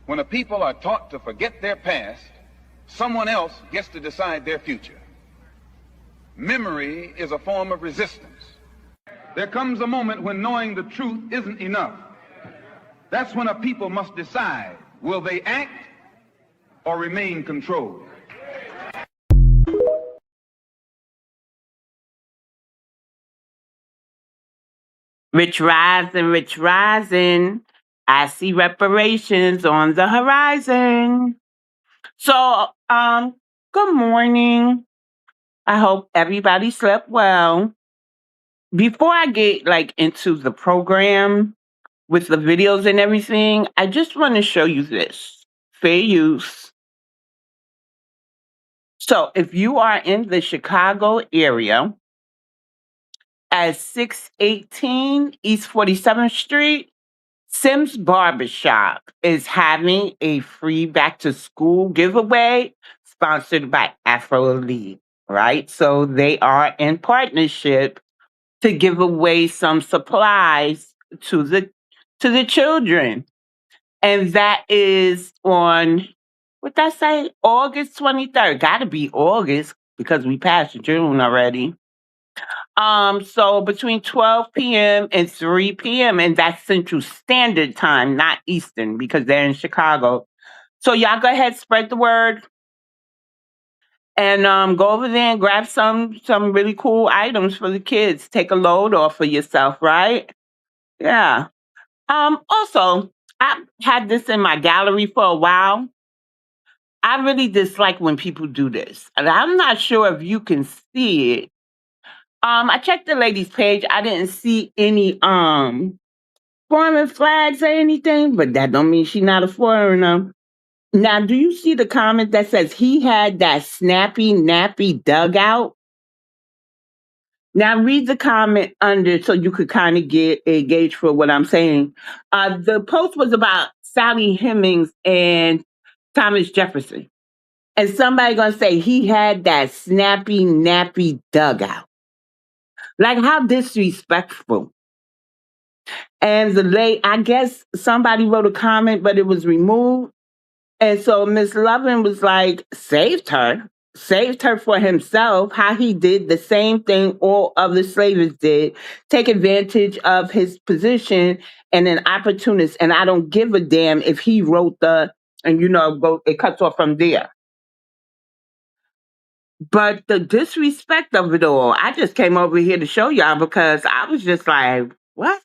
When a people are taught to forget their past, someone else gets to decide their future. Memory is a form of resistance. There comes a moment when knowing the truth isn't enough. That's when a people must decide, will they act or remain controlled? Rich rising, rich rising. I see reparations on the horizon. So, good morning. I hope everybody slept well. Before I get into the program with the videos and everything, I just want to show you this. Fair use. So, if you are in the Chicago area at 618 East 47th Street, Sims Barbershop is having a free back to school giveaway sponsored by Afro Elite, right? So they are in partnership to give away some supplies to the children. And that is on what did I say? August 23rd. Gotta be August because we passed June already. So between 12 p.m. and 3 p.m., and that's Central Standard Time, not Eastern, because they're in Chicago. So y'all go ahead, spread the word, and go over there and grab some really cool items for the kids. Take a load off of yourself, right? Yeah. Also, I had this in my gallery for a while. I really dislike when people do this. And I'm not sure if you can see it. I checked the lady's page. I didn't see any foreign flags or anything, but that don't mean she's not a foreigner. Now, do you see the comment that says he had that snappy nappy dugout? Now read the comment under so you could kind of get a gauge for what I'm saying. The post was about Sally Hemings and Thomas Jefferson. And somebody gonna say he had that snappy nappy dugout. Like how disrespectful. And I guess somebody wrote a comment, but it was removed. And so Miss Lovin was like, saved her for himself, how he did the same thing all other slaves did, take advantage of his position and an opportunist. And I don't give a damn if he wrote it cuts off from there. But the disrespect of it all, I just came over here to show y'all because I was just like, what?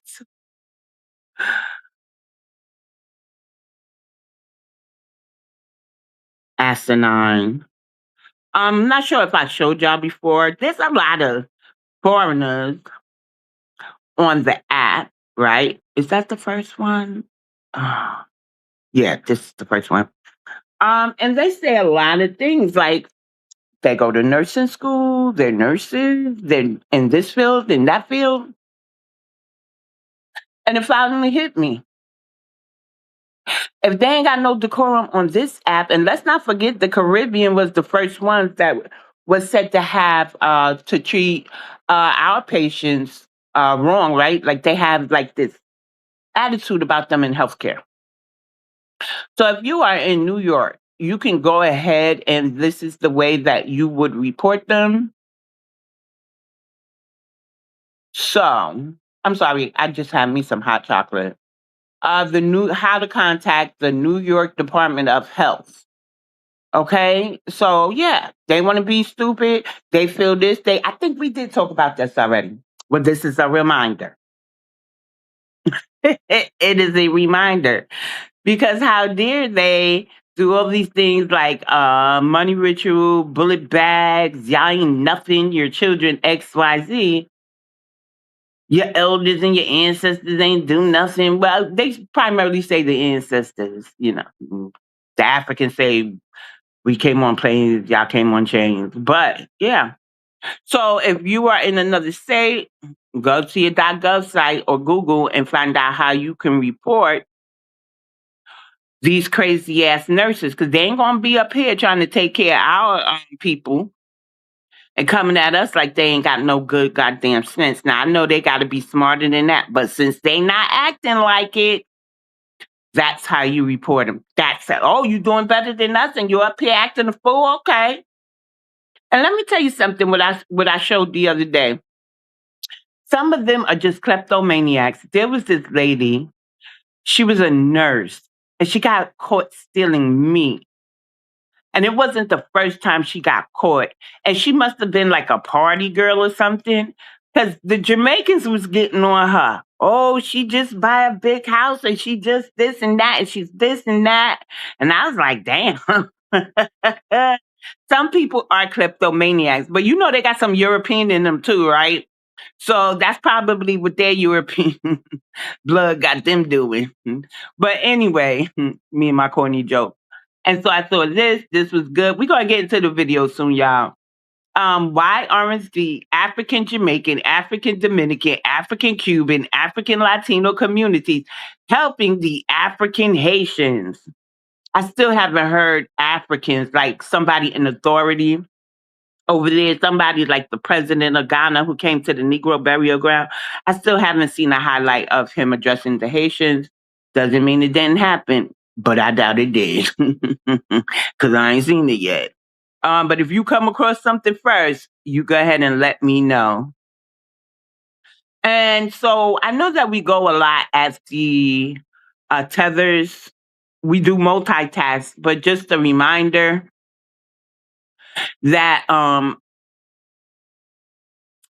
Asinine. I'm not sure if I showed y'all before. There's a lot of foreigners on the app, right? Is that the first one? Uh, yeah, this is the first one. And they say a lot of things like they go to nursing school, they're nurses, they're in this field, in that field. And it finally hit me. If they ain't got no decorum on this app, and let's not forget the Caribbean was the first ones that was said to have to treat our patients wrong, right? Like they have like this attitude about them in healthcare. So if you are in New York, you can go ahead and this is the way that you would report them. So I'm sorry, I just had me some hot chocolate. How to contact the New York Department of Health. Okay, so yeah, they want to be stupid. They feel this. I think we did talk about this already. Well, this is a reminder. It is a reminder because how dare they do all these things like money ritual, bullet bags, y'all ain't nothing, your children XYZ. Your elders and your ancestors ain't do nothing. Well, they primarily say the ancestors, the Africans say we came on planes, y'all came on chains. But yeah. So if you are in another state, go to your .gov site or Google and find out how you can report these crazy ass nurses because they ain't gonna be up here trying to take care of our people and coming at us like they ain't got no good goddamn sense. Now I know they got to be smarter than that, but since they not acting like it, That's how you report them. That's it. Oh, you doing better than us and you're up here acting a fool? Okay. And let me tell you something, what I showed the other day. Some of them are just kleptomaniacs. There was this lady, she was a nurse, and she got caught stealing meat. And it wasn't the first time she got caught. And she must have been like a party girl or something. Because the Jamaicans was getting on her. Oh, she just buy a big house and she just this and that and she's this and that. And I was like, damn. Some people are kleptomaniacs, but you know they got some European in them too, right? So that's probably what their European blood got them doing. But anyway, me and my corny joke. And so I thought this was good. We're gonna get into the video soon, y'all. Why aren't the African Jamaican, African Dominican, African Cuban, African Latino communities helping the African Haitians? I still haven't heard Africans, like somebody in authority over there, somebody like the president of Ghana who came to the Negro burial ground. I still haven't seen a highlight of him addressing the Haitians. Doesn't mean it didn't happen, but I doubt it did because I ain't seen it yet. But if you come across something first, you go ahead and let me know. And so I know that we go a lot as the tethers. We do multitask, but just a reminder that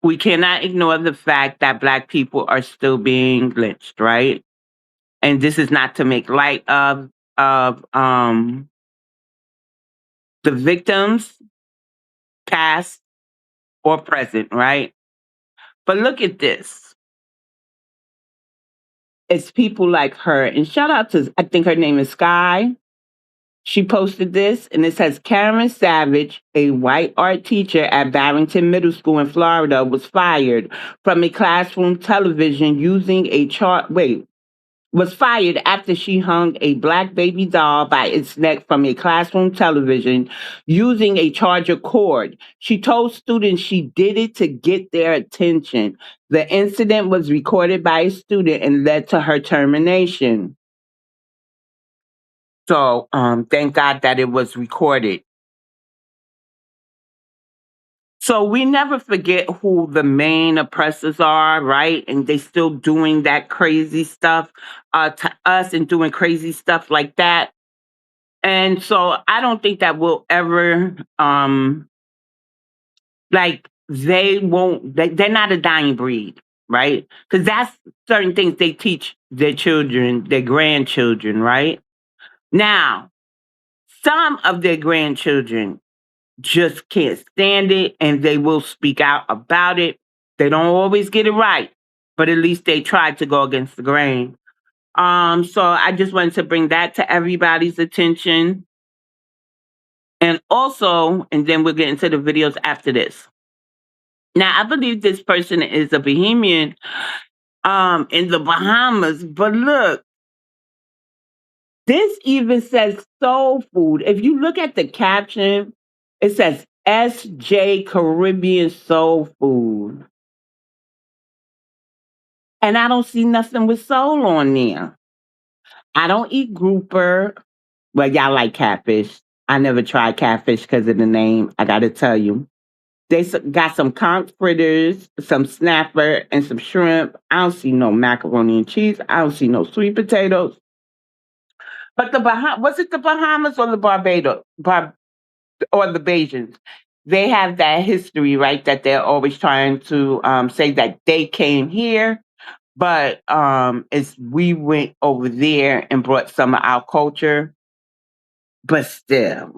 we cannot ignore the fact that Black people are still being lynched, right? And this is not to make light of the victims, past or present, right? But look at this. It's people like her, and shout out to, I think her name is Sky. She posted this, and it says Karen Savage, a white art teacher at Barrington Middle School in Florida, was fired from a classroom television using a chart. Wait, was fired after she hung a black baby doll by its neck from a classroom television using a charger cord. She told students she did it to get their attention. The incident was recorded by a student and led to her termination. So thank God that it was recorded. So we never forget who the main oppressors are, right? And they still doing that crazy stuff to us and doing crazy stuff like that. And so I don't think that we'll ever like they're not a dying breed, right? Because that's certain things they teach their children, their grandchildren, right? Now, some of their grandchildren just can't stand it and they will speak out about it. They don't always get it right, but at least they try to go against the grain. So I just wanted to bring that to everybody's attention. And also, and then we'll get into the videos after this. Now, I believe this person is a Bahamian in the Bahamas, but look, this even says soul food. If you look at the caption, it says SJ Caribbean Soul Food. And I don't see nothing with soul on there. I don't eat grouper. Well, y'all like catfish. I never tried catfish because of the name. I got to tell you. Got some conch fritters, some snapper, and some shrimp. I don't see no macaroni and cheese. I don't see no sweet potatoes. But was it the Bahamas or the Barbados? Or the Bajans? They have that history, right? That they're always trying to say that they came here, but it's we went over there and brought some of our culture. But still,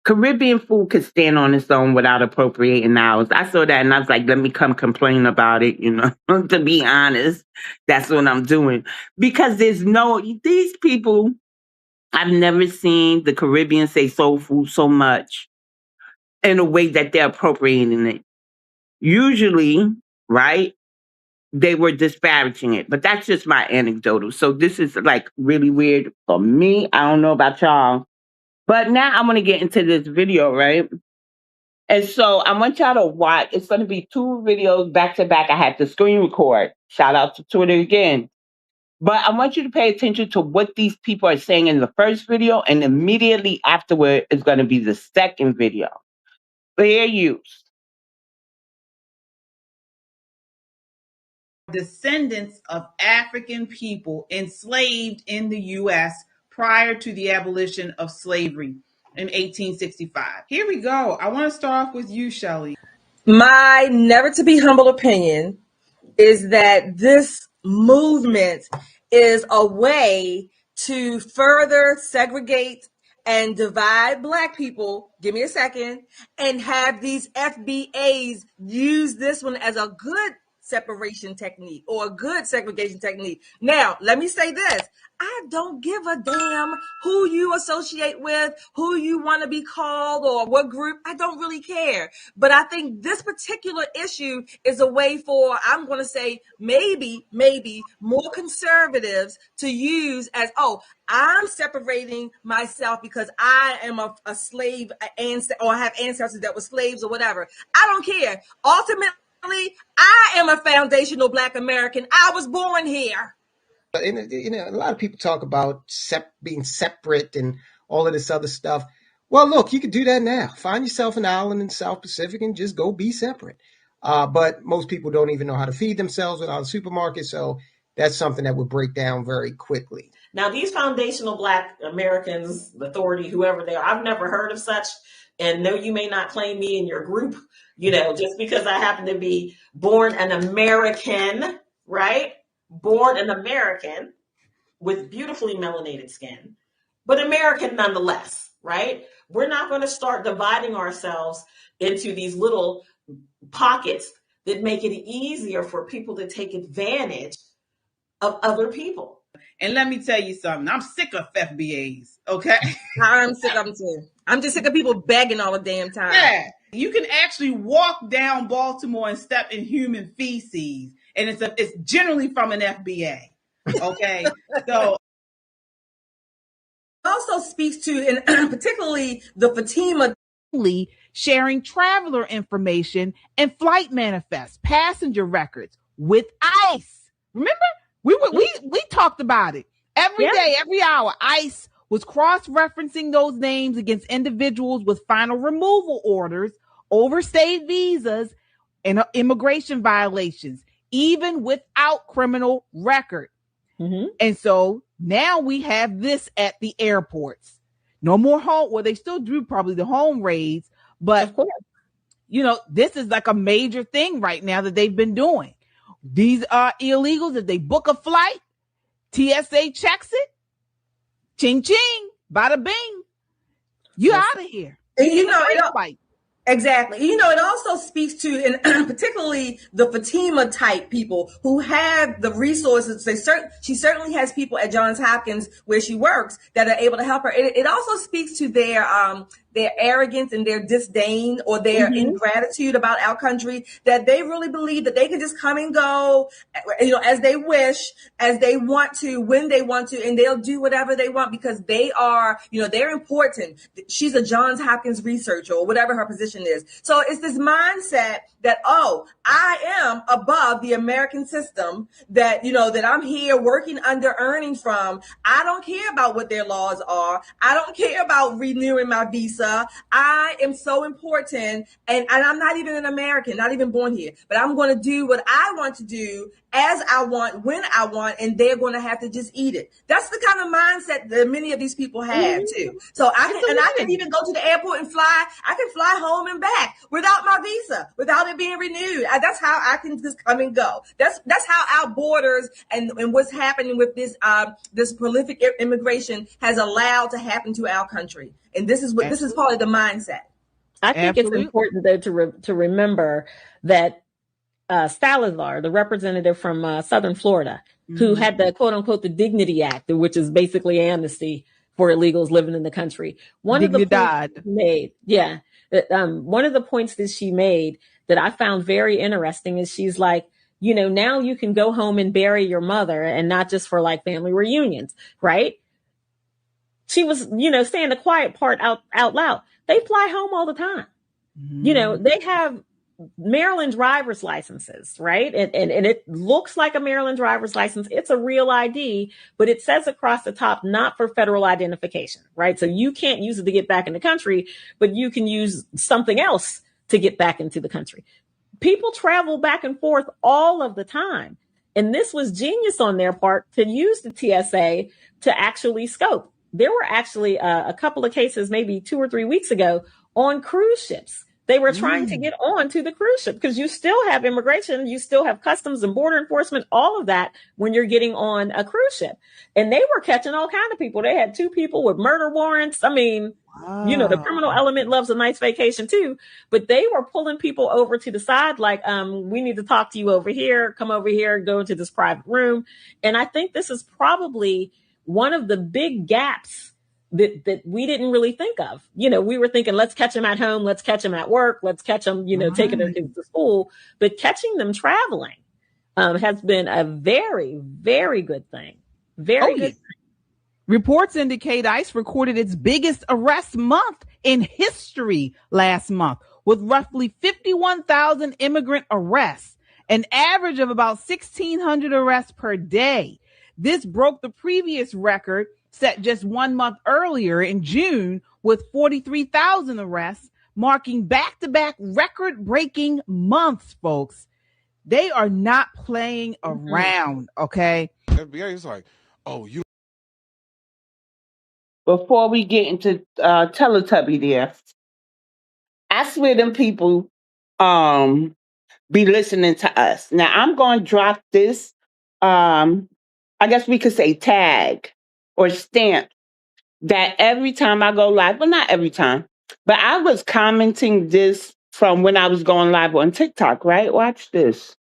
Caribbean food could stand on its own without appropriating ours. I saw that and I was like, let me come complain about it, to be honest. That's what I'm doing. Because these people, I've never seen the Caribbean say soul food so much in a way that they're appropriating it. Usually, right, they were disparaging it, but that's just my anecdotal. So this is like really weird for me. I don't know about y'all. But now I'm going to get into this video, right? And so I want y'all to watch. It's going to be two videos back to back. I had to screen record. Shout out to Twitter again. But I want you to pay attention to what these people are saying in the first video, and immediately afterward is going to be the second video. Fair use. Descendants of African people enslaved in the U.S. prior to the abolition of slavery in 1865. Here we go. I want to start off with you, Shelley. My never to be humble opinion is that this movement is a way to further segregate and divide Black people, give me a second, and have these FBAs use this one as a good separation technique or a good segregation technique. Now, let me say this. I don't give a damn who you associate with, who you want to be called, or what group. I don't really care. But I think this particular issue is a way for, I'm going to say, maybe more conservatives to use as, oh, I'm separating myself because I am a slave or have ancestors that were slaves or whatever. I don't care. Ultimately, I am a foundational Black American. I was born here. And, a lot of people talk about being separate and all of this other stuff. Well, look, you can do that now. Find yourself an island in the South Pacific and just go be separate. But most people don't even know how to feed themselves without a supermarket. So that's something that would break down very quickly. Now, these foundational Black Americans, the authority, whoever they are, I've never heard of such. And no, you may not claim me in your group, just because I happen to be born an American, right? Born an American with beautifully melanated skin, but American nonetheless, right? We're not going to start dividing ourselves into these little pockets that make it easier for people to take advantage of other people. And let me tell you something. I'm sick of FBAs, okay? I'm sick of them too. I'm just sick of people begging all the damn time. Yeah. You can actually walk down Baltimore and step in human feces, and it's generally from an FBA, okay? So also speaks to, and particularly the Fatima sharing traveler information and flight manifests, passenger records with ICE. Remember, we talked about it every day, every hour. ICE was cross-referencing those names against individuals with final removal orders, overstayed visas, and immigration violations, even without criminal record. Mm-hmm. And so now we have this at the airports. No more home, well, they still do probably the home raids, but of course, this is like a major thing right now that they've been doing. These are illegals. If they book a flight, TSA checks it, ching ching, bada bing, you out of here. And exactly. It also speaks to, and particularly the Fatima type people who have the resources. She certainly has people at Johns Hopkins where she works that are able to help her. It also speaks to their arrogance and their disdain or their ingratitude about our country, that they really believe that they can just come and go, as they wish, as they want to, when they want to, and they'll do whatever they want because they are, they're important. She's a Johns Hopkins researcher or whatever her position is. So it's this mindset that, oh, I am above the American system, that, that I'm here working under earning from. I don't care about what their laws are. I don't care about renewing my visa. I am so important, and I'm not even an American, not even born here, but I'm going to do what I want to do as I want, when I want, and they're going to have to just eat it. That's the kind of mindset that many of these people have too. So I can even go to the airport and fly. I can fly home and back without my visa, without it being renewed. That's how I can just come and go. That's how our borders and what's happening with this prolific immigration has allowed to happen to our country. And this is probably the mindset. I think it's important though to remember that Salazar, the representative from Southern Florida, who had the quote unquote the Dignity Act, which is basically amnesty for illegals living in the country. One of the points that she made that I found very interesting is she's like, now you can go home and bury your mother, and not just for like family reunions, right? She was, saying the quiet part out loud. They fly home all the time. They have Maryland driver's licenses, right? And it looks like a Maryland driver's license. It's a real ID, but it says across the top, not for federal identification, right? So you can't use it to get back in the country, but you can use something else to get back into the country. People travel back and forth all of the time. And this was genius on their part to use the TSA to actually scope. There were actually a couple of cases, maybe 2 or 3 weeks ago, on cruise ships. They were trying to get on to the cruise ship because you still have immigration, you still have customs and border enforcement, all of that when you're getting on a cruise ship. And they were catching all kinds of people. They had 2 people with murder warrants. I mean, you know, the criminal element loves a nice vacation too, but they were pulling people over to the side like, we need to talk to you over here, come over here, go into this private room. And I think this is probably one of the big gaps that we didn't really think of. You know, we were thinking, let's catch them at home, let's catch them at work, let's catch them, you know, taking their kids to school. But catching them traveling has been a very, very good thing. Very good thing. Reports indicate ICE recorded its biggest arrest month in history last month, with roughly 51,000 immigrant arrests, an average of about 1,600 arrests per day. This broke the previous record set just 1 month earlier in June with 43,000 arrests, marking back-to-back record-breaking months, folks. They are not playing around, okay? FBI is like, oh, you. Before we get into Teletubby there, I swear them people be listening to us. Now I'm going to drop this, I guess we could say tag or stamp that every time I go live, well, not every time, but I was commenting this from when I was going live on TikTok, right? Watch this.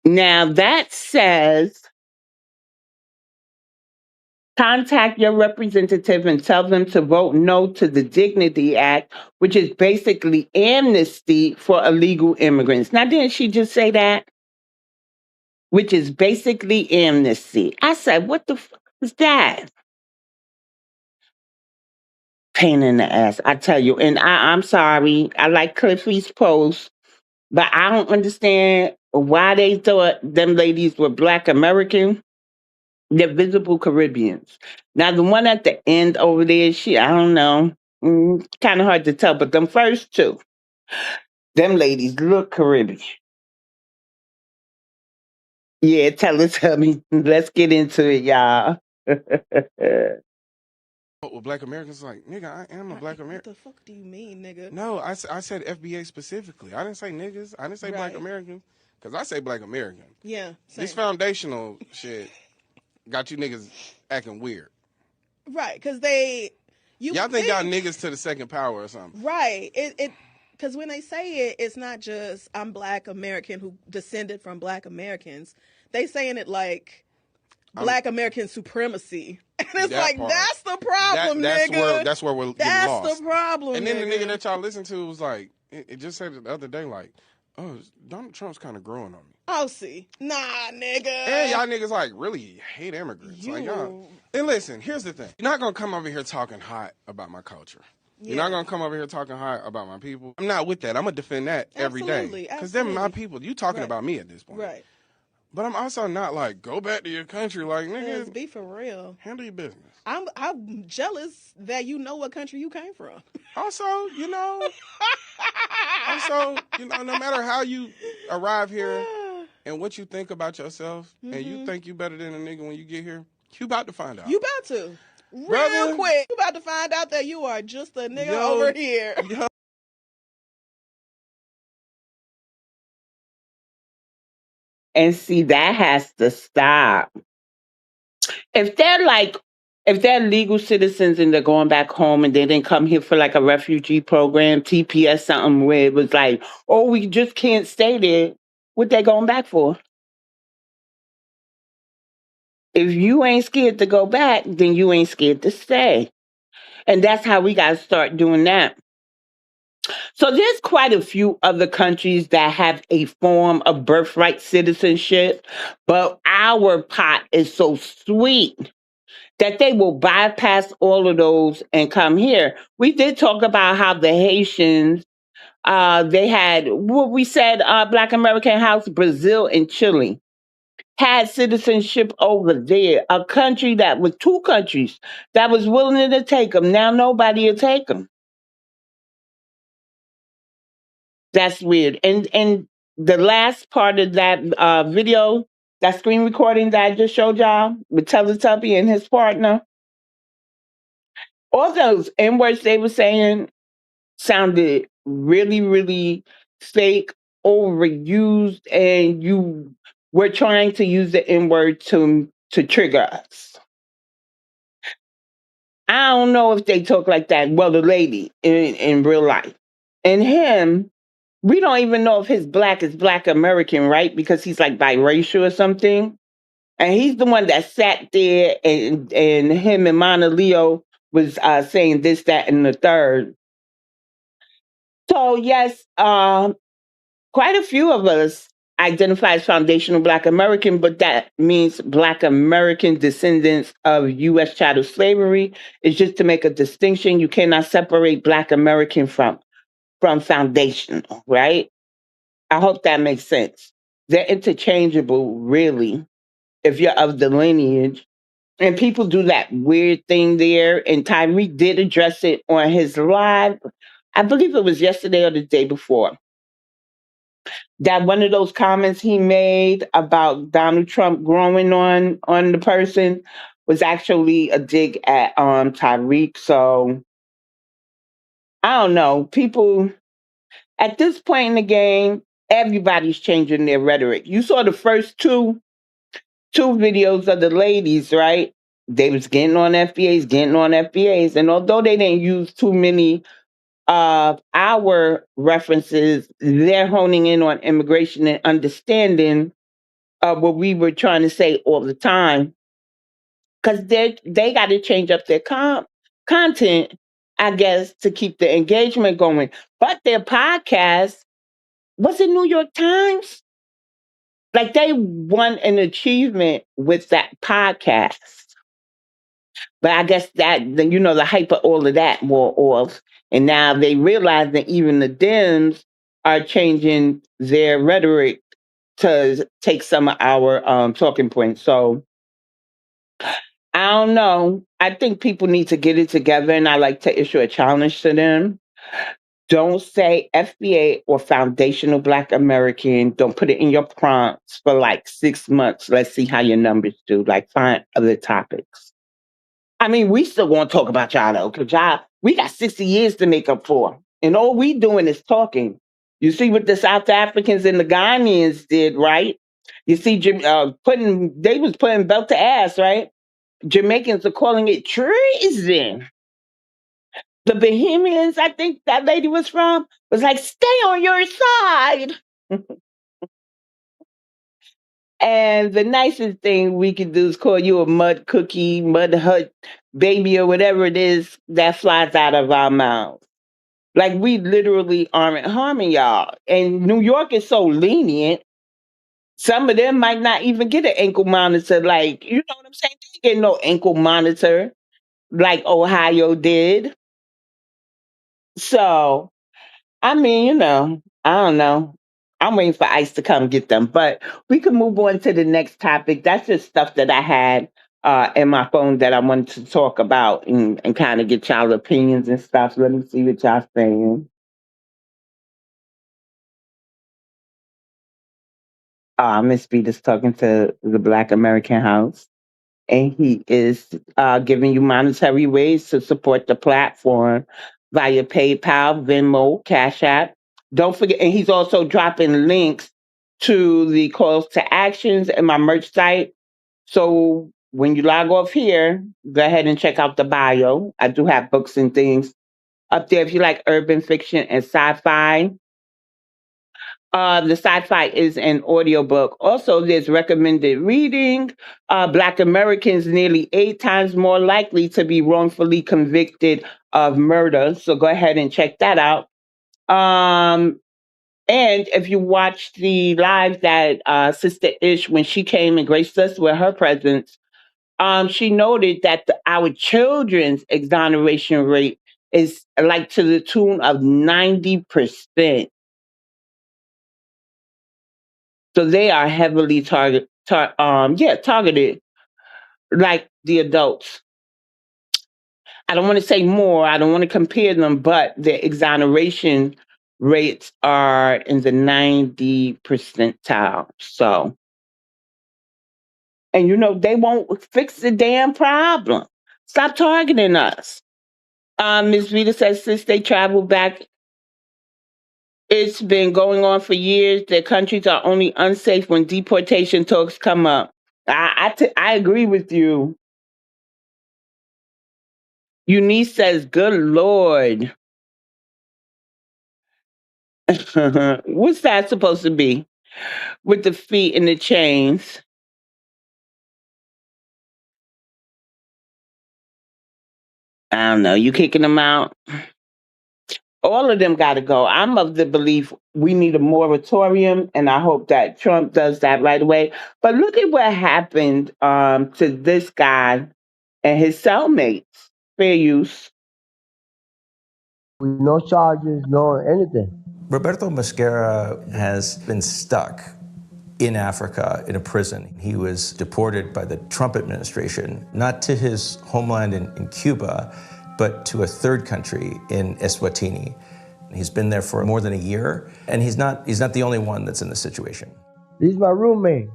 Now that says, contact your representative and tell them to vote no to the Dignity Act, which is basically amnesty for illegal immigrants. Now, didn't she just say that? Which is basically amnesty. I said, what the fuck is that? Pain in the ass, I tell you. And I'm sorry, I like Cliffy's post, but I don't understand why they thought them ladies were Black American. They're visible Caribbeans. Now, the one at the end over there, I don't know. Kind of hard to tell, but them first 2, them ladies look Caribbean. Yeah, tell me. Let's get into it, y'all. Well, Black Americans like, nigga, I am a Black American. What the fuck do you mean, nigga? No, I said FBA specifically. I didn't say niggas. I didn't say Black Americans. Because I say Black American. Yeah, same. This foundational shit got you niggas acting weird. Right, because y'all think y'all niggas to the second power or something. Right. Because when they say it, it's not just I'm Black American who descended from Black Americans. They saying it like Black American supremacy. And it's like, part. That's the problem, nigga. That's where we're getting lost. That's the problem, And then nigga. the nigga that y'all listened to was like, it just said it the other day, like, oh, Donald Trump's kind of growing on me. Oh, see. Nah, nigga. And y'all niggas, like, really hate immigrants. Like, y'all. And listen, here's the thing. You're not going to come over here talking hot about my culture. Yeah. You're not going to come over here talking hot about my people. I'm not with that. I'm going to defend that every day. Because they're my people. You talking about me at this point. Right. But I'm also not like, go back to your country. Like, nigga. Be for real. Handle your business. I'm jealous that you know what country you came from. Also, no matter how you arrive here and what you think about yourself, and you think you better than a nigga when you get here, you about to find out. You about to. Real quick. You about to find out that you are just a nigga over here. And see, that has to stop. If they're legal citizens and they're going back home and they didn't come here for like a refugee program, TPS something where it was like, oh, we just can't stay there, what they going back for? If you ain't scared to go back, then you ain't scared to stay. And that's how we got to start doing that. So there's quite a few other countries that have a form of birthright citizenship, but our pot is so sweet that they will bypass all of those and come here. We did talk about how the Haitians, they had what we said, Black American House, Brazil and Chile had citizenship over there, a country that was two countries that was willing to take them. Now nobody will take them. That's weird. And the last part of that video, that screen recording that I just showed y'all with Teletubby and his partner, all those N words they were saying sounded really, really fake, overused, and you were trying to use the N word to trigger us. I don't know if they talk like that. Well, the lady in real life. And him, we don't even know if his black is Black American, right? Because he's like biracial or something. And he's the one that sat there and him and Mana Leo was saying this, that, and the third. So yes, quite a few of us identify as foundational Black American, but that means Black American descendants of U.S. chattel slavery. It's just to make a distinction. You cannot separate Black American from foundational, right? I hope that makes sense. They're interchangeable, really, if you're of the lineage. And people do that weird thing there. And Tyreek did address it on his live. I believe it was yesterday or the day before. That one of those comments he made about Donald Trump growing on the person was actually a dig at Tyreek. So I don't know. People at this point in the game, everybody's changing their rhetoric. You saw the first two videos of the ladies, right? They was getting on FBAs, and although they didn't use too many our references, they're honing in on immigration and understanding what we were trying to say all the time, because they got to change up their content, I guess, to keep the engagement going. But their podcast was it New York Times? Like they won an achievement with that podcast. But I guess that the hype of all of that wore off, and now they realize that even the Dems are changing their rhetoric to take some of our talking points. So I don't know. I think people need to get it together, and I like to issue a challenge to them. Don't say FBA or foundational Black American. Don't put it in your prompts for like 6 months. Let's see how your numbers do. Like find other topics. I mean, we still want to talk about y'all though, because we got 60 years to make up for. And all we doing is talking. You see what the South Africans and the Ghanaians did, right? You see, they was putting belt to ass, right? Jamaicans are calling it treason. The Bohemians, I think that lady was from, was like, stay on your side. And the nicest thing we could do is call you a mud cookie, mud hut baby, or whatever it is that flies out of our mouths. Like we literally aren't harming y'all. And New York is so lenient. Some of them might not even get an ankle monitor. Like, you know what I'm saying? They didn't get no ankle monitor like Ohio did. So, I mean, I don't know. I'm waiting for ICE to come get them. But we can move on to the next topic. That's just stuff that I had in my phone that I wanted to talk about and kind of get y'all opinions and stuff. Let me see what y'all saying. Miss Beat is talking to the Black American House, and he is giving you monetary ways to support the platform via PayPal, Venmo, Cash App. Don't forget, and he's also dropping links to the calls to actions and my merch site. So when you log off here, go ahead and check out the bio. I do have books and things up there if you like urban fiction and sci-fi. The sci-fi is an audiobook. Also, there's recommended reading. Black Americans nearly 8 times more likely to be wrongfully convicted of murder. So go ahead and check that out. And if you watch the live that Sister Ish, when she came and graced us with her presence, She noted that our children's exoneration rate is like to the tune of 90%. So they are heavily targeted like the adults. I don't want to say more. I don't want to compare them, but the exoneration rates are in the 90 percentile. So, and they won't fix the damn problem. Stop targeting us. Ms. Vita says since they traveled back, it's been going on for years. Their countries are only unsafe when deportation talks come up. I agree with you. Eunice says, good Lord. What's that supposed to be? With the feet in the chains. I don't know. You kicking them out? All of them got to go. I'm of the belief we need a moratorium, and I hope that Trump does that right away. But look at what happened to this guy and his cellmates. Fair use. With no charges, no anything. Roberto Mosquera has been stuck in Africa in a prison. He was deported by the Trump administration, not to his homeland in Cuba, but to a third country in Eswatini. He's been there for more than a year, and he's not the only one that's in this situation. This is my roommate.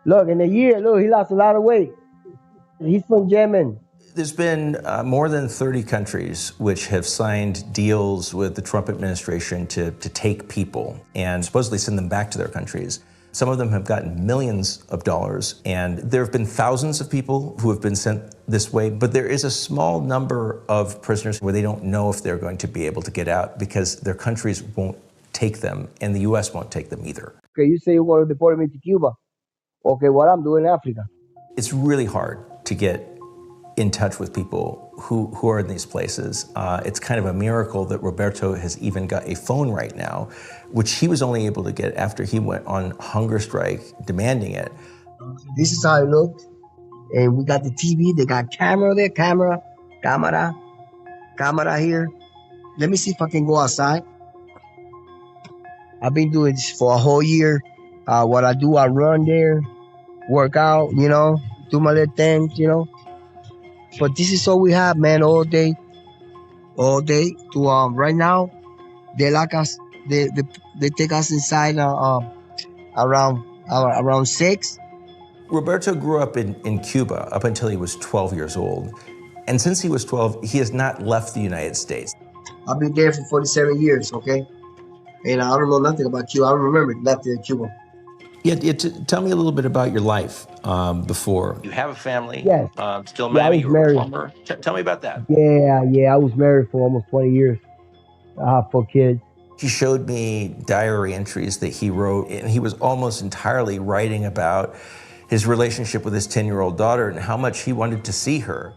Look, in a year, he lost a lot of weight. He's from Yemen. There's been more than 30 countries which have signed deals with the Trump administration to take people and supposedly send them back to their countries. Some of them have gotten millions of dollars, and there have been thousands of people who have been sent this way, but there is a small number of prisoners where they don't know if they're going to be able to get out because their countries won't take them, and the U.S. won't take them either. Okay, you say you want to deport me to Cuba. Okay, what I'm doing in Africa. It's really hard to get in touch with people who are in these places. It's kind of a miracle that Roberto has even got a phone right now, which he was only able to get after he went on hunger strike demanding it. This is how it looked. And we got the TV, they got camera there, camera here. Let me see if I can go outside. I've been doing this for a whole year. What I do, I run there, work out, do my little things, But this is all we have, man, all day. To right now, they lock us. They take us inside around 6. Roberto grew up in Cuba up until he was 12 years old. And since he was 12, he has not left the United States. I've been there for 47 years, okay? And I don't know nothing about Cuba. I don't remember nothing in Cuba. Yeah, tell me a little bit about your life before. You have a family? Yes. Still married? I was married. A plumber? Tell me about that. Yeah. I was married for almost 20 years. I have 4 kids. He showed me diary entries that he wrote, and he was almost entirely writing about his relationship with his 10-year-old daughter and how much he wanted to see her.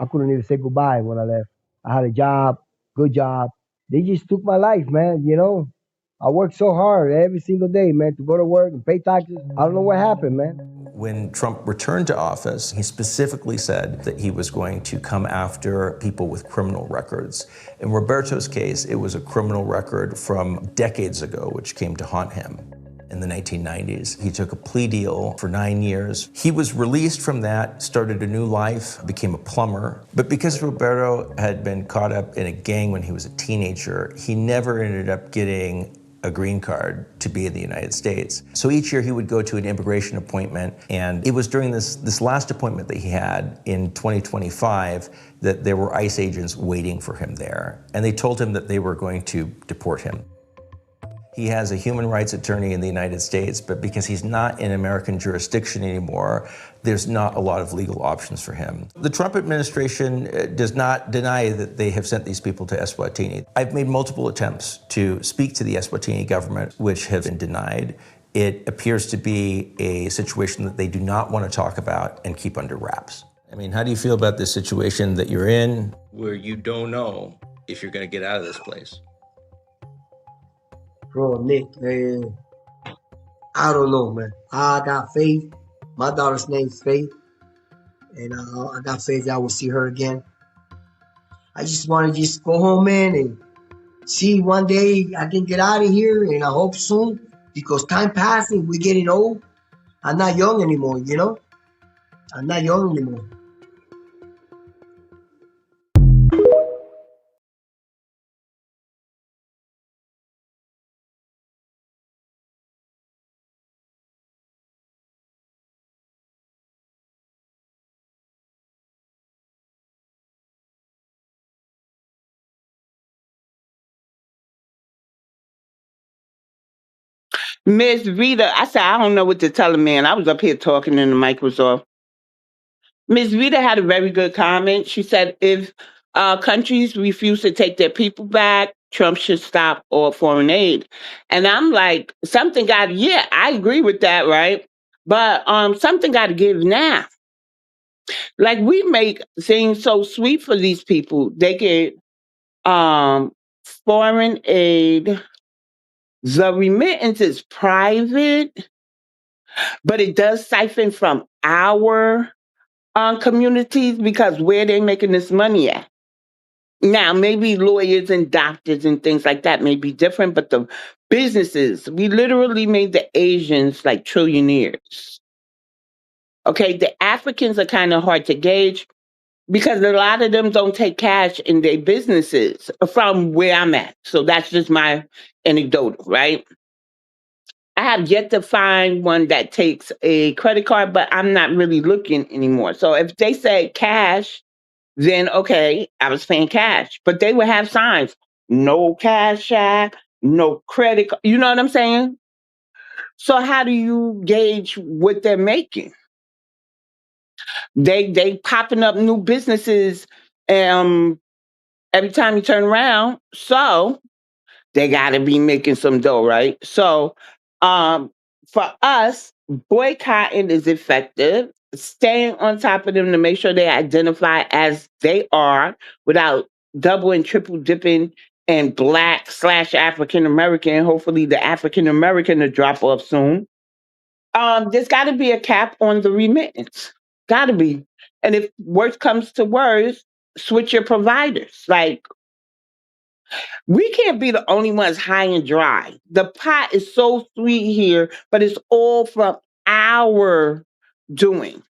I couldn't even say goodbye when I left. I had a job, good job. They just took my life, man, I worked so hard every single day, man, to go to work and pay taxes. I don't know what happened, man. When Trump returned to office, he specifically said that he was going to come after people with criminal records. In Roberto's case, it was a criminal record from decades ago, which came to haunt him. In the 1990s, he took a plea deal for 9 years. He was released from that, started a new life, became a plumber. But because Roberto had been caught up in a gang when he was a teenager, he never ended up getting a green card to be in the United States. So each year he would go to an immigration appointment, and it was during this last appointment that he had in 2025 that there were ICE agents waiting for him there. And they told him that they were going to deport him. He has a human rights attorney in the United States, but because he's not in American jurisdiction anymore, there's not a lot of legal options for him. The Trump administration does not deny that they have sent these people to Eswatini. I've made multiple attempts to speak to the Eswatini government, which have been denied. It appears to be a situation that they do not want to talk about and keep under wraps. I mean, how do you feel about this situation that you're in, where you don't know if you're going to get out of this place? Bro, Nick, man, I don't know, man. I got faith My daughter's name's Faith, and I got faith that I will see her again. I just want to just go home, man, and see one day I can get out of here, and I hope soon, because time passing, we're getting old. I'm not young anymore, you know? I'm not young anymore. Miss Rita, I said, I don't know what to tell a man. I was up here talking in the Microsoft. Miss Rita had a very good comment. She said, if countries refuse to take their people back, Trump should stop all foreign aid. And I'm like, yeah, I agree with that, right? But something got to give now. Like, we make things so sweet for these people. They get foreign aid. The remittance is private, but it does siphon from our communities because where they making this money at. Now, maybe lawyers and doctors and things like that may be different, but the businesses, we literally made the Asians like trillionaires. Okay, the Africans are kind of hard to gauge because a lot of them don't take cash in their businesses from where I'm at. So that's just my anecdotal, right? I have yet to find one that takes a credit card, but I'm not really looking anymore. So if they say cash, then okay, I was paying cash. But they would have signs, no cash app, no credit. You know what I'm saying? So how do you gauge what they're making? They popping up new businesses every time you turn around. So they got to be making some dough, right? So, for us, boycotting is effective. Staying on top of them to make sure they identify as they are without double and triple dipping and Black/African American. Hopefully, the African American will drop off soon. There's got to be a cap on the remittance. Got to be. And if worse comes to worse, switch your providers. Like, we can't be the only ones high and dry. The pot is so sweet here, but it's all from our doing.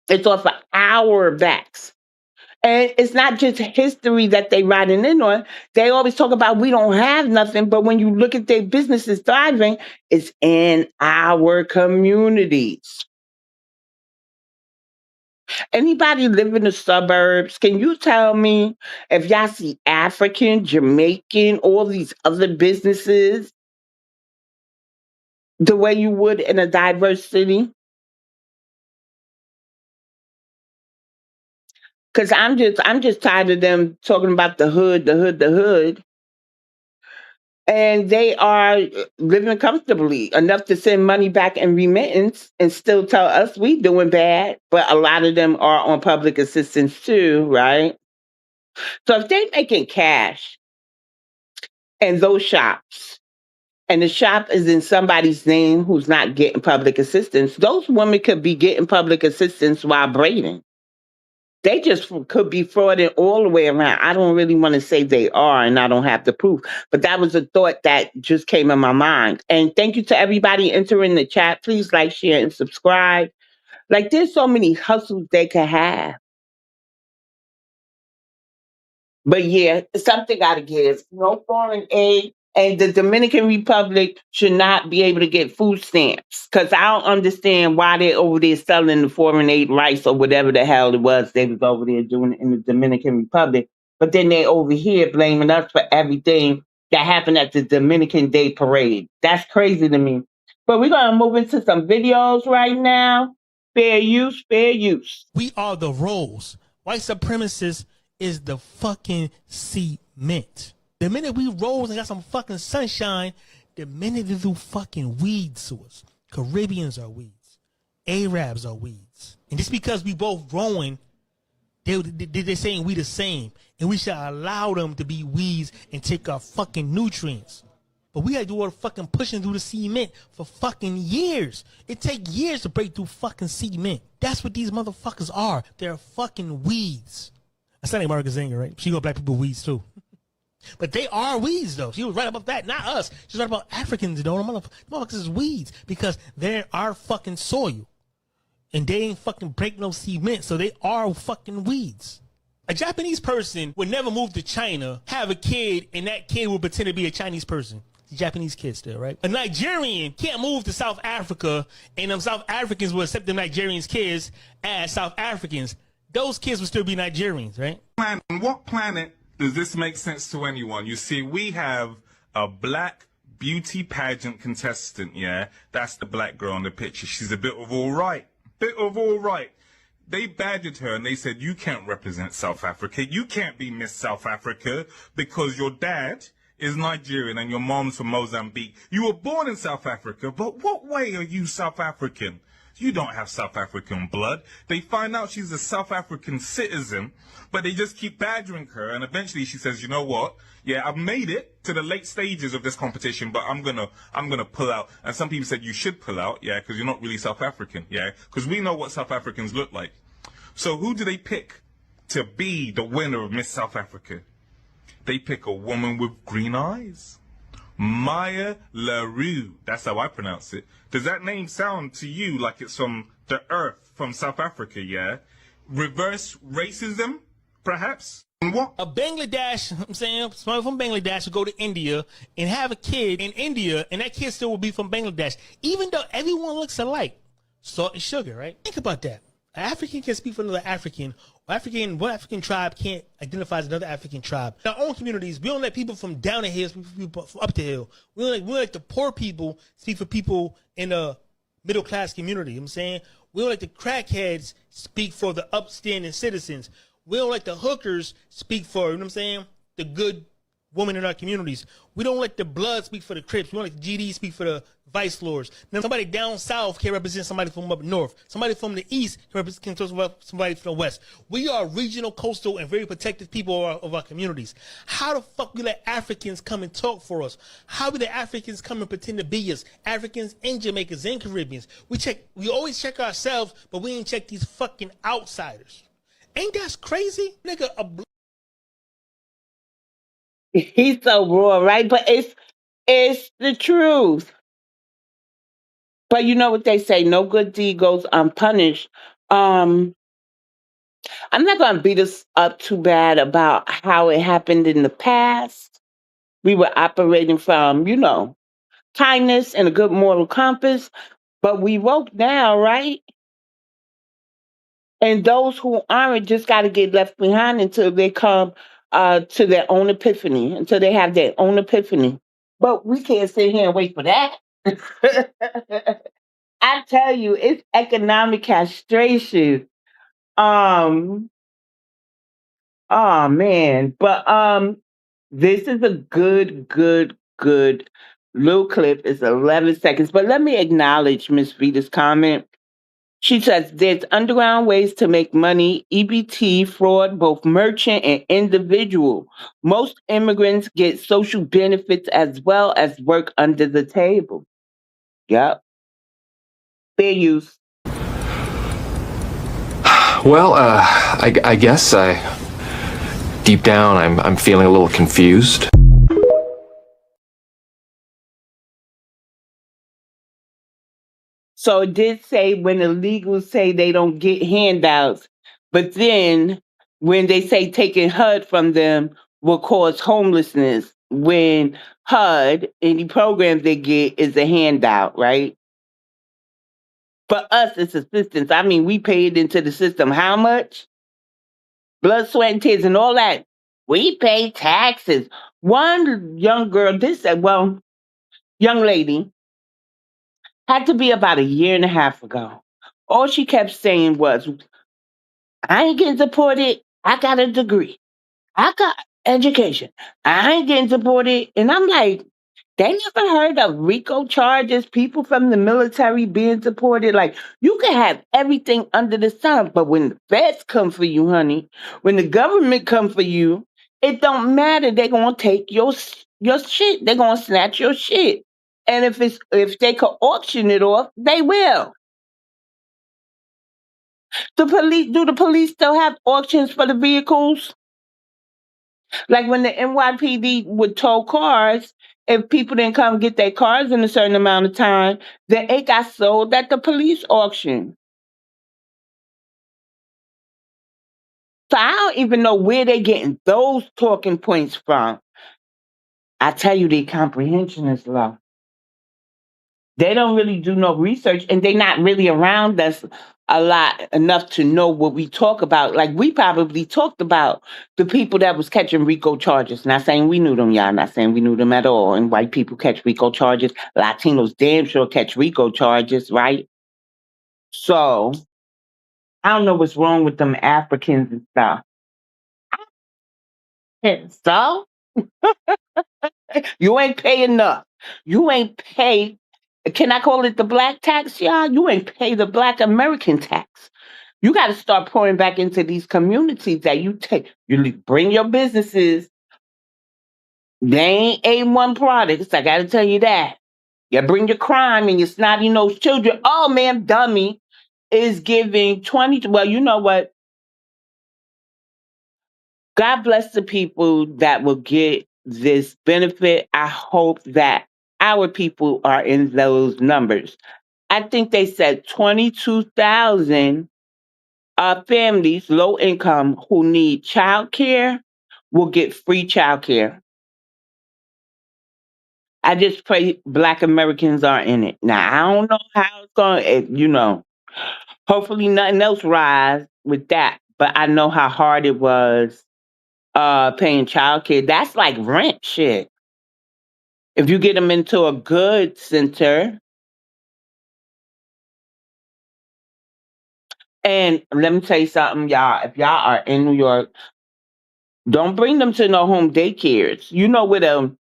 It's off of our backs. And it's not just history that they riding in on. They always talk about we don't have nothing, but when you look at their businesses thriving, it's in our communities. Anybody live in the suburbs? Can you tell me if y'all see African, Jamaican, all these other businesses the way you would in a diverse city? Because I'm just tired of them talking about the hood, the hood, the hood. And they are living comfortably enough to send money back in remittance and still tell us we doing bad. But a lot of them are on public assistance too, right? So if they making cash in those shops, and the shop is in somebody's name who's not getting public assistance, those women could be getting public assistance while braiding. They just could be frauding all the way around. I don't really want to say they are, and I don't have the proof, but that was a thought that just came in my mind. And thank you to everybody entering the chat. Please like, share, and subscribe. Like, there's so many hustles they could have. But yeah, something got to give. No foreign aid. And the Dominican Republic should not be able to get food stamps because I don't understand why they're over there selling the foreign aid rice or whatever the hell it was they was over there doing in the Dominican Republic. But then they over here blaming us for everything that happened at the Dominican Day Parade. That's crazy to me. But we're going to move into some videos right now. Fair use, fair use. We are the roles. White supremacists is the fucking cement. The minute we rose and got some fucking sunshine, the minute they do fucking weeds to us. Caribbeans are weeds. Arabs are weeds. And just because we both growing, they're saying we the same. And we should allow them to be weeds and take our fucking nutrients. But we had to do all the fucking pushing through the cement for fucking years. It take years to break through fucking cement. That's what these motherfuckers are. They're fucking weeds. I sound like Margaret Zinger, right? She called black people weeds too. But they are weeds, though. She was right about that, not us. She's right about Africans, though. The motherfuckers is weeds because they're our fucking soil. And they ain't fucking break no cement, so they are fucking weeds. A Japanese person would never move to China, have a kid, and that kid would pretend to be a Chinese person. It's a Japanese kid still, right? A Nigerian can't move to South Africa, and them South Africans will accept them Nigerians' kids as South Africans. Those kids would still be Nigerians, right? On what planet does this make sense to anyone? You see, we have a black beauty pageant contestant, yeah? That's the black girl in the picture. She's a bit of all right. They badgered her and they said, you can't represent South Africa. You can't be Miss South Africa because your dad is Nigerian and your mom's from Mozambique. You were born in South Africa, but what way are you South African? You don't have South African blood. They find out she's a South African citizen, but they just keep badgering her. And eventually she says, you know what? Yeah, I've made it to the late stages of this competition, but I'm gonna pull out. And some people said you should pull out, yeah, because you're not really South African, yeah, because we know what South Africans look like. So who do they pick to be the winner of Miss South Africa? They pick a woman with green eyes. Maya LaRue. That's how I pronounce it. Does that name sound to you like it's from the earth, from South Africa, yeah? Reverse racism, perhaps? What? A Bangladesh, I'm saying, someone from Bangladesh would go to India and have a kid in India, and that kid still would be from Bangladesh, even though everyone looks alike. Salt and sugar, right? Think about that. An African can speak for another African. One African tribe can't identify as another African tribe. In our own communities, we don't let people from down the hill speak for people from up the hill. We don't let the poor people speak for people in the middle class community. You know what I'm saying? We don't let the crackheads speak for the upstanding citizens. We don't let the hookers speak for, you know what I'm saying, the good women in our communities. We don't let the blood speak for the Crips. We don't let the GD speak for the vice lords. Now, somebody down south can represent somebody from up north. Somebody from the east can represent somebody from the west. We are regional, coastal, and very protected people of our communities. How the fuck we let Africans come and talk for us? How we let Africans come and pretend to be us? Africans and Jamaicans and Caribbeans. We always check ourselves, but we ain't check these fucking outsiders. Ain't that crazy? Nigga, He's so raw, right? But it's the truth. But you know what they say, no good deed goes unpunished. I'm not gonna beat us up too bad about how it happened in the past. We were operating from, kindness and a good moral compass, but we woke now, right? And those who aren't just got to get left behind until they come to their own epiphany, until they have their own epiphany. But we can't sit here and wait for that. I tell you, it's economic castration. Oh man. But this is a good little clip. It's 11 seconds. But let me acknowledge Miss Vita's comment. She says there's underground ways to make money, EBT, fraud, both merchant and individual. Most immigrants get social benefits as well as work under the table. Yep. Fair use. Well, I guess deep down I'm feeling a little confused. So it did say when illegals say they don't get handouts, but then when they say taking HUD from them will cause homelessness, when HUD, any programs they get is a handout, right? For us, it's assistance. I mean, we paid into the system. How much? Blood, sweat, and tears and all that. We pay taxes. One young girl, young lady, had to be about a year and a half ago. All she kept saying was, I ain't getting deported. I got a degree. I got education. I ain't getting deported. And I'm like, they never heard of RICO charges, people from the military being deported. Like, you can have everything under the sun, but when the feds come for you, honey, when the government come for you, it don't matter. They're going to take your your shit. They're gonna snatch your shit. And if they could auction it off, they will. Do the police still have auctions for the vehicles? Like when the NYPD would tow cars, if people didn't come get their cars in a certain amount of time, then it got sold at the police auction. So I don't even know where they're getting those talking points from. I tell you, their comprehension is low. They don't really do no research, and they're not really around us a lot enough to know what we talk about. Like we probably talked about the people that was catching RICO charges. Not saying we knew them, y'all. Not saying we knew them at all. And white people catch RICO charges. Latinos damn sure catch RICO charges, right? So I don't know what's wrong with them Africans and stuff. So you ain't pay enough. You ain't pay. Can I call it the black tax, y'all? You ain't pay the black American tax. You got to start pouring back into these communities that you take. You bring your businesses. They ain't A1 products. I got to tell you that. You bring your crime and your snotty nosed children. Oh, man, dummy is giving 20. Well, you know what? God bless the people that will get this benefit. I hope that our people are in those numbers. I think they said 22,000 families, low income, who need child care will get free child care. I just pray Black Americans are in it. Now, I don't know how it's going to, hopefully nothing else rise with that. But I know how hard it was paying child care. That's like rent shit. If you get them into a good center, and let me tell you something, y'all. If y'all are in New York, don't bring them to no home daycares. You know where the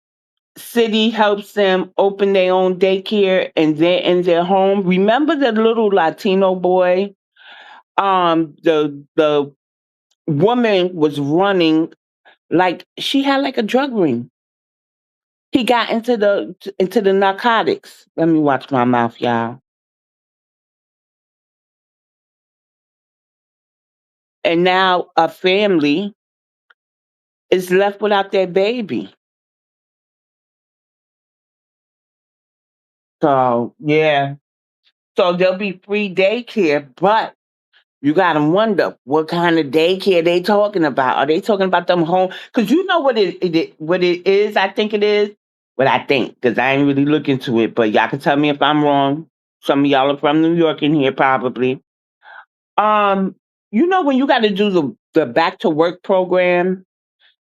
city helps them open their own daycare and they're in their home. Remember the little Latino boy? The woman was running like she had like a drug ring. He got into the narcotics. Let me watch my mouth, y'all. And now a family is left without their baby. So yeah. So there'll be free daycare, but you gotta wonder what kind of daycare they talking about. Are they talking about them home? Because you know what it is. I think it is. What I think, because I ain't really look into it. But y'all can tell me if I'm wrong. Some of y'all are from New York in here, probably. Um, when you got to do the back to work program,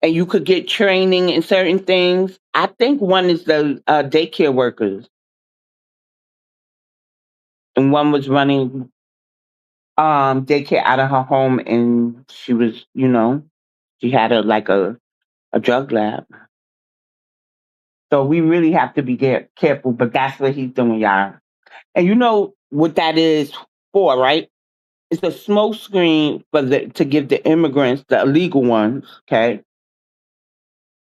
and you could get training in certain things. I think one is the daycare workers, and one was running daycare out of her home, and she was, she had a drug lab. So we really have to be careful, but that's what he's doing, y'all. And you know what that is for, right? It's a smoke screen to give the immigrants, the illegal ones, okay,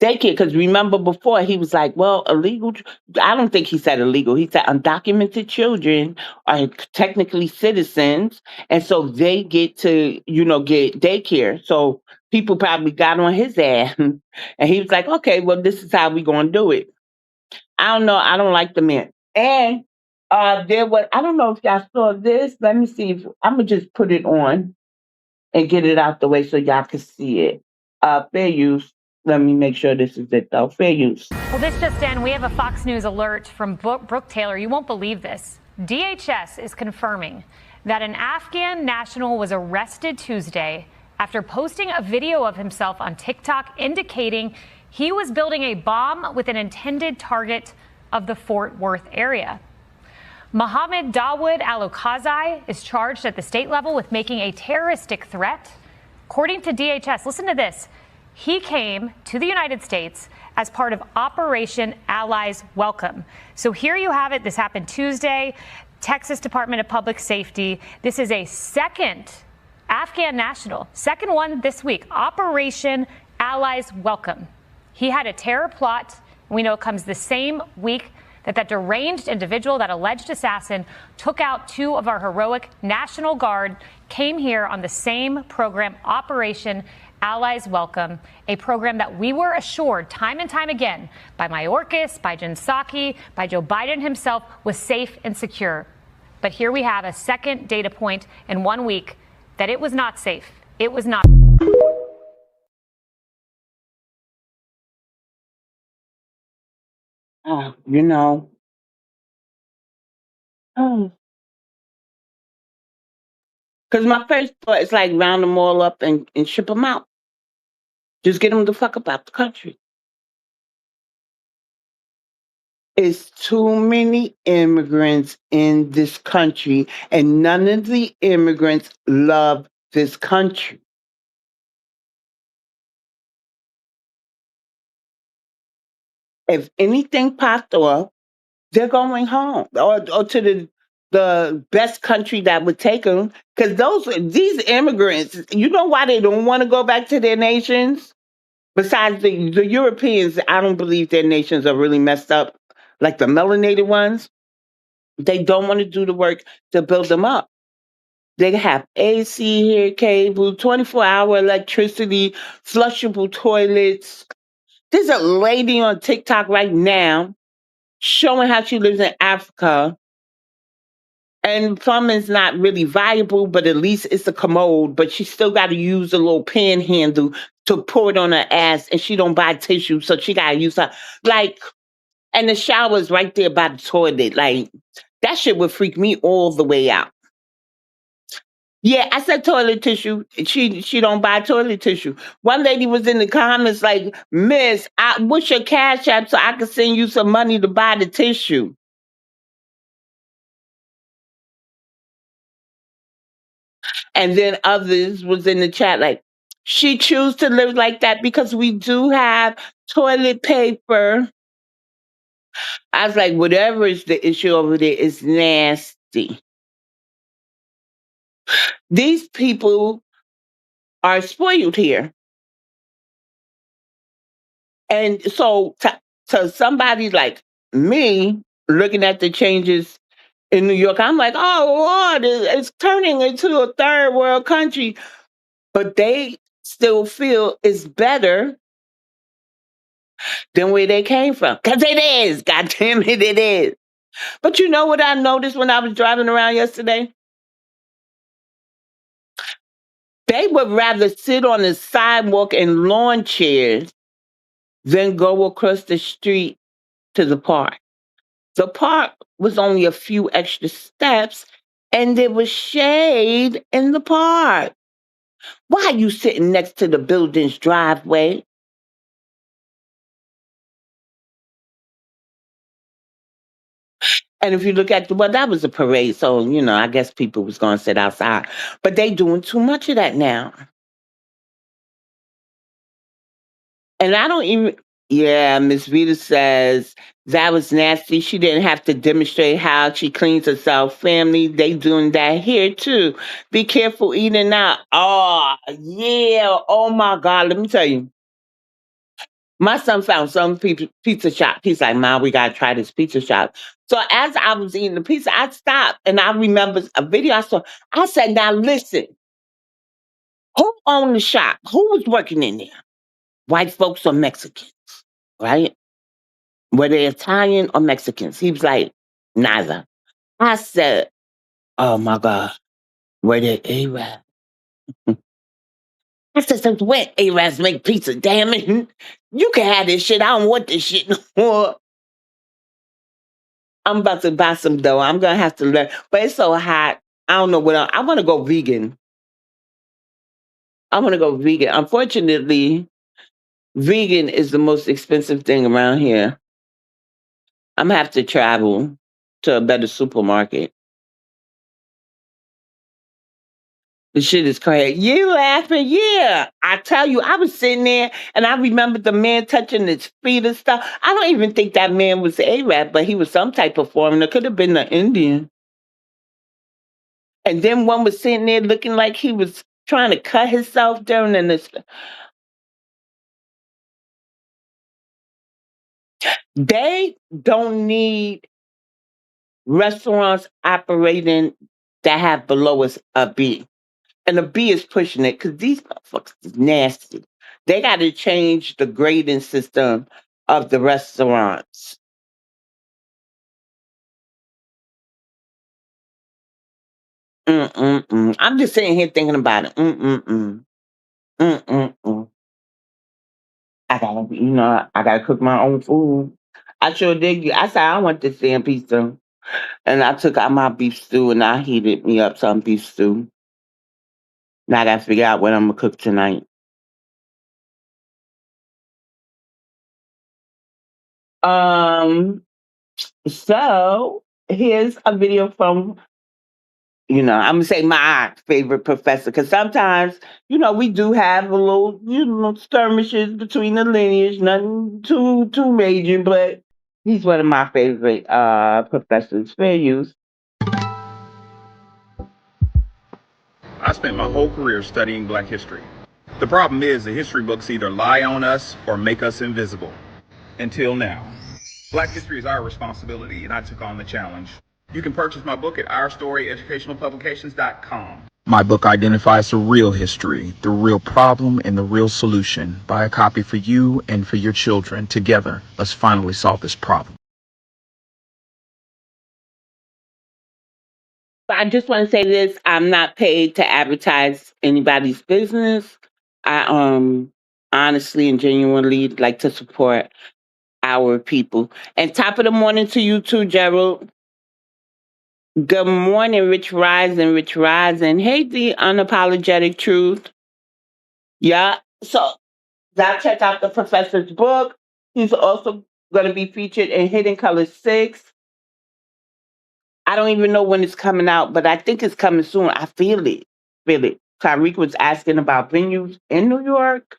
daycare. Because remember before he was like, well, illegal. I don't think he said illegal. He said undocumented children are technically citizens, and so they get to, get daycare. So people probably got on his ass, and he was like, okay, well, this is how we gonna do it. I don't know. I don't like the men. And there was. I don't know if y'all saw this. Let me see if I'm gonna just put it on and get it out the way so y'all can see it. Fair use. Let me make sure this is it though. Fair use. Well, this just in. We have a Fox News alert from Brooke Taylor. You won't believe this. DHS is confirming that an Afghan national was arrested Tuesday after posting a video of himself on TikTok indicating he was building a bomb with an intended target of the Fort Worth area. Mohammed Dawood Al-Okazai is charged at the state level with making a terroristic threat. According to DHS, listen to this. He came to the United States as part of Operation Allies Welcome. So here you have it. This happened Tuesday. Texas Department of Public Safety. This is a second Afghan national, second one this week. Operation Allies Welcome. He had a terror plot We know it comes the same week that deranged individual, that alleged assassin, took out 2 of our heroic National Guard, came here on the same program, Operation Allies Welcome, a program that we were assured time and time again by Mayorkas, by Jen Psaki, by Joe Biden himself was safe and secure. But here we have a second data point in 1 week that it was not safe. It was not. You know. Because my first thought is like round them all up and ship them out. Just get them the fuck up out the country. It's too many immigrants in this country, and none of the immigrants love this country. If anything popped off, they're going home or to the best country that would take them. Because these immigrants, you know why they don't want to go back to their nations? Besides the Europeans, I don't believe their nations are really messed up, like the melanated ones. They don't want to do the work to build them up. They have AC here, cable, 24-hour electricity, flushable toilets. There's a lady on TikTok right now showing how she lives in Africa. And plumbing's not really viable, but at least it's a commode. But she still got to use a little panhandle to pour it on her ass, and she don't buy tissue, so she got to use her and the shower's right there by the toilet. Like that shit would freak me all the way out. Yeah, I said toilet tissue. She don't buy toilet tissue. One lady was in the comments like, "Miss, what's your cash app so I can send you some money to buy the tissue?" And then others was in the chat like, she choose to live like that because we do have toilet paper. I was like, whatever is the issue over there is nasty. These people are spoiled here. And so to somebody like me looking at the changes in New York, I'm like, oh Lord, it's turning into a third world country. But they still feel it's better than where they came from. Because it is. God damn it, it is. But you know what I noticed when I was driving around yesterday? They would rather sit on the sidewalk in lawn chairs than go across the street to the park. The park was only a few extra steps and there was shade in the park. Why are you sitting next to the building's driveway? And if you look at that was a parade, so I guess people was gonna sit outside. But they doing too much of that now. And I don't even yeah, Miss Rita says that was nasty. She didn't have to demonstrate how she cleans herself. Family, they doing that here too. Be careful eating out. Oh, yeah. Oh my God. Let me tell you. My son found some pizza shop. He's like, Mom, we gotta try this pizza shop. So as I was eating the pizza, I stopped and I remember a video I saw. I said, now listen, who owned the shop? Who was working in there? White folks or Mexicans, right? Were they Italian or Mexicans? He was like, neither. I said, oh my God, were they Arab? I said, since when Arabs make pizza? Damn it. You can have this shit. I don't want this shit no more. I'm about to buy some dough. I'm going to have to learn. But it's so hot. I don't know what I want to go vegan. I want to go vegan. Unfortunately, vegan is the most expensive thing around here. I'm going to have to travel to a better supermarket. The shit is crazy. You laughing? Yeah. I tell you, I was sitting there and I remember the man touching his feet and stuff. I don't even think that man was Arab, but he was some type of foreigner. Could have been an Indian. And then one was sitting there looking like he was trying to cut himself down and this. They don't need restaurants operating that have below us a B. And the B is pushing it because these motherfuckers is nasty. They got to change the grading system of the restaurants. Mm-mm-mm. I'm just sitting here thinking about it. Mm-mm-mm. Mm-mm-mm. I gotta cook my own food. I sure did. I said I want this damn pizza. And I took out my beef stew and I heated me up some beef stew. Now I gotta figure out what I'm gonna cook tonight. Um, so here's a video from, I'm gonna say my favorite professor, because sometimes, we do have a little, skirmishes between the lineage, nothing too major, but he's one of my favorite professors. Fair use. I spent my whole career studying black history. The problem is the history books either lie on us or make us invisible. Until now. Black history is our responsibility, and I took on the challenge. You can purchase my book at ourstoryeducationalpublications.com. My book identifies the real history, the real problem, and the real solution. Buy a copy for you and for your children. Together, let's finally solve this problem. I just want to say this: I'm not paid to advertise anybody's business. I honestly and genuinely like to support our people. And top of the morning to you too, Gerald. Good morning, Rich Rising, Rich Rising. Hey, the unapologetic truth. Yeah. So y'all check out the professor's book. He's also going to be featured in Hidden Color 6. I don't even know when it's coming out, but I think it's coming soon. I feel it. Feel it. Tyreek was asking about venues in New York.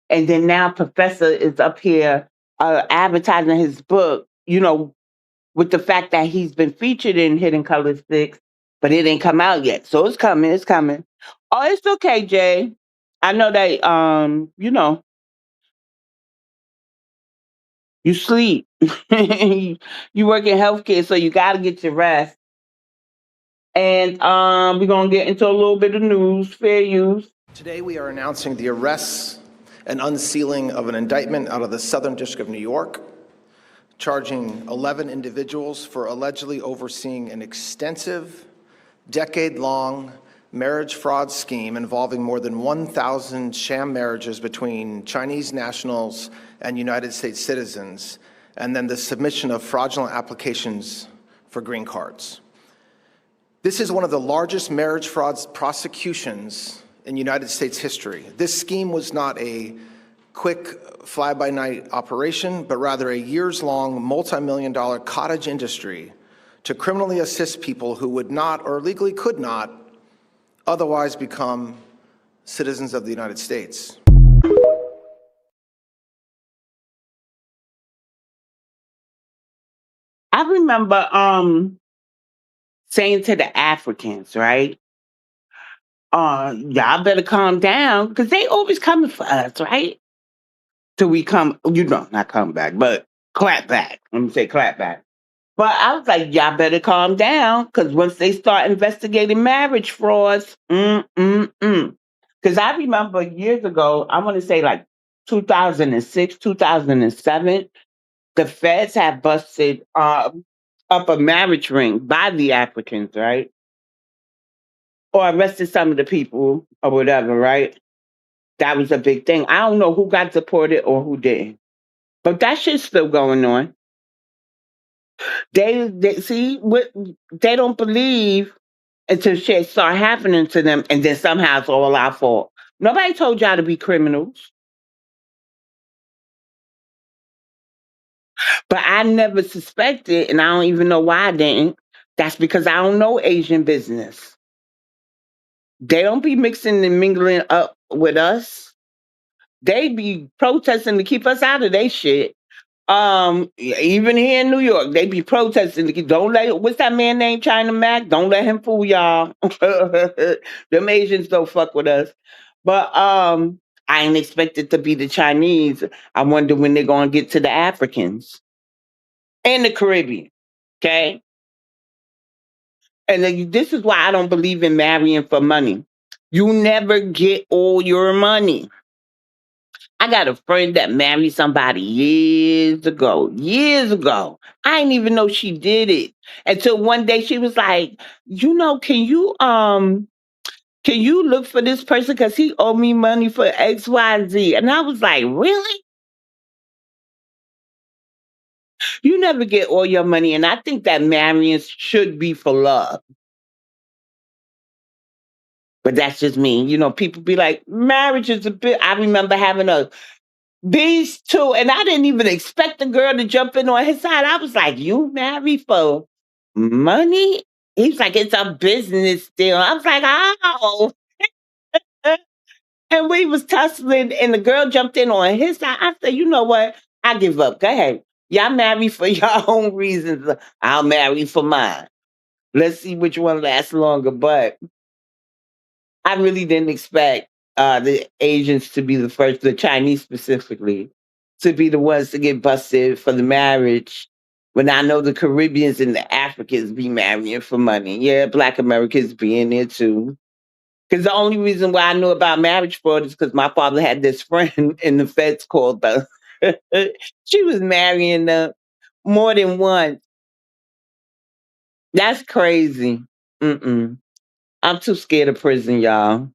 And then now Professor is up here advertising his book, with the fact that he's been featured in Hidden Color 6, but it ain't come out yet. So it's coming, it's coming. Oh, it's okay, Jay. I know that you sleep. You work in healthcare, so you gotta get your rest. And we're gonna get into a little bit of news, fair use. Today we are announcing the arrests and unsealing of an indictment out of the Southern District of New York, charging 11 individuals for allegedly overseeing an extensive, decade-long marriage fraud scheme involving more than 1,000 sham marriages between Chinese nationals and United States citizens, and then the submission of fraudulent applications for green cards. This is one of the largest marriage fraud prosecutions in United States history. This scheme was not a quick fly-by-night operation, but rather a years-long, multi-million-dollar cottage industry to criminally assist people who would not, or legally could not, otherwise become citizens of the United States. I remember saying to the Africans, right? Y'all better calm down, because they always coming for us, right? Till we come, not come back, but clap back. Let me say clap back. But I was like, y'all better calm down, because once they start investigating marriage frauds, Because I remember years ago, I want to say like 2006, 2007, the feds had busted up a marriage ring by the Africans, right? Or arrested some of the people or whatever, right? That was a big thing. I don't know who got deported or who didn't. But that shit's still going on. They see what they don't believe until shit start happening to them, and then somehow it's all our fault. Nobody told y'all to be criminals. But I never suspected, and I don't even know why I didn't. That's because I don't know Asian business. They don't be mixing and mingling up with us. They be protesting to keep us out of their shit. Even here in New York, they be protesting to keep, don't let, what's that man named China Mac? Don't let him fool y'all. Them Asians don't fuck with us. But I ain't expect it to be the Chinese. I wonder when they're gonna get to the Africans. in the Caribbean. Okay? And this is why I don't believe in marrying for money. You never get all your money. I got a friend that married somebody years ago. Years ago. I didn't even know she did it. Until one day she was like, can you look for this person because he owed me money for XYZ? And I was like, really? You never get all your money. And I think that marrying should be for love. But that's just me. You know, people be like, marriage is a bit. I remember having these two, and I didn't even expect the girl to jump in on his side. I was like, you married for money? He's like, it's a business deal. I was like, oh. And we was tussling, and the girl jumped in on his side. I said, you know what? I give up. Go ahead. Y'all marry for your own reasons. I'll marry for mine. Let's see which one lasts longer. But I really didn't expect the Asians to be the first, the Chinese specifically, to be the ones to get busted for the marriage. When I know the Caribbeans and the Africans be marrying for money. Yeah, Black Americans be in there too. Because the only reason why I knew about marriage fraud is because my father had this friend in the feds called her. She was marrying more than once. That's crazy. Mm-mm. I'm too scared of prison, y'all.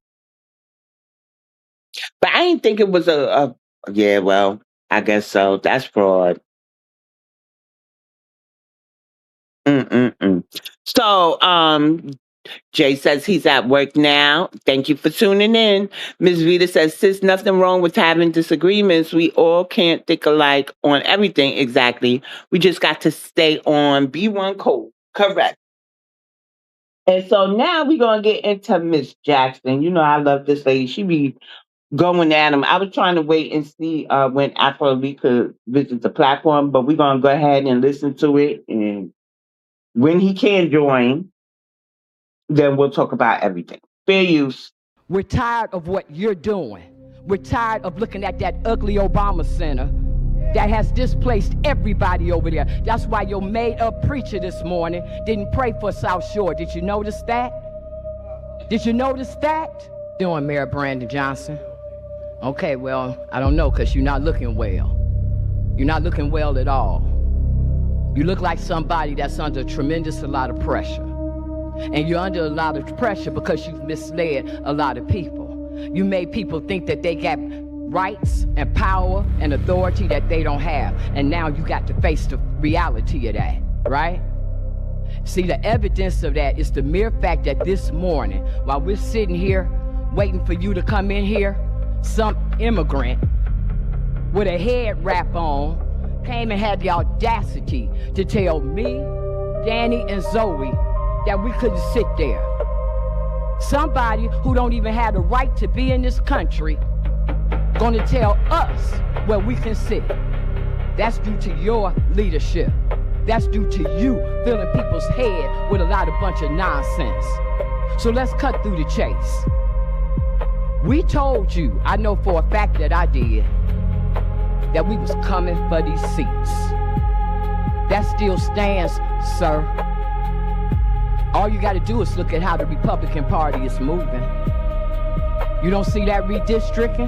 But I didn't think it was yeah, well, I guess so. That's fraud. Mm-mm-mm. So, Jay says he's at work now. Thank you for tuning in. Ms. Vita says, sis, nothing wrong with having disagreements. We all can't think alike on everything exactly. We just got to stay on B1 code. Correct. And so now we're going to get into Miss Jackson. You know, I love this lady. She be going at him. I was trying to wait and see when Afrobeat could visit the platform, but we're going to go ahead and listen to it. And when he can join, then we'll talk about everything. Fair use. We're tired of what you're doing. We're tired of looking at that ugly Obama Center that has displaced everybody over there. That's why your made-up preacher this morning didn't pray for South Shore. Did you notice that? Did you notice that? Doing Mayor Brandon Johnson. Okay, well, I don't know, because you're not looking well. You're not looking well at all. You look like somebody that's under a lot of pressure. And you're under a lot of pressure because you've misled a lot of people. You made people think that they got rights and power and authority that they don't have. And now you got to face the reality of that, right? See, the evidence of that is the mere fact that this morning, while we're sitting here waiting for you to come in here, some immigrant with a head wrap on came and had the audacity to tell me, Danny, and Zoe that we couldn't sit there. Somebody who don't even have the right to be in this country gonna tell us where we can sit. That's due to your leadership. That's due to you filling people's head with a lot of bunch of nonsense. So let's cut through the chase. We told you, I know for a fact that I did, that we was coming for these seats. That still stands, sir. All you got to do is look at how the Republican Party is moving. You don't see that redistricting?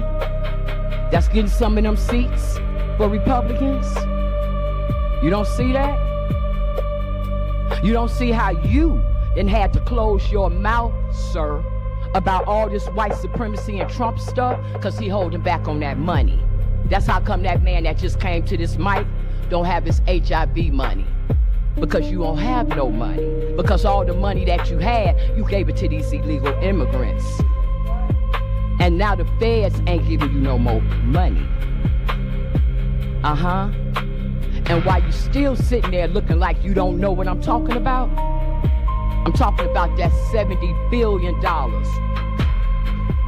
That's getting some of them seats for Republicans? You don't see that? You don't see how you then had to close your mouth, sir, about all this white supremacy and Trump stuff, because he holding back on that money. That's how come that man that just came to this mic don't have his HIV money. Because you don't have no money. Because all the money that you had, you gave it to these illegal immigrants. And now the feds ain't giving you no more money. Uh-huh. And while you still sitting there looking like you don't know what I'm talking about, I'm talking about that $70 billion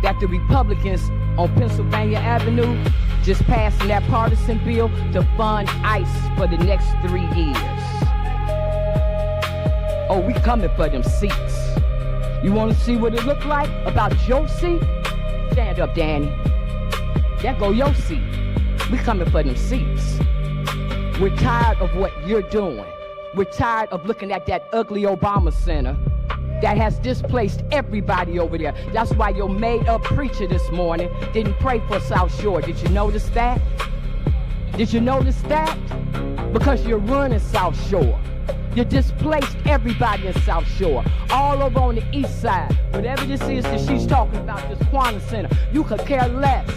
that the Republicans on Pennsylvania Avenue just passing that partisan bill to fund ICE for the next 3 years. Oh, we coming for them seats. You want to see what it look like about your seat? Stand up, Danny. There go your seat. We coming for them seats. We're tired of what you're doing. We're tired of looking at that ugly Obama Center that has displaced everybody over there. That's why your made-up preacher this morning didn't pray for South Shore. Did you notice that? Did you notice that? Because you're running South Shore. You displaced everybody in South Shore, all over on the east side. Whatever this is that she's talking about, this Quantum Center, you could care less.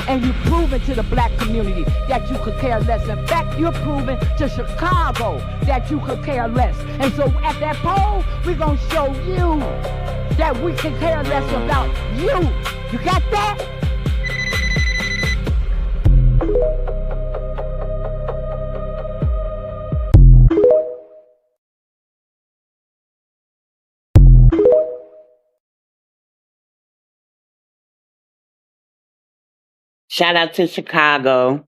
And you've proven to the black community that you could care less. In fact, you're proving to Chicago that you could care less. And so at that poll, we're going to show you that we can care less about you. You got that? Shout out to Chicago.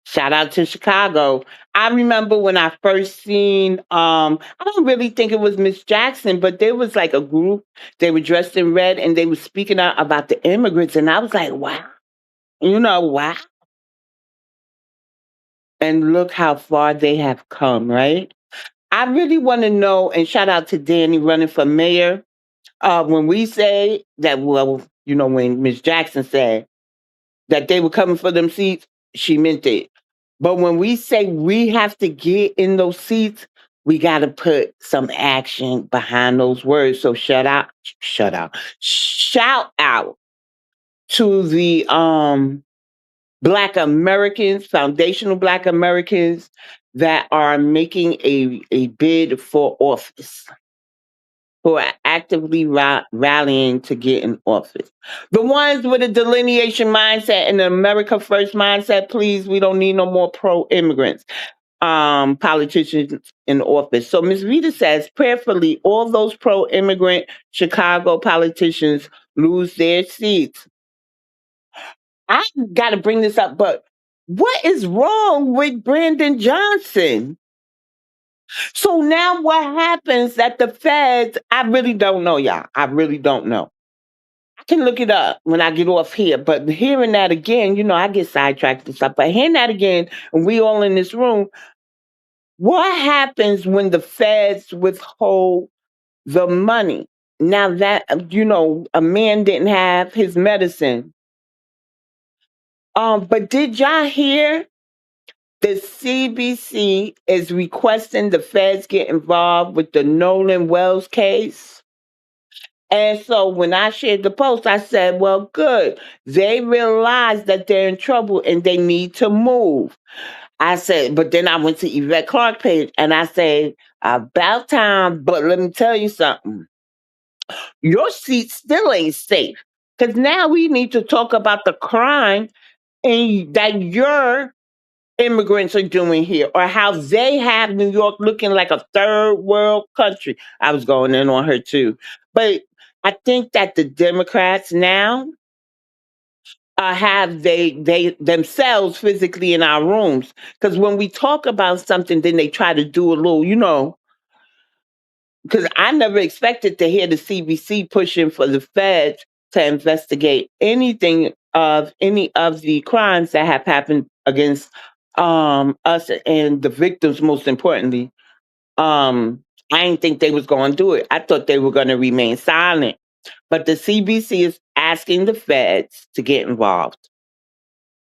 Shout out to Chicago. I remember when I first seen, I don't really think it was Miss Jackson, but there was like a group, they were dressed in red and they were speaking out about the immigrants. And I was like, wow, wow. And look how far they have come, right? I really want to know, and shout out to Danny running for mayor. When we say that, well, when Miss Jackson said that they were coming for them seats, she meant it. But when we say we have to get in those seats, we got to put some action behind those words. So shout out to the Black Americans, foundational Black Americans that are making a bid for office, who are actively rallying to get in office. The ones with a delineation mindset and the America First mindset, please, we don't need no more pro-immigrants politicians in office. So Ms. Rita says, prayerfully, all those pro-immigrant Chicago politicians lose their seats. I got to bring this up, but what is wrong with Brandon Johnson? So now what happens that the feds, I really don't know, y'all. I really don't know. I can look it up when I get off here, but hearing that again, I get sidetracked and stuff, but hearing that again, and we all in this room, what happens when the feds withhold the money? Now that, a man didn't have his medicine. But did y'all hear the CBC is requesting the feds get involved with the Nolan Wells case? And so when I shared the post, I said, well, good. They realize that they're in trouble and they need to move. I said, but then I went to Yvette Clark page and I said, about time, but let me tell you something. Your seat still ain't safe. Because now we need to talk about the crime that your immigrants are doing here, or how they have New York looking like a third world country. I was going in on her too. But I think that the Democrats now have they themselves physically in our rooms. Because when we talk about something, then they try to do a little, because I never expected to hear the CBC pushing for the feds to investigate any of the crimes that have happened against us and the victims, most importantly. I didn't think they was going to do it. I thought they were going to remain silent. But the CBC is asking the feds to get involved.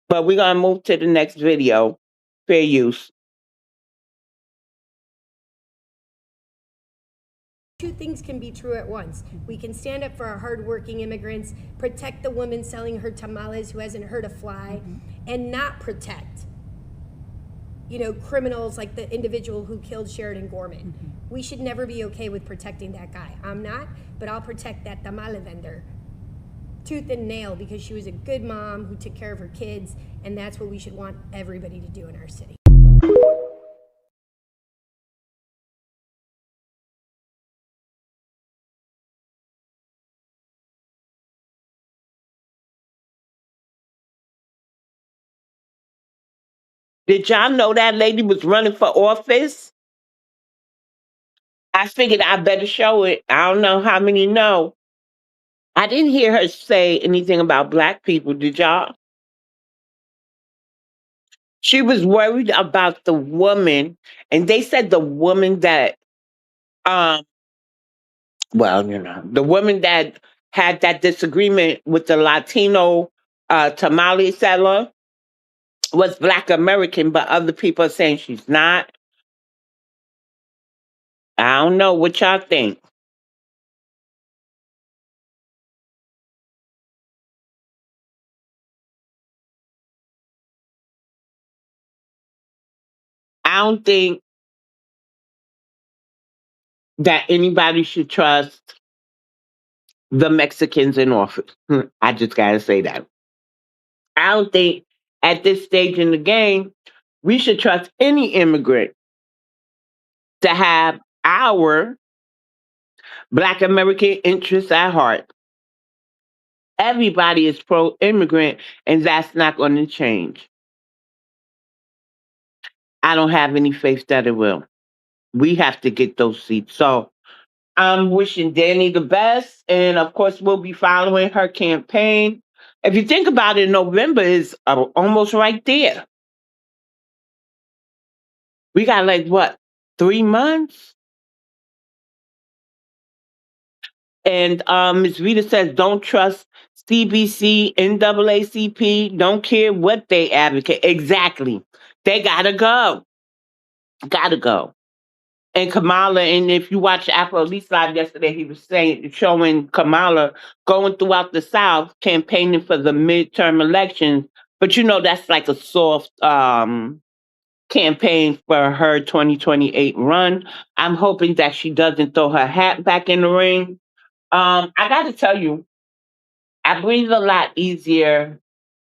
But we're going to move to the next video. Fair use. Two things can be true at once. We can stand up for our hardworking immigrants, protect the woman selling her tamales who hasn't hurt a fly, and not protect, criminals like the individual who killed Sheridan Gorman. We should never be okay with protecting that guy. I'm not, but I'll protect that tamale vendor tooth and nail because she was a good mom who took care of her kids, and that's what we should want everybody to do in our city. Did y'all know that lady was running for office? I figured I better show it. I don't know how many know. I didn't hear her say anything about Black people. Did y'all? She was worried about the woman, and they said the woman that, um, well, the woman that had that disagreement with the Latino tamale seller was Black American, but other people are saying she's not. I don't know what y'all think. I don't think that anybody should trust the Mexicans in office. I just gotta say that. I don't think at this stage in the game we should trust any immigrant to have our Black American interests at heart. Everybody is pro immigrant, and that's not going to change. I don't have any faith that it will. We have to get those seats. So I'm wishing Danny the best. And of course, we'll be following her campaign. If you think about it, November is almost right there. We got like what, 3 months? And Ms. Rita says, don't trust CBC, NAACP, don't care what they advocate. Exactly. They gotta go. Gotta go. And Kamala, and if you watch Afro Elite Live yesterday, he was showing Kamala going throughout the South campaigning for the midterm elections. But that's like a soft campaign for her 2028 run. I'm hoping that she doesn't throw her hat back in the ring. I got to tell you, I breathe a lot easier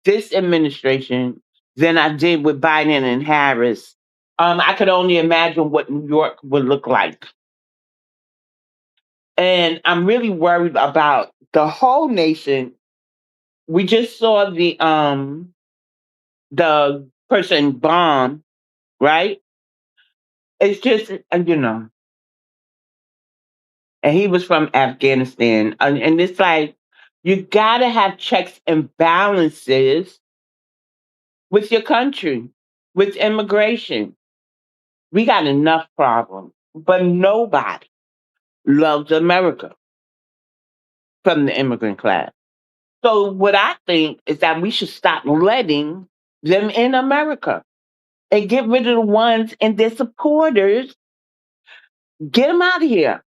this administration than I did with Biden and Harris. I could only imagine what New York would look like. And I'm really worried about the whole nation. We just saw the person bomb, right? It's just and he was from Afghanistan. And it's like you gotta have checks and balances with your country, with immigration. We got enough problems, but nobody loves America from the immigrant class. So what I think is that we should stop letting them in America and get rid of the ones and their supporters. Get them out of here.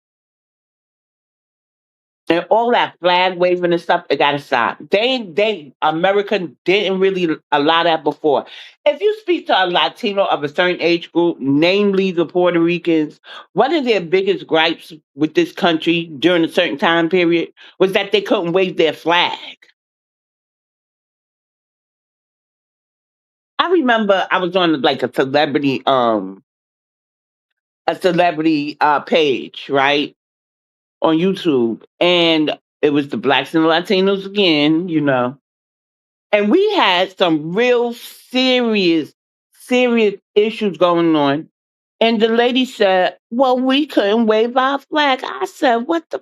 And all that flag waving and stuff, it gotta stop. America didn't really allow that before. If you speak to a Latino of a certain age group, namely the Puerto Ricans, one of their biggest gripes with this country during a certain time period was that they couldn't wave their flag. I remember I was on like a celebrity page, right? On YouTube. And it was the blacks and the Latinos again. And we had some real serious issues going on. And the lady said, well, we couldn't wave our flag. I said, what the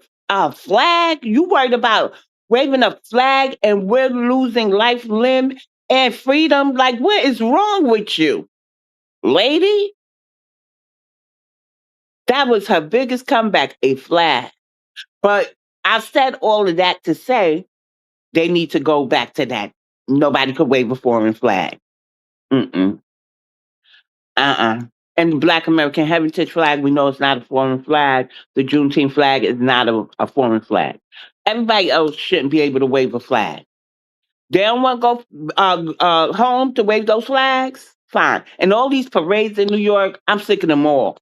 flag? You worried about waving a flag and we're losing life, limb, and freedom? Like, what is wrong with you, lady? That was her biggest comeback, a flag. But I said all of that to say they need to go back to that. Nobody could wave a foreign flag. Mm-mm. Uh-uh. And the Black American Heritage flag, we know it's not a foreign flag. The Juneteenth flag is not a foreign flag. Everybody else shouldn't be able to wave a flag. They don't want to go home to wave those flags? Fine. And all these parades in New York, I'm sick of them all.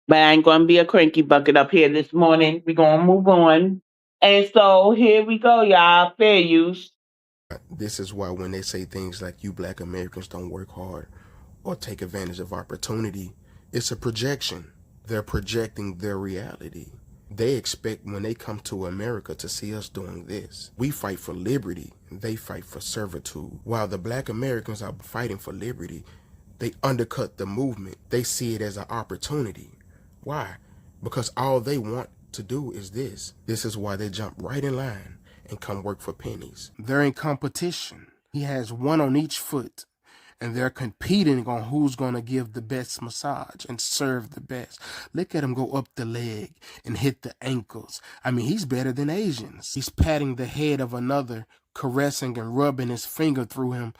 But I ain't going to be a cranky bucket up here this morning. We're going to move on. And so here we go, y'all. Fair use. This is why when they say things like you Black Americans don't work hard or take advantage of opportunity, it's a projection. They're projecting their reality. They expect when they come to America to see us doing this. We fight for liberty, they fight for servitude. While the Black Americans are fighting for liberty, they undercut the movement. They see it as an opportunity. Why? Because all they want to do is this. This is why they jump right in line and come work for pennies. They're in competition. He has one on each foot, and they're competing on who's going to give the best massage and serve the best. Look at him go up the leg and hit the ankles. I mean, he's better than Asians. He's patting the head of another, caressing and rubbing his finger through him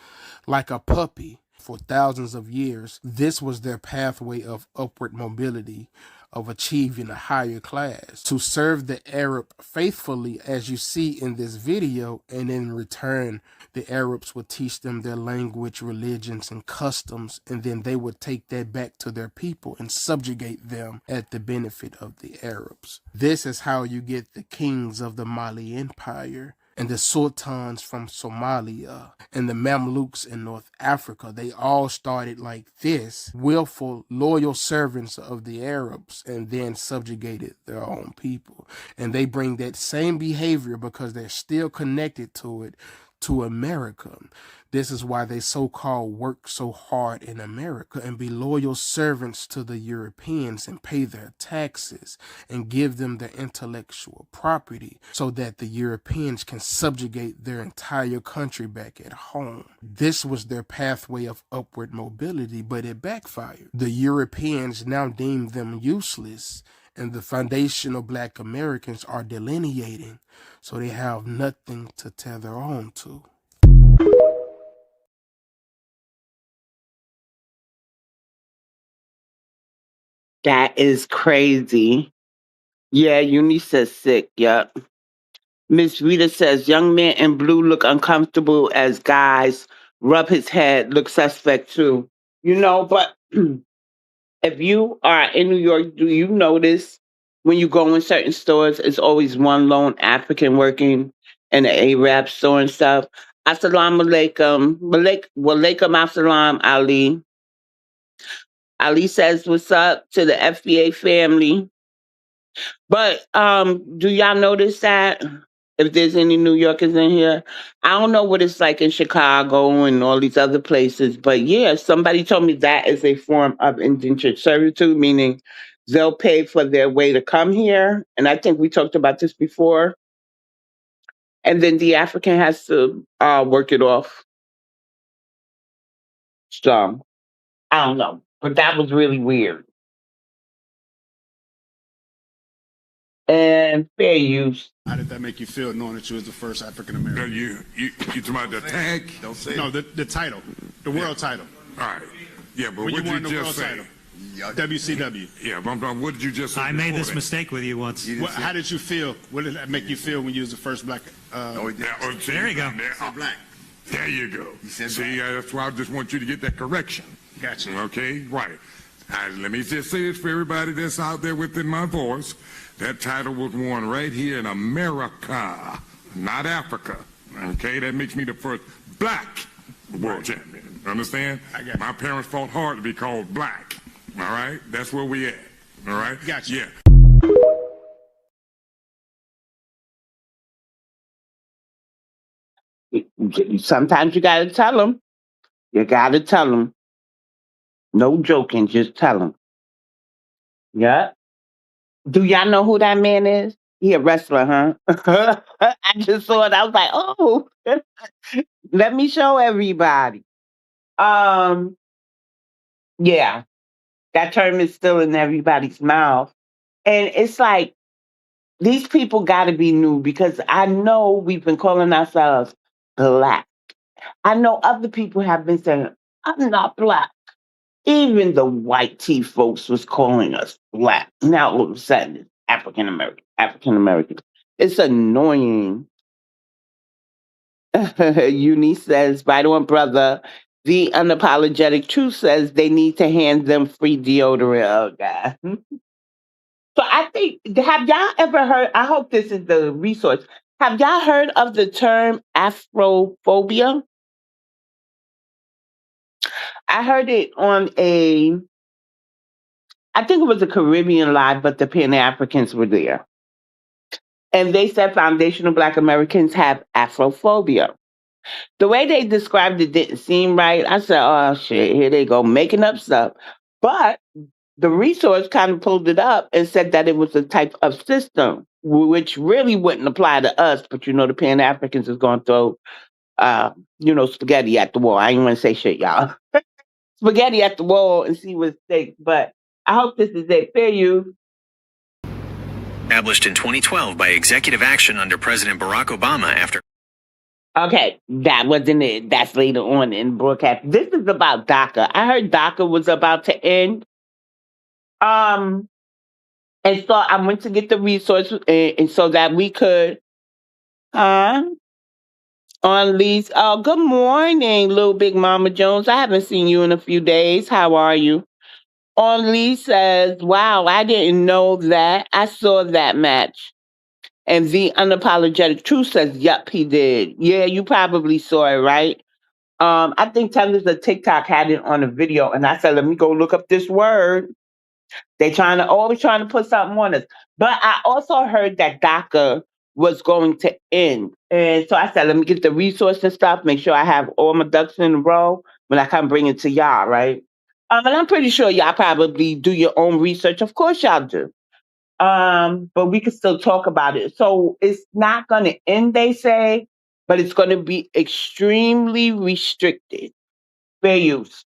like a puppy. For thousands of years, this was their pathway of upward mobility, of achieving a higher class, to serve the Arab faithfully, as you see in this video, and in return, the Arabs would teach them their language, religions, and customs, and then they would take that back to their people and subjugate them at the benefit of the Arabs. This is how you get the kings of the Mali Empire, and the sultans from Somalia, and the Mamluks in North Africa. They all started like this, willful, loyal servants of the Arabs, and then subjugated their own people. And they bring that same behavior because they're still connected to it, to America. This is why they so-called work so hard in America and be loyal servants to the Europeans and pay their taxes and give them their intellectual property so that the Europeans can subjugate their entire country back at home. This was their pathway of upward mobility, but it backfired. The Europeans now deemed them useless, and the foundational Black Americans are delineating, so they have nothing to tether on to. That is crazy. Yeah, Eunice says sick. Yep. Miss Rita says young man in blue look uncomfortable as guys rub his head, look suspect too. But if you are in New York, do you notice when you go in certain stores, it's always one lone African working in an Arab store and stuff? Assalamu alaikum. Walaikum assalam, Ali. Ali says, what's up to the FBA family? But do y'all notice that? If there's any New Yorkers in here, I don't know what it's like in Chicago and all these other places, but yeah, somebody told me that is a form of indentured servitude, meaning they'll pay for their way to come here. And I think we talked about this before. And then the African has to work it off. So I don't know, but that was really weird. And fair use. How did that make you feel knowing that you was the first African American? You talking about the tag? Don't say no, the title, the world title. All right. Yeah, but when what you won did the you world just say? title, WCW. Yeah, but what did you just say? I made this that? mistake with you once. How did you feel? What did that make you feel when you was the first black? There you go. Black. There you go. See, that's why I just want you to get that correction. Gotcha. Okay, right. Let me just say this for everybody that's out there within my voice. That title was won right here in America, not Africa. Okay, that makes me the first black world champion. Understand? My parents fought hard to be called black. All right? That's where we at. All right? Gotcha. Yeah. Sometimes you gotta tell them. You gotta tell them. No joking, just tell them. Yeah. Do y'all know who that man is? He a wrestler, huh? I just saw it. I was like, oh, let me show everybody. Yeah, that term is still in everybody's mouth. And it's like, these people got to be new because I know we've been calling ourselves black. I know other people have been saying, I'm not black. Even the white tea folks was calling us black. Now all of a sudden it's African American, African American. It's annoying. Eunice says, right on, brother. The unapologetic truth says they need to hand them free deodorant. Oh, God. So I think, have y'all ever heard, I hope this is the resource. Have y'all heard of the term Afrophobia? I heard it on I think it was a Caribbean Live, but the Pan-Africans were there. And they said foundational Black Americans have Afrophobia. The way they described it didn't seem right. I said, oh, shit, here they go, making up stuff. But the resource kind of pulled it up and said that it was a type of system, which really wouldn't apply to us. But, the Pan-Africans is going to throw spaghetti at the wall. I ain't want to say shit, y'all. Spaghetti at the wall and see what sticks. But I hope this is it. Fair you. Established in 2012 by executive action under President Barack Obama after. Okay, that wasn't it. That's later on in the broadcast. This is about DACA. I heard DACA was about to end. And so I went to get the resources and so that we could on lease. Oh, good morning, little Big Mama Jones. I haven't seen you in a few days. How are you? On Lee says, wow, I didn't know that. I saw that match. And the unapologetic truth says, yep, he did. Yeah, you probably saw it, right? I think Taylor's the TikTok had it on a video, and I said, let me go look up this word. They always trying to put something on us. But I also heard that DACA was going to end. And so I said, let me get the resource and stuff, make sure I have all my ducks in a row when I come bring it to y'all, right? And I'm pretty sure y'all probably do your own research. Of course y'all do. But we can still talk about it. So it's not going to end, they say, but it's going to be extremely restricted. Fair use.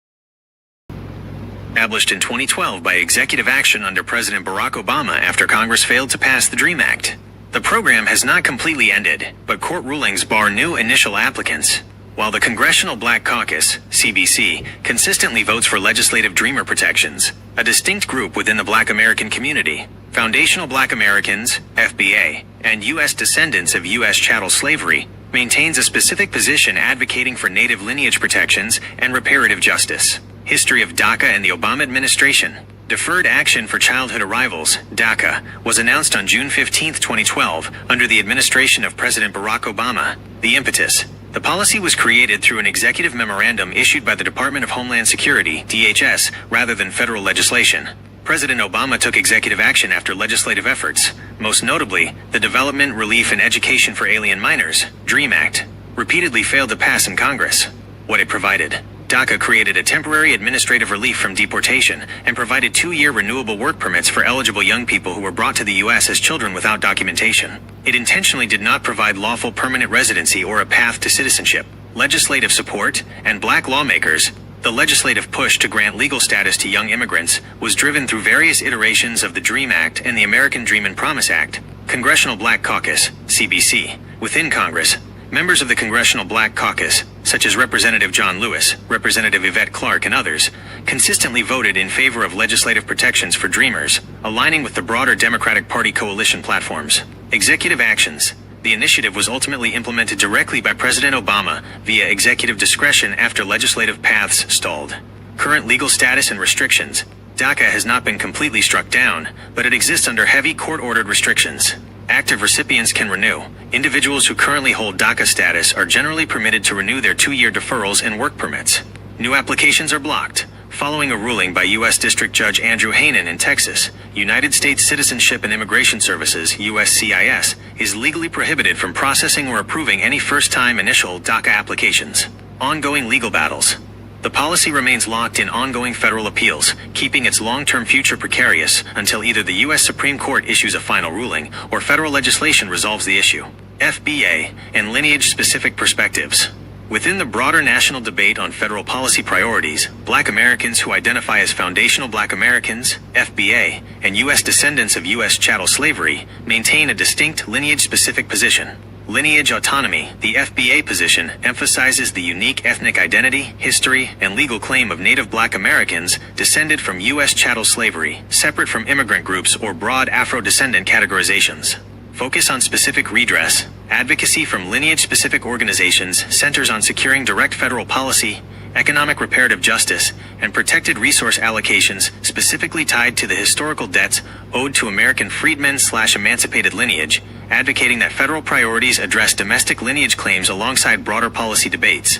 Established in 2012 by executive action under President Barack Obama after Congress failed to pass the DREAM Act. The program has not completely ended, but court rulings bar new initial applicants. While the Congressional Black Caucus, CBC, consistently votes for legislative dreamer protections, a distinct group within the Black American community, Foundational Black Americans, FBA, and U.S. descendants of U.S. chattel slavery, maintains a specific position advocating for native lineage protections and reparative justice. History of DACA and the Obama administration. Deferred Action for Childhood Arrivals, DACA, was announced on June 15, 2012, under the administration of President Barack Obama. The impetus. The policy was created through an executive memorandum issued by the Department of Homeland Security, DHS, rather than federal legislation. President Obama took executive action after legislative efforts, most notably, the Development, Relief, and Education for Alien Minors, DREAM Act, repeatedly failed to pass in Congress. What it provided. DACA created a temporary administrative relief from deportation and provided 2-year renewable work permits for eligible young people who were brought to the U.S. as children without documentation. It intentionally did not provide lawful permanent residency or a path to citizenship. Legislative support and black lawmakers. The legislative push to grant legal status to young immigrants was driven through various iterations of the DREAM Act and the American Dream and Promise Act. Congressional Black Caucus, CBC, within Congress. Members of the Congressional Black Caucus, such as Representative John Lewis, Representative Yvette Clarke, and others, consistently voted in favor of legislative protections for Dreamers, aligning with the broader Democratic Party coalition platforms. Executive actions. The initiative was ultimately implemented directly by President Obama via executive discretion after legislative paths stalled. Current legal status and restrictions. DACA has not been completely struck down, but it exists under heavy court-ordered restrictions. Active recipients can renew. Individuals who currently hold DACA status are generally permitted to renew their 2-year deferrals and work permits. New applications are blocked. Following a ruling by U.S. District Judge Andrew Hanen in Texas, United States Citizenship and Immigration Services, USCIS, is legally prohibited from processing or approving any first-time initial DACA applications. Ongoing legal battles. The policy remains locked in ongoing federal appeals, keeping its long-term future precarious until either the U.S. Supreme Court issues a final ruling or federal legislation resolves the issue. FBA and lineage-specific perspectives. Within the broader national debate on federal policy priorities, Black Americans who identify as Foundational Black Americans, FBA, and U.S. descendants of U.S. chattel slavery maintain a distinct lineage-specific position. Lineage autonomy, the FBA position, emphasizes the unique ethnic identity, history, and legal claim of Native Black Americans descended from U.S. chattel slavery, separate from immigrant groups or broad Afro-descendant categorizations. Focus on specific redress. Advocacy from lineage-specific organizations centers on securing direct federal policy, economic reparative justice, and protected resource allocations specifically tied to the historical debts owed to American freedmen/emancipated lineage, advocating that federal priorities address domestic lineage claims alongside broader policy debates.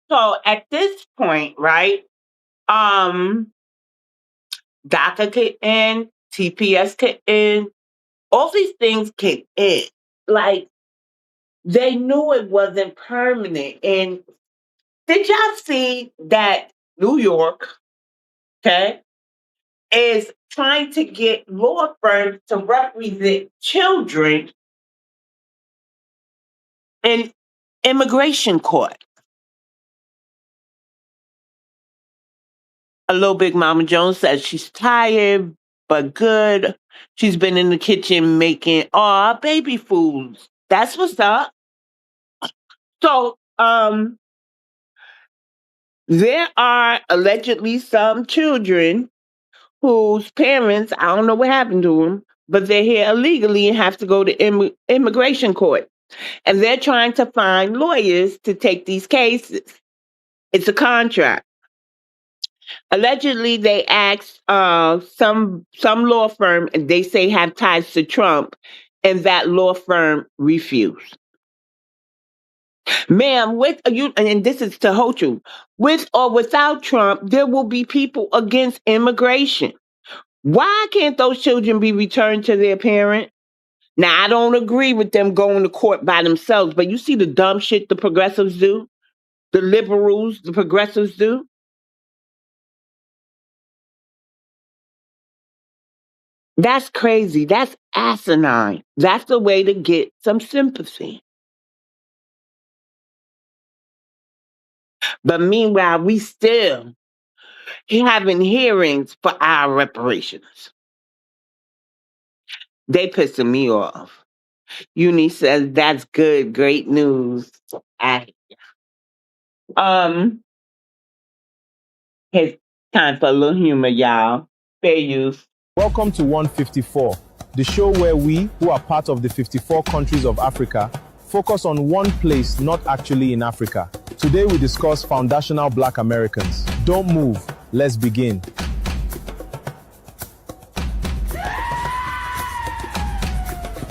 So at this point, right, DACA could end, TPS could end, all these things could end. Like, they knew it wasn't permanent. And did y'all see that New York, okay, is trying to get law firms to represent children in immigration court. A little Big Mama Jones says she's tired but good. She's been in the kitchen making baby foods. That's what's up. So, there are allegedly some children whose parents, I don't know what happened to them, but they're here illegally and have to go to immigration court. And they're trying to find lawyers to take these cases. It's a contract. Allegedly, they asked some law firm, and they say have ties to Trump, and that law firm refused. Ma'am, with you, and this is to hold you, with or without Trump, there will be people against immigration. Why can't those children be returned to their parent? Now, I don't agree with them going to court by themselves, but you see the dumb shit the progressives do, the liberals, the progressives do. That's crazy. That's asinine. That's the way to get some sympathy. But meanwhile, we still having hearings for our reparations. They pissing me off. Uni says that's good, great news. It's time for a little humor, y'all. Fair use. Welcome to 154, the show where we, who are part of the 54 countries of Africa, focus on one place not actually in Africa. Today we discuss foundational Black Americans. Don't move. Let's begin.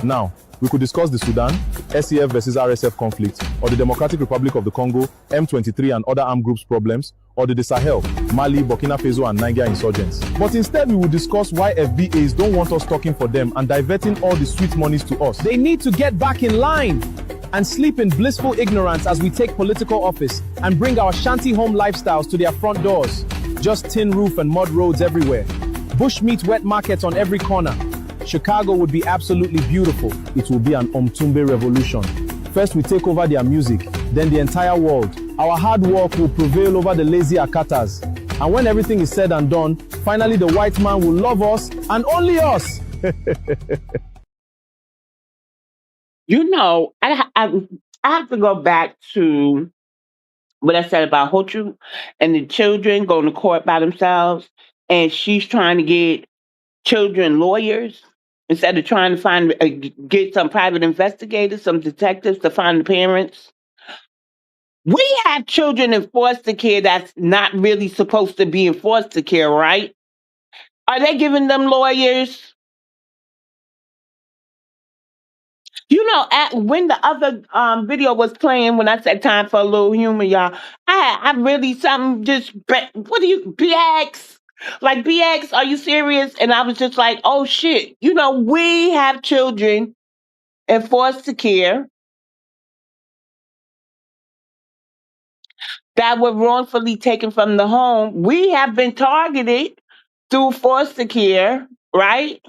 Now, we could discuss the Sudan, SEF versus RSF conflict, or the Democratic Republic of the Congo, M23 and other armed groups problems, or the Sahel, Mali, Burkina Faso and Niger insurgents. But instead we will discuss why FBAs don't want us talking for them and diverting all the sweet monies to us. They need to get back in line and sleep in blissful ignorance as we take political office and bring our shanty home lifestyles to their front doors. Just tin roof and mud roads everywhere. Bushmeat wet markets on every corner. Chicago would be absolutely beautiful. It will be an Umtumbe revolution. First we take over their music, then the entire world. Our hard work will prevail over the lazy Akatas. And when everything is said and done, finally the white man will love us and only us. You know, I have to go back to what I said about Hochu and the children going to court by themselves, and she's trying to get children lawyers instead of trying to find get some private investigators, some detectives to find the parents. We have children in foster care that's not really supposed to be in foster care, right? Are they giving them lawyers? You know, when the other video was playing, when I said time for a little humor, y'all, I really something just, what do you, BX? Like, BX, are you serious? And I was just like, oh shit. You know, we have children in foster care that were wrongfully taken from the home. We have been targeted through foster care, right?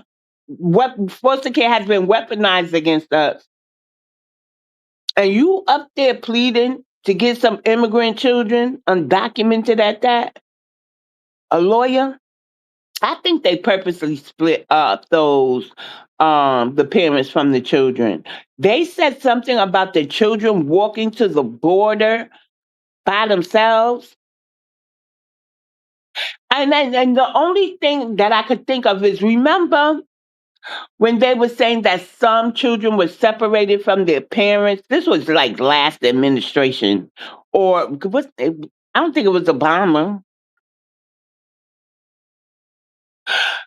What foster care has been weaponized against us. And you up there pleading to get some immigrant children undocumented at that, a lawyer? I think they purposely split up those the parents from the children. They said something about the children walking to the border by themselves. And the only thing that I could think of is, remember when they were saying that some children were separated from their parents? This was like last administration, or I don't think it was Obama,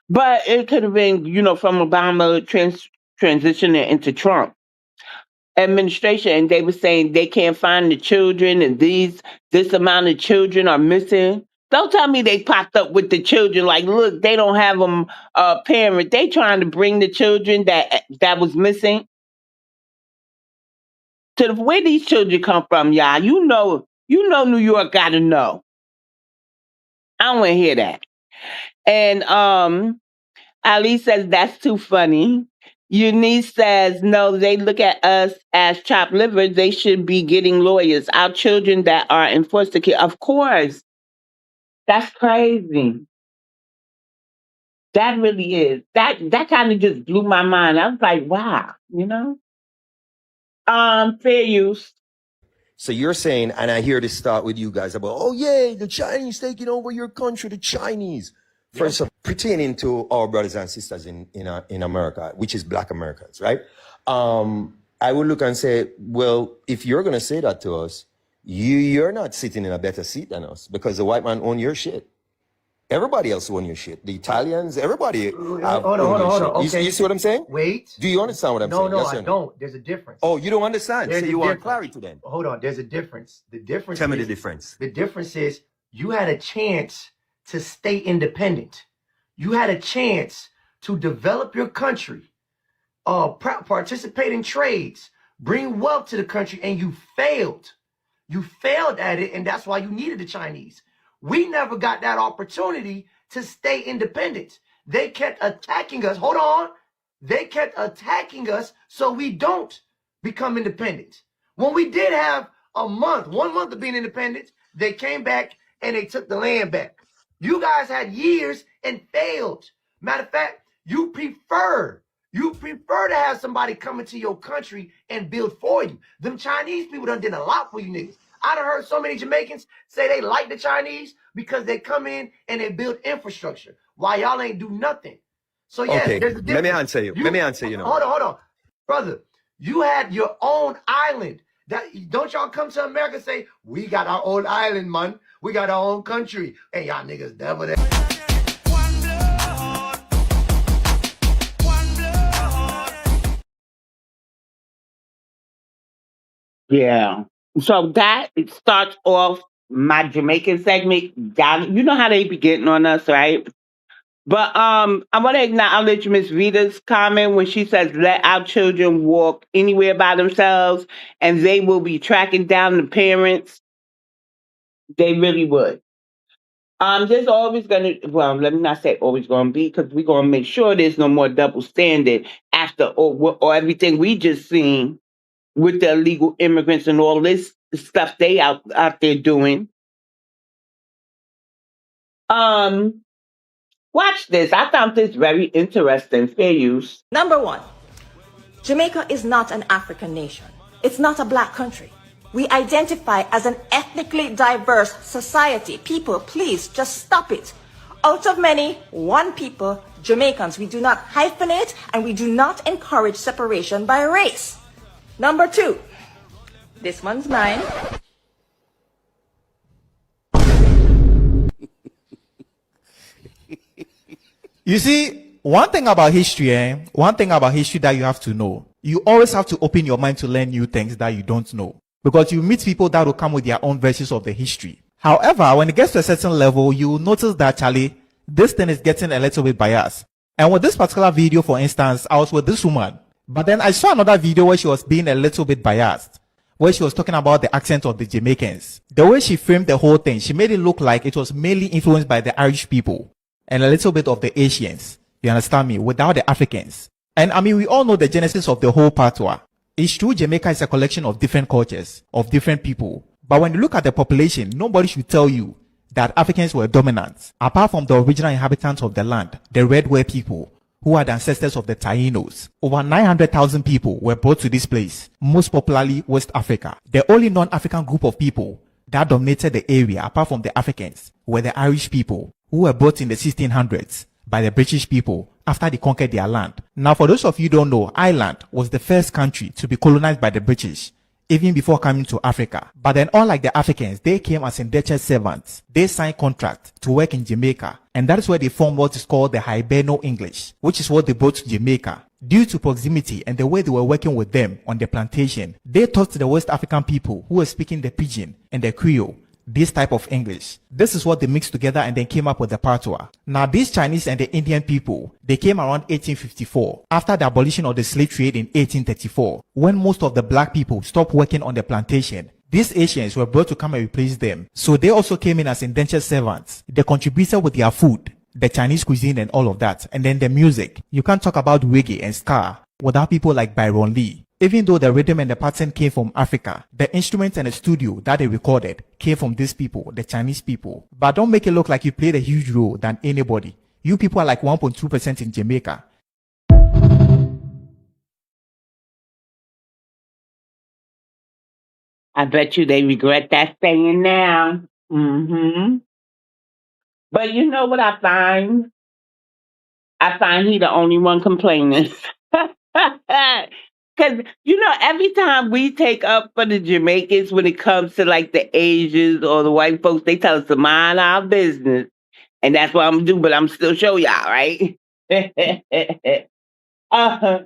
but it could have been, you know, from Obama transitioning into Trump administration, and they were saying they can't find the children, and this amount of children are missing. Don't tell me they popped up with the children. Like, look, they don't have them parent. They trying to bring the children that was missing. To where these children come from, y'all. You know, New York got to know. I don't want to hear that. And Ali says that's too funny. Eunice says, no, they look at us as chopped liver. They should be getting lawyers. Our children that are in foster care. Of course. That's crazy. That really is. That kind of just blew my mind. I was like, wow, you know? Fair use. So you're saying, and I hear this start with you guys about, oh yeah, the Chinese taking over your country, the Chinese. First of all, pertaining to our brothers and sisters in America, which is Black Americans, right? I would look and say, well, if you're going to say that to us, you're not sitting in a better seat than us because the white man own your shit. Everybody else own your shit. The Italians, everybody. Hold on. Okay. You see what I'm saying? Wait. Do you understand what I'm saying? No, Yes or I don't. There's a difference. Oh, you don't understand? There's So a you want difference. clarity then? Hold on. There's a difference. The difference. Tell me is, the difference. The difference is you had a chance to stay independent. You had a chance to develop your country, participate in trades, bring wealth to the country, and you failed. You failed at it, and that's why you needed the Chinese. We never got that opportunity to stay independent. They kept attacking us. Hold on. They kept attacking us so we don't become independent. When we did have 1 month of being independent, they came back and they took the land back. You guys had years and failed. Matter of fact, you prefer to have somebody come into your country and build for you. Them Chinese people done did a lot for you niggas. I done heard so many Jamaicans say they like the Chinese because they come in and they build infrastructure while y'all ain't do nothing. So yes, Okay, there's a difference. let me answer you. Hold on. Brother, you had your own island. Don't y'all come to America and say, we got our own island, man. We got our own country. And y'all niggas never there. Yeah. So that starts off my Jamaican segment. Down, you know how they be getting on us, right? But I want to acknowledge Miss Rita's comment when she says, "Let our children walk anywhere by themselves, and they will be tracking down the parents." They really would. There's always gonna, well, let me not say always gonna be, because we're gonna make sure there's no more double standard after or everything we just seen with the illegal immigrants and all this stuff they out there doing. Watch this. I found this very interesting. Fair use. Number one, Jamaica is not an African nation. It's not a black country. We identify as an ethnically diverse society. People, please just stop it. Out of many, one people, Jamaicans. We do not hyphenate and we do not encourage separation by race. Number two, this one's mine. You see, one thing about history that you have to know, you always have to open your mind to learn new things that you don't know. Because you meet people that will come with their own versions of the history. However, when it gets to a certain level, you will notice that, Charlie, this thing is getting a little bit biased. And with this particular video, for instance, I was with this woman. But then I saw another video where she was being a little bit biased, where she was talking about the accent of the Jamaicans. The way she framed the whole thing, she made it look like it was mainly influenced by the Irish people and a little bit of the Asians. You understand me? Without the Africans. And I mean, we all know the genesis of the whole patois. It's true Jamaica is a collection of different cultures, of different people. But when you look at the population, nobody should tell you that Africans were dominant. Apart from the original inhabitants of the land, the Red Ware people, who are the ancestors of the Tainos. Over 900,000 people were brought to this place, most popularly West Africa. The only non-African group of people that dominated the area, apart from the Africans, were the Irish people, who were brought in the 1600s by the British people after they conquered their land. Now, for those of you who don't know, Ireland was the first country to be colonized by the British, even before coming to Africa. But then, unlike the Africans, they came as indentured servants. They signed contracts to work in Jamaica, and that is where they formed what is called the Hiberno English, which is what they brought to Jamaica. Due to proximity and the way they were working with them on the plantation, they taught the West African people who were speaking the Pidgin and the Creole this type of English. This is what they mixed together and then came up with the patois. Now, these Chinese and the Indian people, they came around 1854 after the abolition of the slave trade in 1834, when most of the black people stopped working on the plantation. These Asians were brought to come and replace them. So they also came in as indentured servants. They contributed with their food, the Chinese cuisine and all of that. And then the music. You can't talk about reggae and ska without people like Byron Lee. Even though the rhythm and the pattern came from Africa, the instruments and the studio that they recorded came from these people, the Chinese people. But don't make it look like you played a huge role than anybody. You people are like 1.2% in Jamaica. I bet you they regret that saying now. But you know what I find? I find he the only one complaining. Because, every time we take up for the Jamaicans when it comes to like the Asians or the white folks, they tell us to mind our business. And that's what I'm going to do, but I'm still show y'all, right? uh,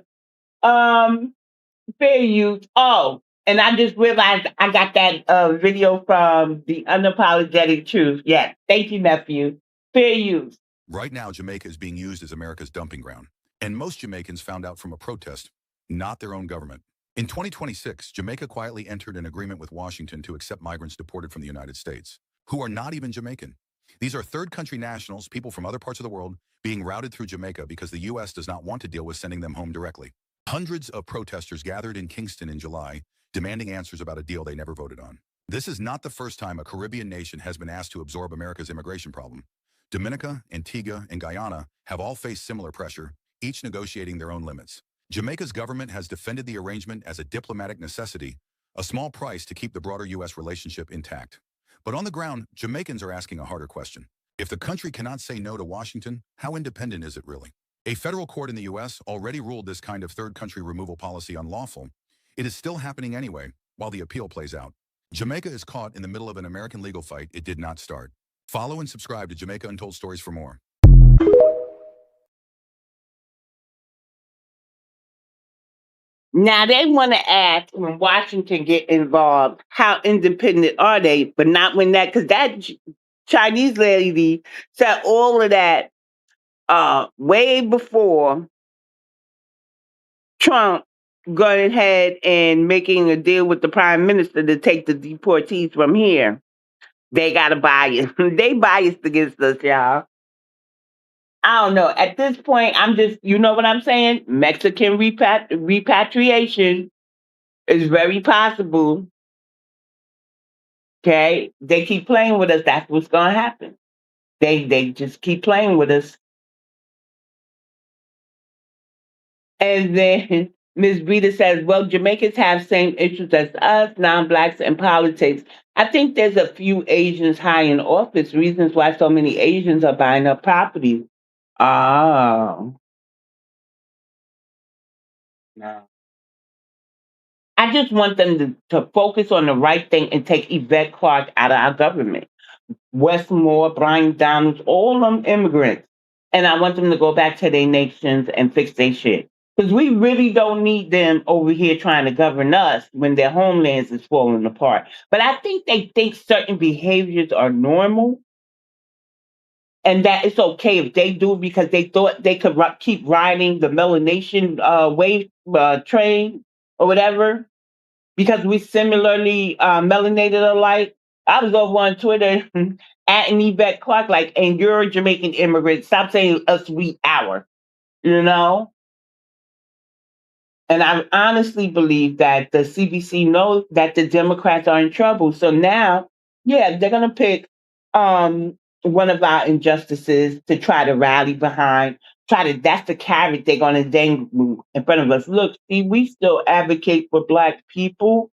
fair use. Oh, and I just realized I got that video from the Unapologetic Truth. Yes. Thank you, nephew. Fair use. Right now, Jamaica is being used as America's dumping ground. And most Jamaicans found out from a protest, not their own government. In 2026, Jamaica quietly entered an agreement with Washington to accept migrants deported from the United States, who are not even Jamaican. These are third country nationals, people from other parts of the world, being routed through Jamaica because the U.S. does not want to deal with sending them home directly. Hundreds of protesters gathered in Kingston in July, demanding answers about a deal they never voted on. This is not the first time a Caribbean nation has been asked to absorb America's immigration problem. Dominica, Antigua, and Guyana have all faced similar pressure, each negotiating their own limits. Jamaica's government has defended the arrangement as a diplomatic necessity, a small price to keep the broader U.S. relationship intact. But on the ground, Jamaicans are asking a harder question. If the country cannot say no to Washington, how independent is it really? A federal court in the U.S. already ruled this kind of third country removal policy unlawful. It is still happening anyway, while the appeal plays out. Jamaica is caught in the middle of an American legal fight it did not start. Follow and subscribe to Jamaica Untold Stories for more. Now they want to ask when Washington get involved, how independent are they? But not when because that Chinese lady said all of that way before Trump going ahead and making a deal with the prime minister to take the deportees from here. They got a bias. They biased against us, y'all. I don't know. At this point, I'm just, you know what I'm saying? Mexican repatriation is very possible. Okay? They keep playing with us. That's what's going to happen. They just keep playing with us. And then Ms. Rita says, well, Jamaicans have same issues as us, non-blacks in politics. I think there's a few Asians high in office, reasons why so many Asians are buying up properties. Oh. No. I just want them to focus on the right thing and take Yvette Clarke out of our government. Westmore, Brian Donalds, all them immigrants. And I want them to go back to their nations and fix their shit. Because we really don't need them over here trying to govern us when their homelands is falling apart. But I think they think certain behaviors are normal and that it's okay if they do because they thought they could keep riding the melanation wave train or whatever because we similarly melanated alike. I was over on Twitter at Yvette Clarke like, and you're a Jamaican immigrant. Stop saying us, we, our, you know? And I honestly believe that the CBC knows that the Democrats are in trouble. So now, yeah, they're going to pick one of our injustices to try to rally behind. That's the carrot they're going to dangle in front of us. Look, see, we still advocate for Black people.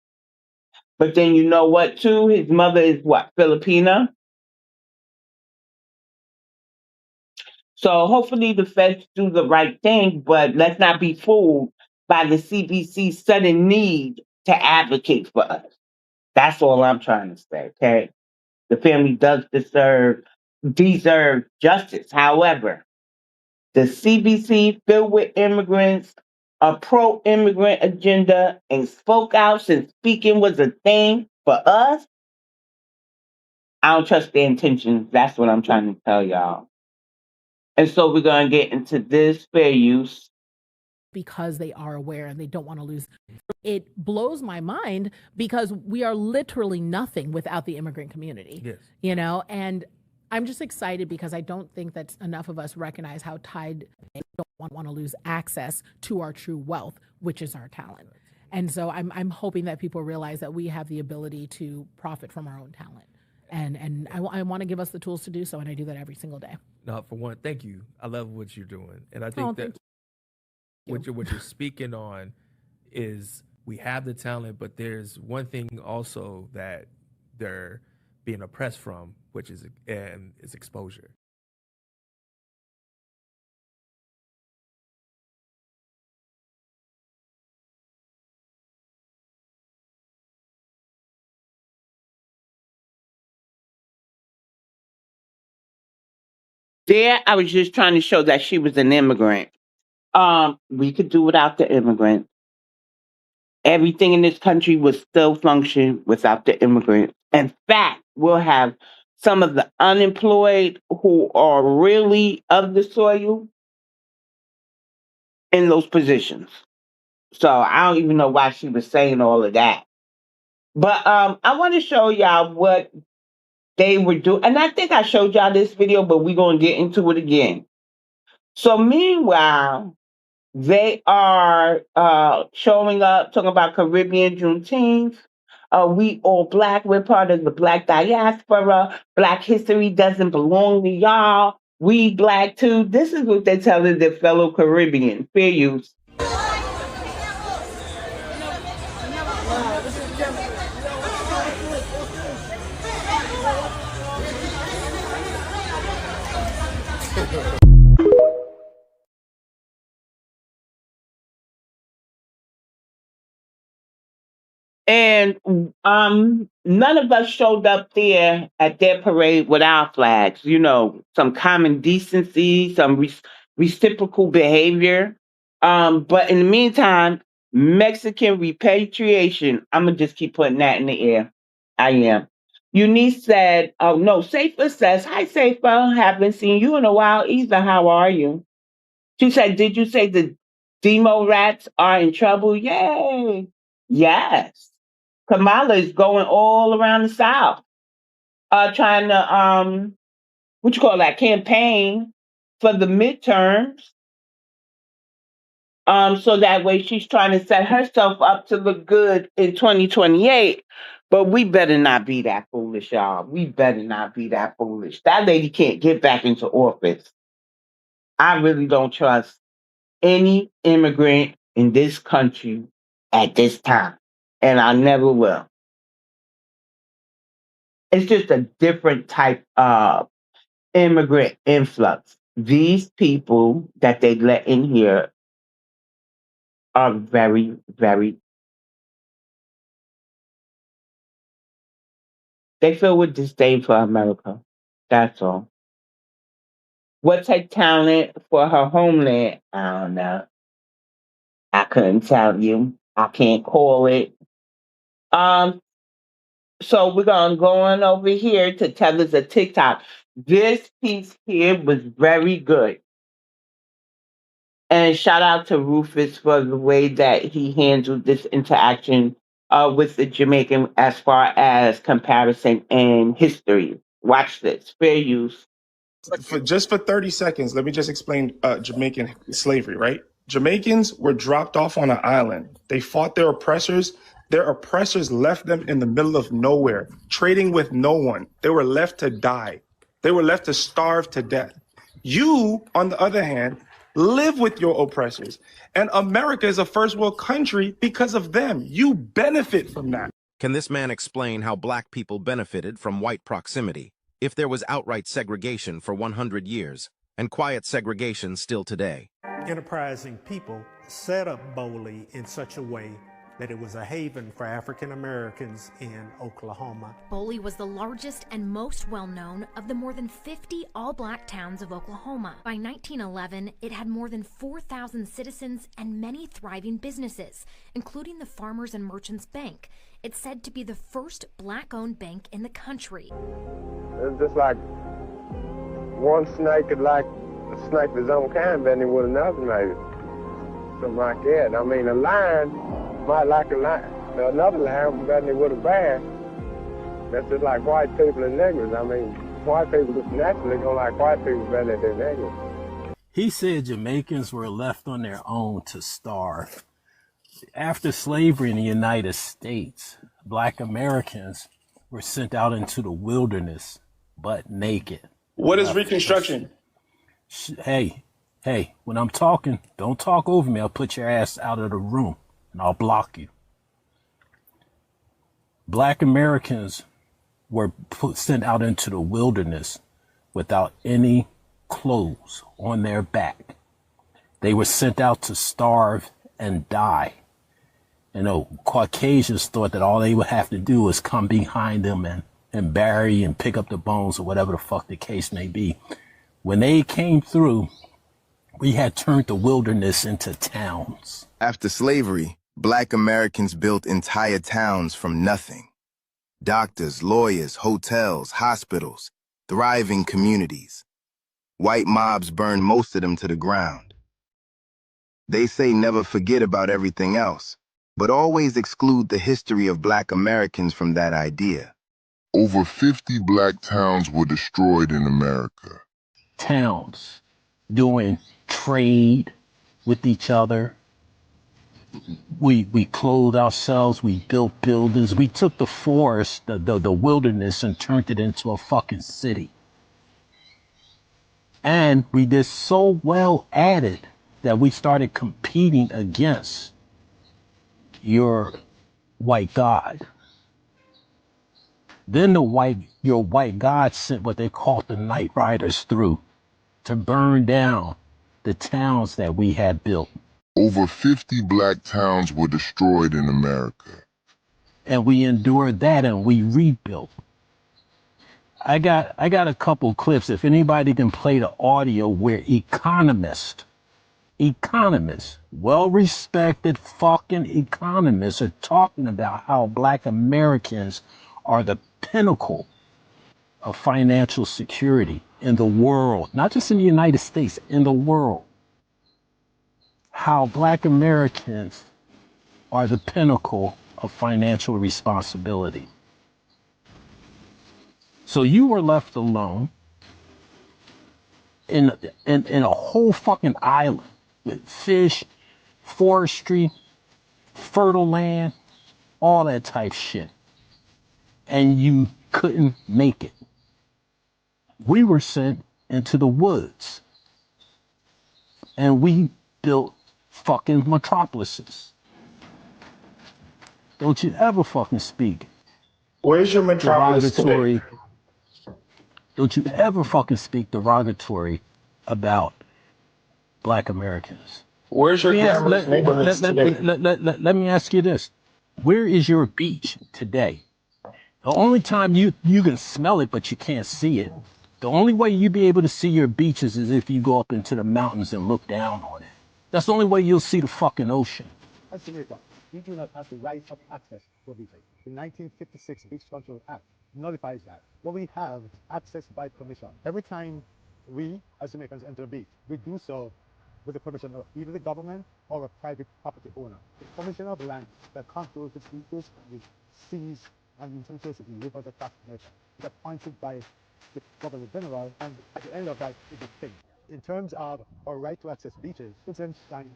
But then you know what, too? His mother is what, Filipina? So hopefully the feds do the right thing, but let's not be fooled by the CBC's sudden need to advocate for us. That's all I'm trying to say, okay? The family does deserve justice. However, the CBC filled with immigrants, a pro-immigrant agenda, and spoke out since speaking was a thing for us. I don't trust their intentions. That's what I'm trying to tell y'all. And so we're going to get into this fair use. Because they are aware and they don't want to lose. It blows my mind because we are literally nothing without the immigrant community. Yes. You know, and I'm just excited because I don't think that enough of us recognize how tied they don't want to lose access to our true wealth, which is our talent. And so I'm hoping that people realize that we have the ability to profit from our own talent. And I want to give us the tools to do so, and I do that every single day. No, for one, thank you. I love what you're doing. And I think that what you're speaking on is we have the talent, but there's one thing also that they're being oppressed from, which is exposure. There, I was just trying to show that she was an immigrant. We could do without the immigrant. Everything in this country would still function without the immigrant. In fact, we'll have some of the unemployed who are really of the soil in those positions. So I don't even know why she was saying all of that. But I want to show y'all what they were doing. And I think I showed y'all this video, but we're going to get into it again. So meanwhile, they are showing up, talking about Caribbean Juneteenth. We all Black. We're part of the Black diaspora. Black history doesn't belong to y'all. We Black too. This is what they're telling their fellow Caribbean. Fair use. And none of us showed up there at their parade with our flags. You know, some common decency, some reciprocal behavior. But in the meantime, Mexican repatriation. I'm gonna just keep putting that in the air. I am. Eunice said, "Oh no." Safer says, "Hi, Safer. Haven't seen you in a while either. How are you?" She said, "Did you say the demo rats are in trouble?" Yay! Yes. Kamala is going all around the South, trying to what you call that, campaign for the midterms. So that way she's trying to set herself up to look good in 2028. But we better not be that foolish, y'all. We better not be that foolish. That lady can't get back into office. I really don't trust any immigrant in this country at this time, and I never will. It's just a different type of immigrant influx. These people that they let in here are very, very, they fill with disdain for America. That's all. What's her talent for her homeland? I don't know. I couldn't tell you. I can't call it. So we're gonna go on over here to tell us a TikTok. This piece here was very good. And shout out to Rufus for the way that he handled this interaction with the Jamaican as far as comparison and history. Watch this. Fair use. Just for 30 seconds, let me just explain Jamaican slavery, right? Jamaicans were dropped off on an island. They fought their oppressors. Their oppressors left them in the middle of nowhere, trading with no one. They were left to die. They were left to starve to death. You, on the other hand, live with your oppressors. And America is a first world country because of them. You benefit from that. Can this man explain how Black people benefited from white proximity if there was outright segregation for 100 years and quiet segregation still today? Enterprising people set up Bowley in such a way that it was a haven for African Americans in Oklahoma. Bowley was the largest and most well-known of the more than 50 all-Black towns of Oklahoma. By 1911, it had more than 4,000 citizens and many thriving businesses, including the Farmers and Merchants Bank. It's said to be the first Black-owned bank in the country. It's just like one snake could snipe his own kind better with another, maybe. Something like that. I mean, a lion might like another lion better than with a bear. That's just like white people and niggers. I mean, white people just naturally gonna like white people better than niggas. He said Jamaicans were left on their own to starve. After slavery in the United States, Black Americans were sent out into the wilderness, butt naked. What is Reconstruction? Hey, when I'm talking, don't talk over me. I'll put your ass out of the room and I'll block you. Black Americans were sent out into the wilderness without any clothes on their back. They were sent out to starve and die. You know, Caucasians thought that all they would have to do was come behind them and bury and pick up the bones or whatever the fuck the case may be. When they came through, we had turned the wilderness into towns. After slavery, Black Americans built entire towns from nothing. Doctors, lawyers, hotels, hospitals, thriving communities. White mobs burned most of them to the ground. They say never forget about everything else, but always exclude the history of Black Americans from that idea. Over 50 black towns were destroyed in America. Towns doing trade with each other. We clothed ourselves, we built buildings, we took the forest, the wilderness, and turned it into a fucking city. And we did so well at it that we started competing against your white God. Then your white God sent what they called the Night Riders through to burn down the towns that we had built. Over 50 black towns were destroyed in America. And we endured that and we rebuilt. I got a couple clips. If anybody can play the audio where economists, well-respected fucking economists are talking about how Black Americans are the pinnacle of financial security in the world, not just in the United States, in the world. How Black Americans are the pinnacle of financial responsibility. So you were left alone in a whole fucking island with fish, forestry, fertile land, all that type shit. And you couldn't make it. We were sent into the woods and we built fucking metropolises. Don't you ever fucking speak. Where's your metropolis today? Don't you ever fucking speak derogatory about Black Americans. Where's your neighborhoods today? Let me ask you this. Where is your beach today? The only time you can smell it, but you can't see it. The only way you'll be able to see your beaches is if you go up into the mountains and look down on it. That's the only way you'll see the fucking ocean. We do not have the right of access to a beach. The 1956 Beach Control Act nullifies that. What we have is access by permission. Every time we, as Jamaicans, enter a beach, we do so with the permission of either the government or a private property owner. The permission of land that controls the beaches, the seas, and in some cases the rivers across Jamaica is appointed by the Governor General, and at the end of that is the king. In terms of our right to access beaches, since time,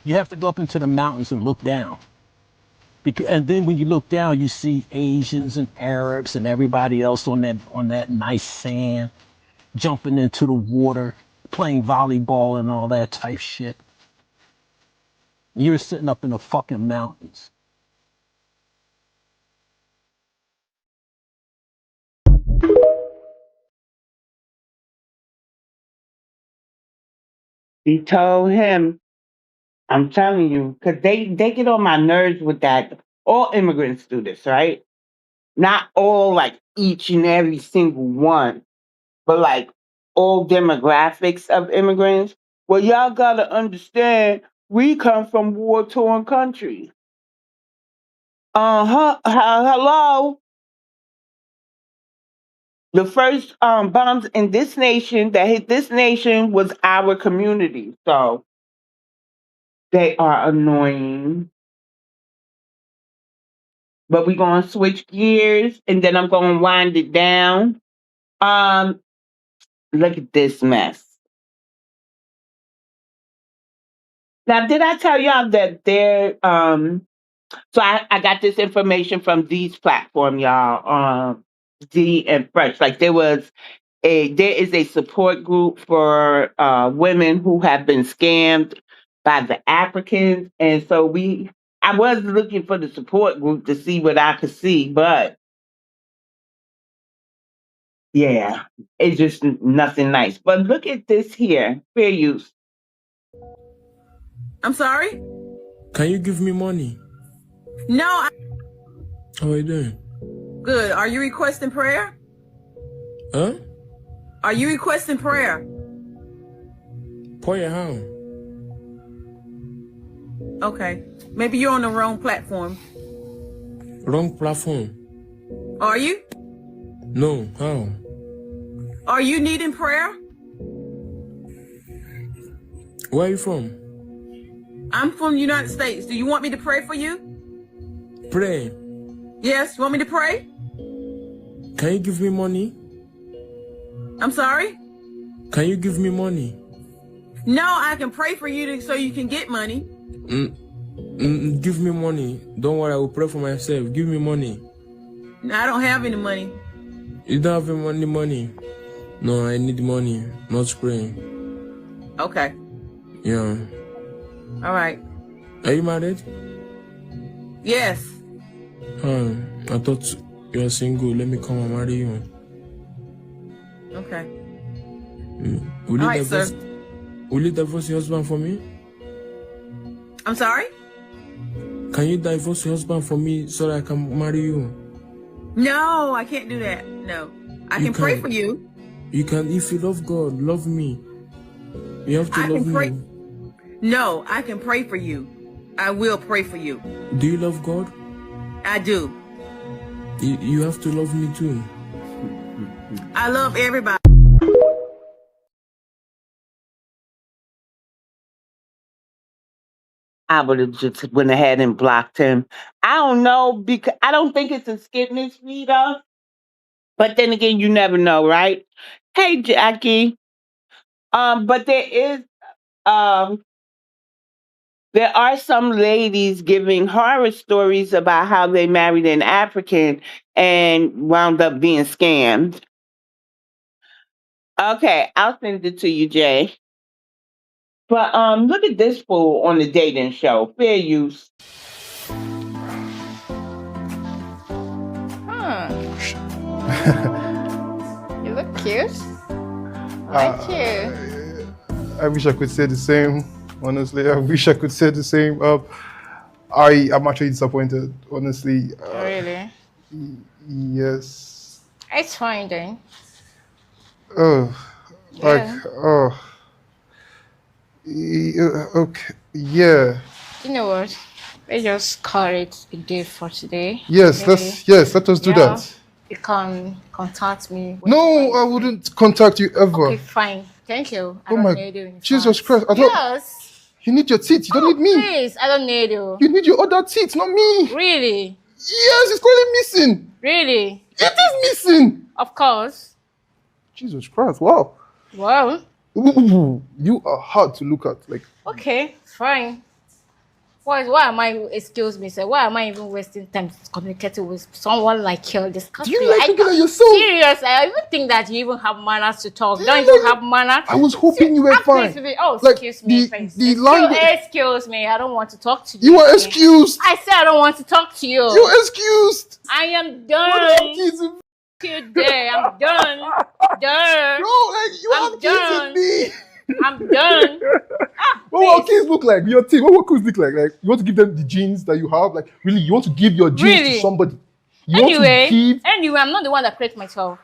you have to go up into the mountains and look down. And then when you look down, you see Asians and Arabs and everybody else on that nice sand, jumping into the water, playing volleyball and all that type shit. You're sitting up in the fucking mountains. He told him, I'm telling you, because they get on my nerves with that. All immigrants do this, right? Not all, like, each and every single one, but, like, all demographics of immigrants. Well, y'all got to understand, we come from war-torn countries. Hello? The first bombs in this nation that hit this nation was our community. So they are annoying. but we're going to switch gears and then I'm going to wind it down. Look at this mess. Now, did I tell y'all that they're, so I got this information from D's platform, y'all, D and Fresh. Like there is a support group for women who have been scammed by the Africans. And so I was looking for the support group to see what I could see, but yeah, it's just nothing nice. But look at this here, fair use. I'm sorry? Can you give me money? No. How are you doing? Good. Are you requesting prayer? Huh? Are you requesting prayer? Prayer how? Okay. Maybe you're on the wrong platform. Wrong platform? Are you? No, how? Are you needing prayer? Where are you from? I'm from the United States. Do you want me to pray for you? Pray. Yes, you want me to pray? Can you give me money? I'm sorry? Can you give me money? No, I can pray for you so you can get money. Give me money. Don't worry, I will pray for myself. Give me money. No, I don't have any money. You don't have any money? No, I need money. Not praying. Okay. Yeah. All right. Are you married? Yes. I thought you were single. Let me come and marry you. Okay. Will All right, sir. Will you divorce your husband for me? I'm sorry? Can you divorce your husband for me so that I can marry you? No, I can't do that. No. I can pray for you. You can, if you love God, love me. You have to love me. No, I can pray for you. I will pray for you. Do you love God? I do. You have to love me too. I love everybody. I would have just went ahead and blocked him. I don't know, because I don't think it's a skidness reader. But then again, you never know, right? Hey, Jackie. But there are some ladies giving horror stories about how they married an African and wound up being scammed. Okay, I'll send it to you, Jay. But look at this fool on the dating show. Fair use. You look cute. I like you. I wish I could say the same. Honestly, I wish I could say the same. I'm actually disappointed. Honestly. Really? Yes. It's fine then. Okay. Yeah. You know what? Let's just call it a day for today. Yes. Maybe. Let us do that. You can contact me. No, I wouldn't contact you ever. Okay, fine. Thank you. I Oh don't my need you. Jesus Christ! I thought Yes. you need your teeth. You don't need me. Please, I don't need you. You need your other teeth, not me. Really? Yes, it's clearly missing. Really? It is missing. Of course. Jesus Christ! Wow. Well. You are hard to look at. Like. Okay, fine. Why am I, excuse me, sir, why am I even wasting time communicating with someone like you? Do you like looking at yourself? Serious, I even think that you even have manners to talk. Don't you have manners? I was hoping you were fine. Excuse me, please. Excuse me, I don't want to talk to you. You are excused. I said I don't want to talk to you. You're excused. I am done. Today, I'm done. Done. No, like you have kids in me. I'm done. What will kids look like? Your team. What will kids look like? Like you want to give them the genes that you have? Like really, you want to give your genes to somebody? Anyway, I'm not the one that created myself.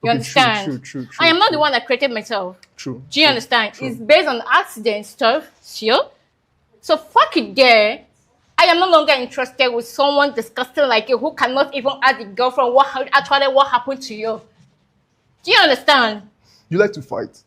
You understand? True. I am not the one that created myself. True. Do you understand? It's based on accident stuff. Sure. So fuck it, there. I am no longer interested with someone disgusting like you who cannot even ask the girlfriend what happened to you. Do you understand? You like to fight.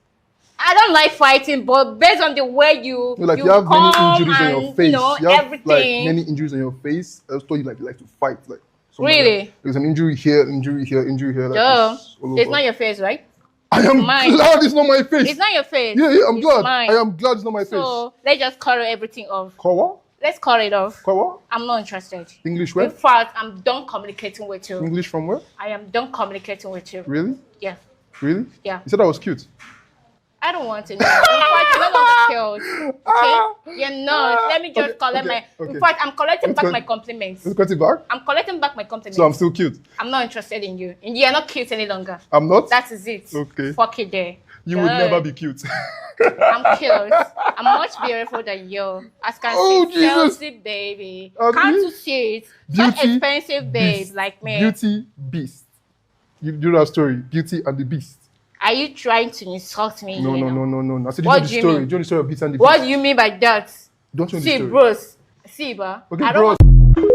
I don't like fighting, but based on the way you have many injuries and, on your face. You know, you have everything. like many injuries on your face. I just thought you like to fight. Like Really? There's an injury here, injury here, injury here. Like Duh. all It's over. not your face, right? I am glad it's not my face. It's not your face. Yeah, I'm It's glad. mine. I am glad it's not my face. So let's just cut everything off. Call what? Let's cut it off. Call what? I'm not interested. English where? In fact, I'm done communicating with you. English from where? I am done communicating with you. Really? Yeah. Really? Yeah. You said I was cute. I don't want to know. In fact, you're no longer cute. Okay? You're not. Let me just collect my... In fact, I'm collecting back my compliments. Let's cut it back. I'm collecting back my compliments. So I'm still cute. I'm not interested in you. And you're not cute any longer. I'm not? That is it. Okay. Fuck it there. You would never be cute. I'm cute. I'm much beautiful than you. As can see, healthy baby. Can't you see it? Such expensive babe like me. Beauty beast. You know that story, Beauty and the Beast. Are you trying to insult me? No. I said, What do do you you know the story? mean? Do you know the story of Beauty and the Beast? What do you mean by that? Don't you know the See, story? bros. See, ba. Okay, I don't bros.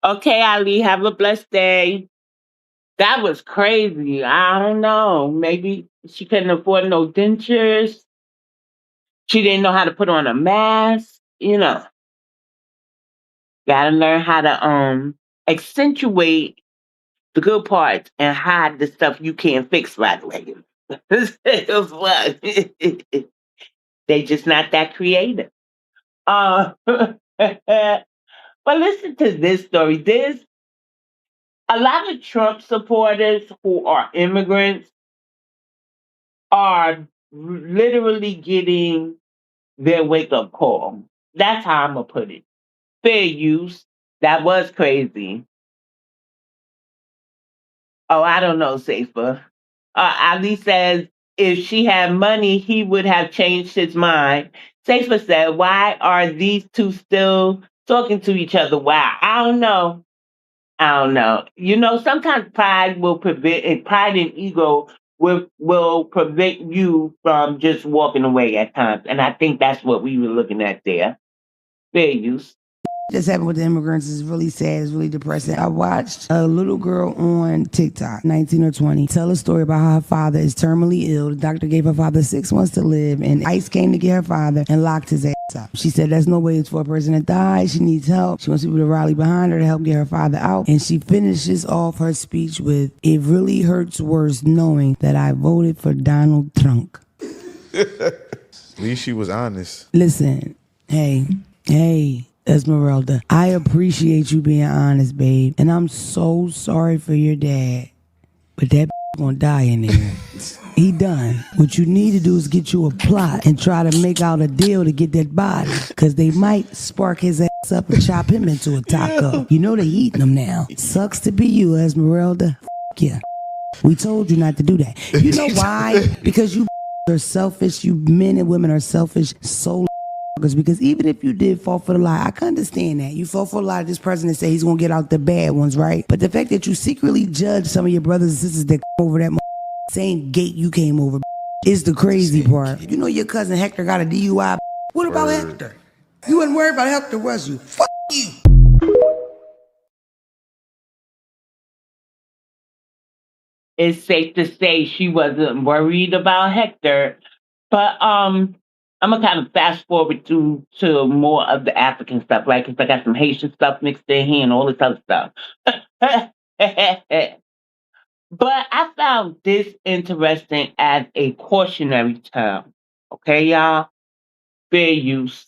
Okay, Ali, have a blessed day. That was crazy. I don't know. Maybe she couldn't afford no dentures. She didn't know how to put on a mask. You know, gotta learn how to accentuate the good parts and hide the stuff you can't fix right away. They just not that creative. But listen to this story. There's a lot of Trump supporters who are immigrants are literally getting their wake-up call. That's how I'm going to put it. Fair use. That was crazy. Oh, I don't know, Safer. Ali says, if she had money, he would have changed his mind. Safer said, why are these two still talking to each other? Wow, I don't know. You know, sometimes pride and ego will prevent you from just walking away at times. And I think that's what we were looking at there. Fair use. Just happened with the immigrants is really sad. It's really depressing. I watched a little girl on TikTok, 19 or 20, tell a story about how her father is terminally ill. The doctor gave her father 6 months to live, and ICE came to get her father and locked his ass up. She said there's no way it's for a person to die. She needs help. She wants people to rally behind her to help get her father out. And she finishes off her speech with, it really hurts worse knowing that I voted for Donald Trump. At least she was honest. Listen, hey. Esmeralda, I appreciate you being honest, babe. And I'm so sorry for your dad. But that gonna die in there. He done. What you need to do is get you a plot and try to make out a deal to get that body. Because they might spark his ass up and chop him into a taco. You know they eating him now. Sucks to be you, Esmeralda. Yeah. We told you not to do that. You know why? Because you are selfish. You men and women are selfish. Because even if you did fall for the lie, I can understand that. You fall for the lie to this president say he's going to get out the bad ones, right? But the fact that you secretly judge some of your brothers and sisters that over that same gate you came over is the crazy part. You know your cousin Hector got a DUI. What about Hector? You wasn't worried about Hector, was you? Fuck you. It's safe to say she wasn't worried about Hector. But I'm gonna kind of fast forward to more of the African stuff, like if I got some Haitian stuff mixed in here and all this other stuff. But I found this interesting as a cautionary term. Okay, y'all? Fair use.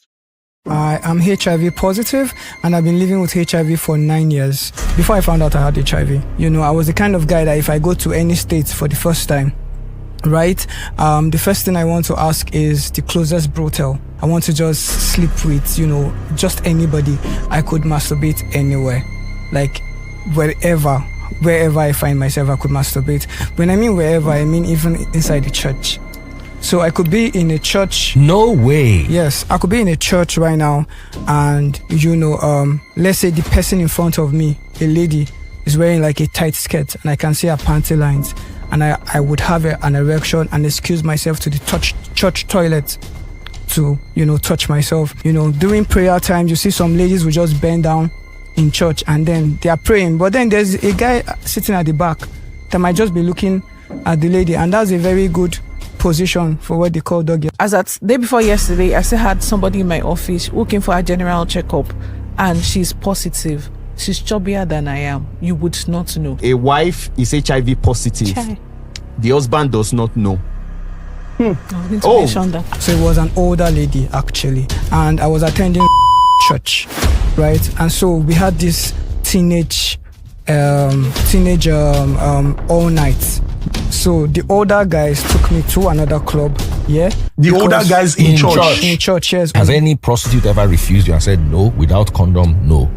I am HIV positive and I've been living with HIV for 9 years. Before I found out I had HIV, you know, I was the kind of guy that if I go to any state for the first time, right, the first thing I want to ask is the closest brothel. I want to just sleep with, you know, just anybody. I could masturbate anywhere, like wherever I find myself, I could masturbate. When I mean wherever, I mean even inside the church. So I could be in a church. No way. Yes, I could be in a church right now, and you know, let's say the person in front of me, a lady, is wearing like a tight skirt, and I can see her panty lines. And I would have an erection and excuse myself to the church toilet to, you know, touch myself. You know, during prayer time, you see some ladies will just bend down in church and then they are praying. But then there's a guy sitting at the back that might just be looking at the lady. And that's a very good position for what they call doggy. As at day before yesterday, I still had somebody in my office who came for a general checkup. and she's positive, she's chubbier than I am, you would not know. A wife is HIV positive. Chai. The husband does not know. I was going to mention that. So it was an older lady actually, and I was attending church, right? And so we had this teenage all night. So the older guys took me to another club. Yeah, the older guys in church. In church, yes. Has any prostitute ever refused you and said no without condom? No.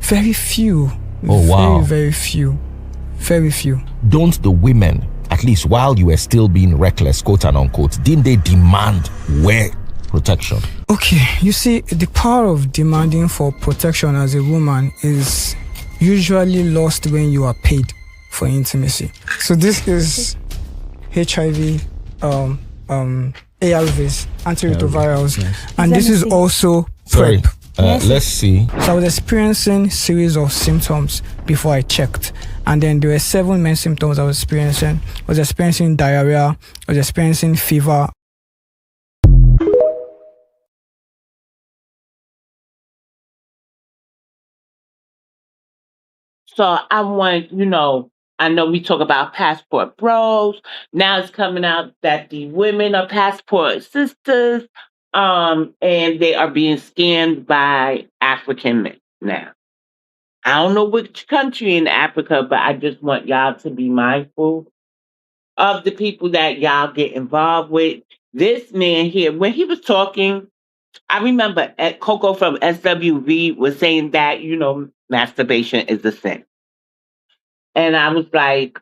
Very few. Oh wow. Very few. Very few. Don't the women, at least while you were still being reckless, quote and unquote, didn't they demand wear protection? Okay, you see, the power of demanding for protection as a woman is usually lost when you are paid for intimacy. So this is HIV, ARVs, antiretrovirals, and this is also Sorry, PrEP. let's see. So I was experiencing series of symptoms before I checked. And then there were 7 main symptoms I was experiencing. I was experiencing diarrhea, I was experiencing fever. So I want, I know we talk about passport bros. Now it's coming out that the women are passport sisters, and they are being scammed by African men now. I don't know which country in Africa, but I just want y'all to be mindful of the people that y'all get involved with. This man here, when he was talking, I remember Coco from SWV was saying that, masturbation is a sin. And I was like,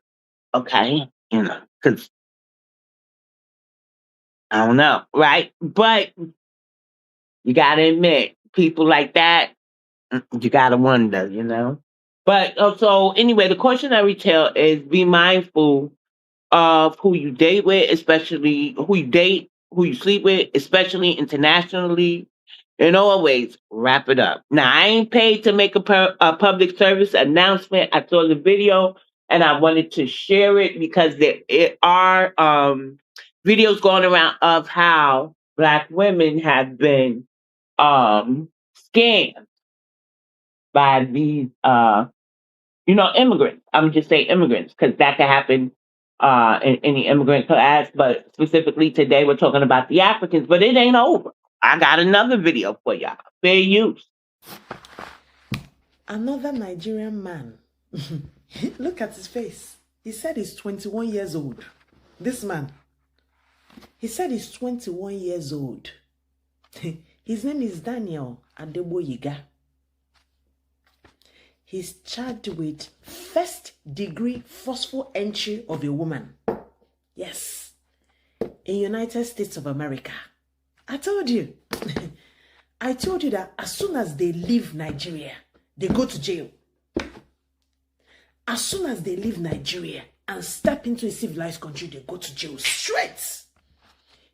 okay, because I don't know, right? But you got to admit, people like that, you got to wonder. But so anyway, the cautionary tale is be mindful of who you date with, especially who you sleep with, especially internationally. And always wrap it up. Now, I ain't paid to make a public service announcement. I saw the video and I wanted to share it because there are videos going around of how Black women have been scammed by these, immigrants. I'm just saying immigrants because that could happen in any immigrant class. But specifically today, we're talking about the Africans. But it ain't over. I got another video for y'all. Fair use. Another Nigerian man. Look at his face. He said he's 21 years old. This man. He said he's 21 years old. His name is Daniel Adeboyiga. He's charged with first-degree forceful entry of a woman. Yes. In United States of America. I told you. I told you that as soon as they leave Nigeria, they go to jail. As soon as they leave Nigeria and step into a civilized country, they go to jail straight.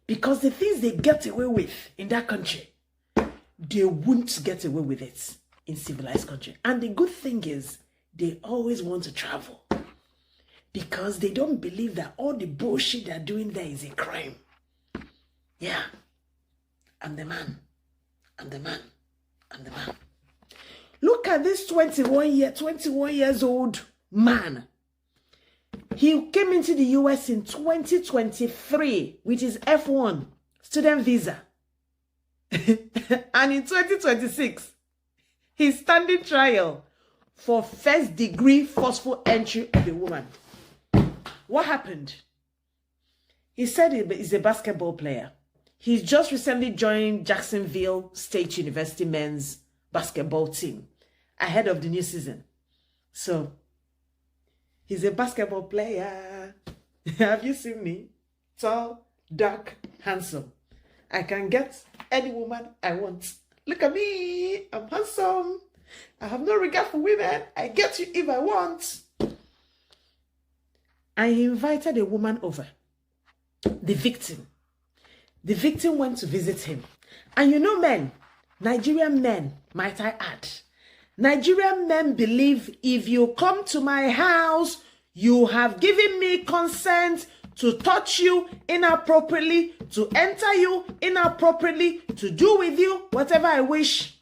Because the things they get away with in that country, they won't get away with it in civilized country. And the good thing is, they always want to travel. Because they don't believe that all the bullshit they're doing there is a crime. Yeah. I'm the man. Look at this 21 years old man. He came into the US in 2023 with his F1 student visa. And in 2026, he's standing trial for first-degree forceful entry of a woman. What happened? He said he's a basketball player. He's just recently joined Jacksonville State University men's basketball team ahead of the new season. So, he's a basketball player. Have you seen me? Tall, dark, handsome. I can get any woman I want. Look at me. I'm handsome. I have no regard for women. I get you if I want. And he invited a woman over. The victim. The victim went to visit him. And men, Nigerian men, might I add, Nigerian men believe if you come to my house, you have given me consent to touch you inappropriately, to enter you inappropriately, to do with you whatever I wish.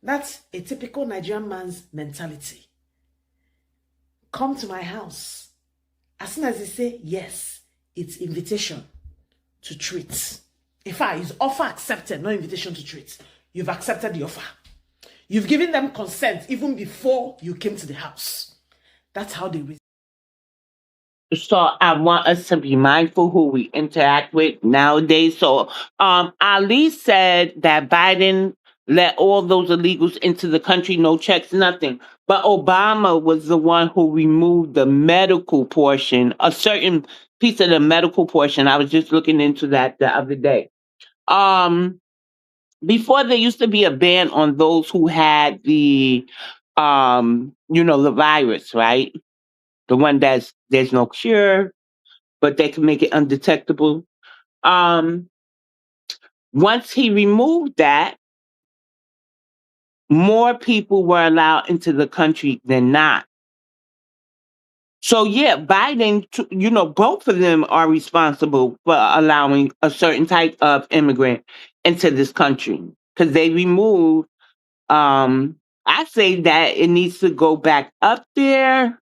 That's a typical Nigerian man's mentality. Come to my house. As soon as they say yes, it's invitation to treat. In fact, it's offer accepted, not invitation to treat. You've accepted the offer. You've given them consent even before you came to the house. That's how they reason. So I want us to be mindful who we interact with nowadays. So Ali said that Biden let all those illegals into the country, no checks, nothing. But Obama was the one who removed the medical portion, a certain piece of the medical portion. I was just looking into that the other day. Before there used to be a ban on those who had the the virus, right? The one there's no cure, but they can make it undetectable. Once he removed that, more people were allowed into the country than not. So yeah, Biden, both of them are responsible for allowing a certain type of immigrant into this country because they removed. I say that it needs to go back up there.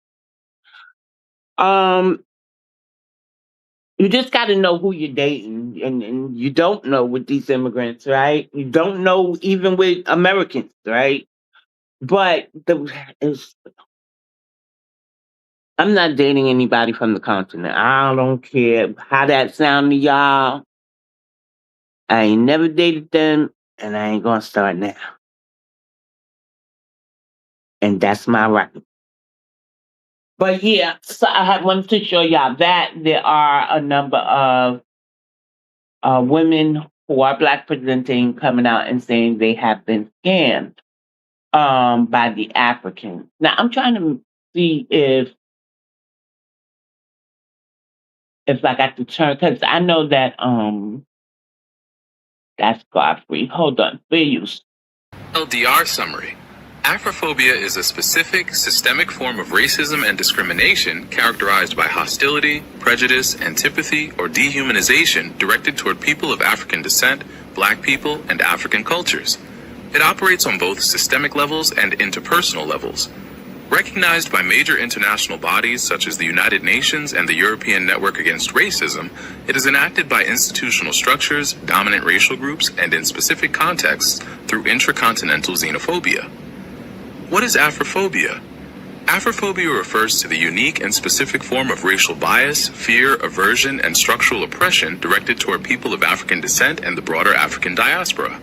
You just got to know who you're dating, and you don't know with these immigrants, right? You don't know even with Americans, right? But I'm not dating anybody from the continent. I don't care how that sound to y'all. I ain't never dated them, and I ain't gonna start now. And that's my record. But yeah, so I had wanted to show y'all that there are a number of women who are Black presenting coming out and saying they have been scammed by the Africans. Now I'm trying to see if I got the term because I know that that's Godfrey. Hold on, fair use. LDR summary. Afrophobia is a specific, systemic form of racism and discrimination characterized by hostility, prejudice, antipathy, or dehumanization directed toward people of African descent, Black people, and African cultures. It operates on both systemic levels and interpersonal levels. Recognized by major international bodies such as the United Nations and the European Network Against Racism, it is enacted by institutional structures, dominant racial groups, and in specific contexts through intracontinental xenophobia. What is Afrophobia? Afrophobia refers to the unique and specific form of racial bias, fear, aversion, and structural oppression directed toward people of African descent and the broader African diaspora.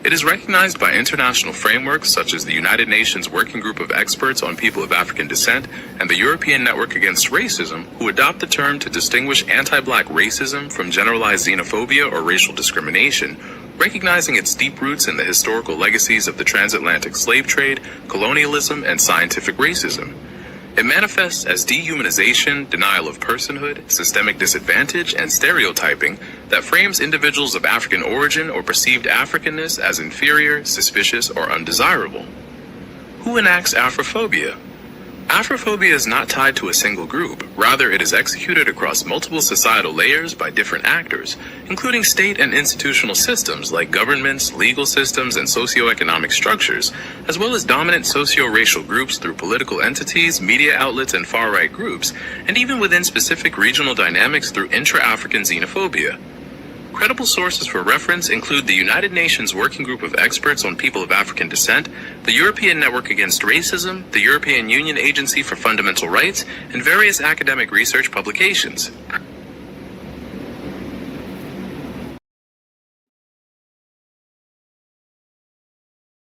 It is recognized by international frameworks such as the United Nations Working Group of Experts on People of African Descent and the European Network Against Racism, who adopt the term to distinguish anti-Black racism from generalized xenophobia or racial discrimination, recognizing its deep roots in the historical legacies of the transatlantic slave trade, colonialism, and scientific racism. It manifests as dehumanization, denial of personhood, systemic disadvantage, and stereotyping that frames individuals of African origin or perceived Africanness as inferior, suspicious, or undesirable. Who enacts Afrophobia? Afrophobia is not tied to a single group. Rather, it is executed across multiple societal layers by different actors, including state and institutional systems like governments, legal systems, and socioeconomic structures, as well as dominant socio-racial groups through political entities, media outlets, and far-right groups, and even within specific regional dynamics through intra-African xenophobia. Credible sources for reference include the United Nations Working Group of Experts on People of African Descent, the European Network Against Racism, the European Union Agency for Fundamental Rights, and various academic research publications.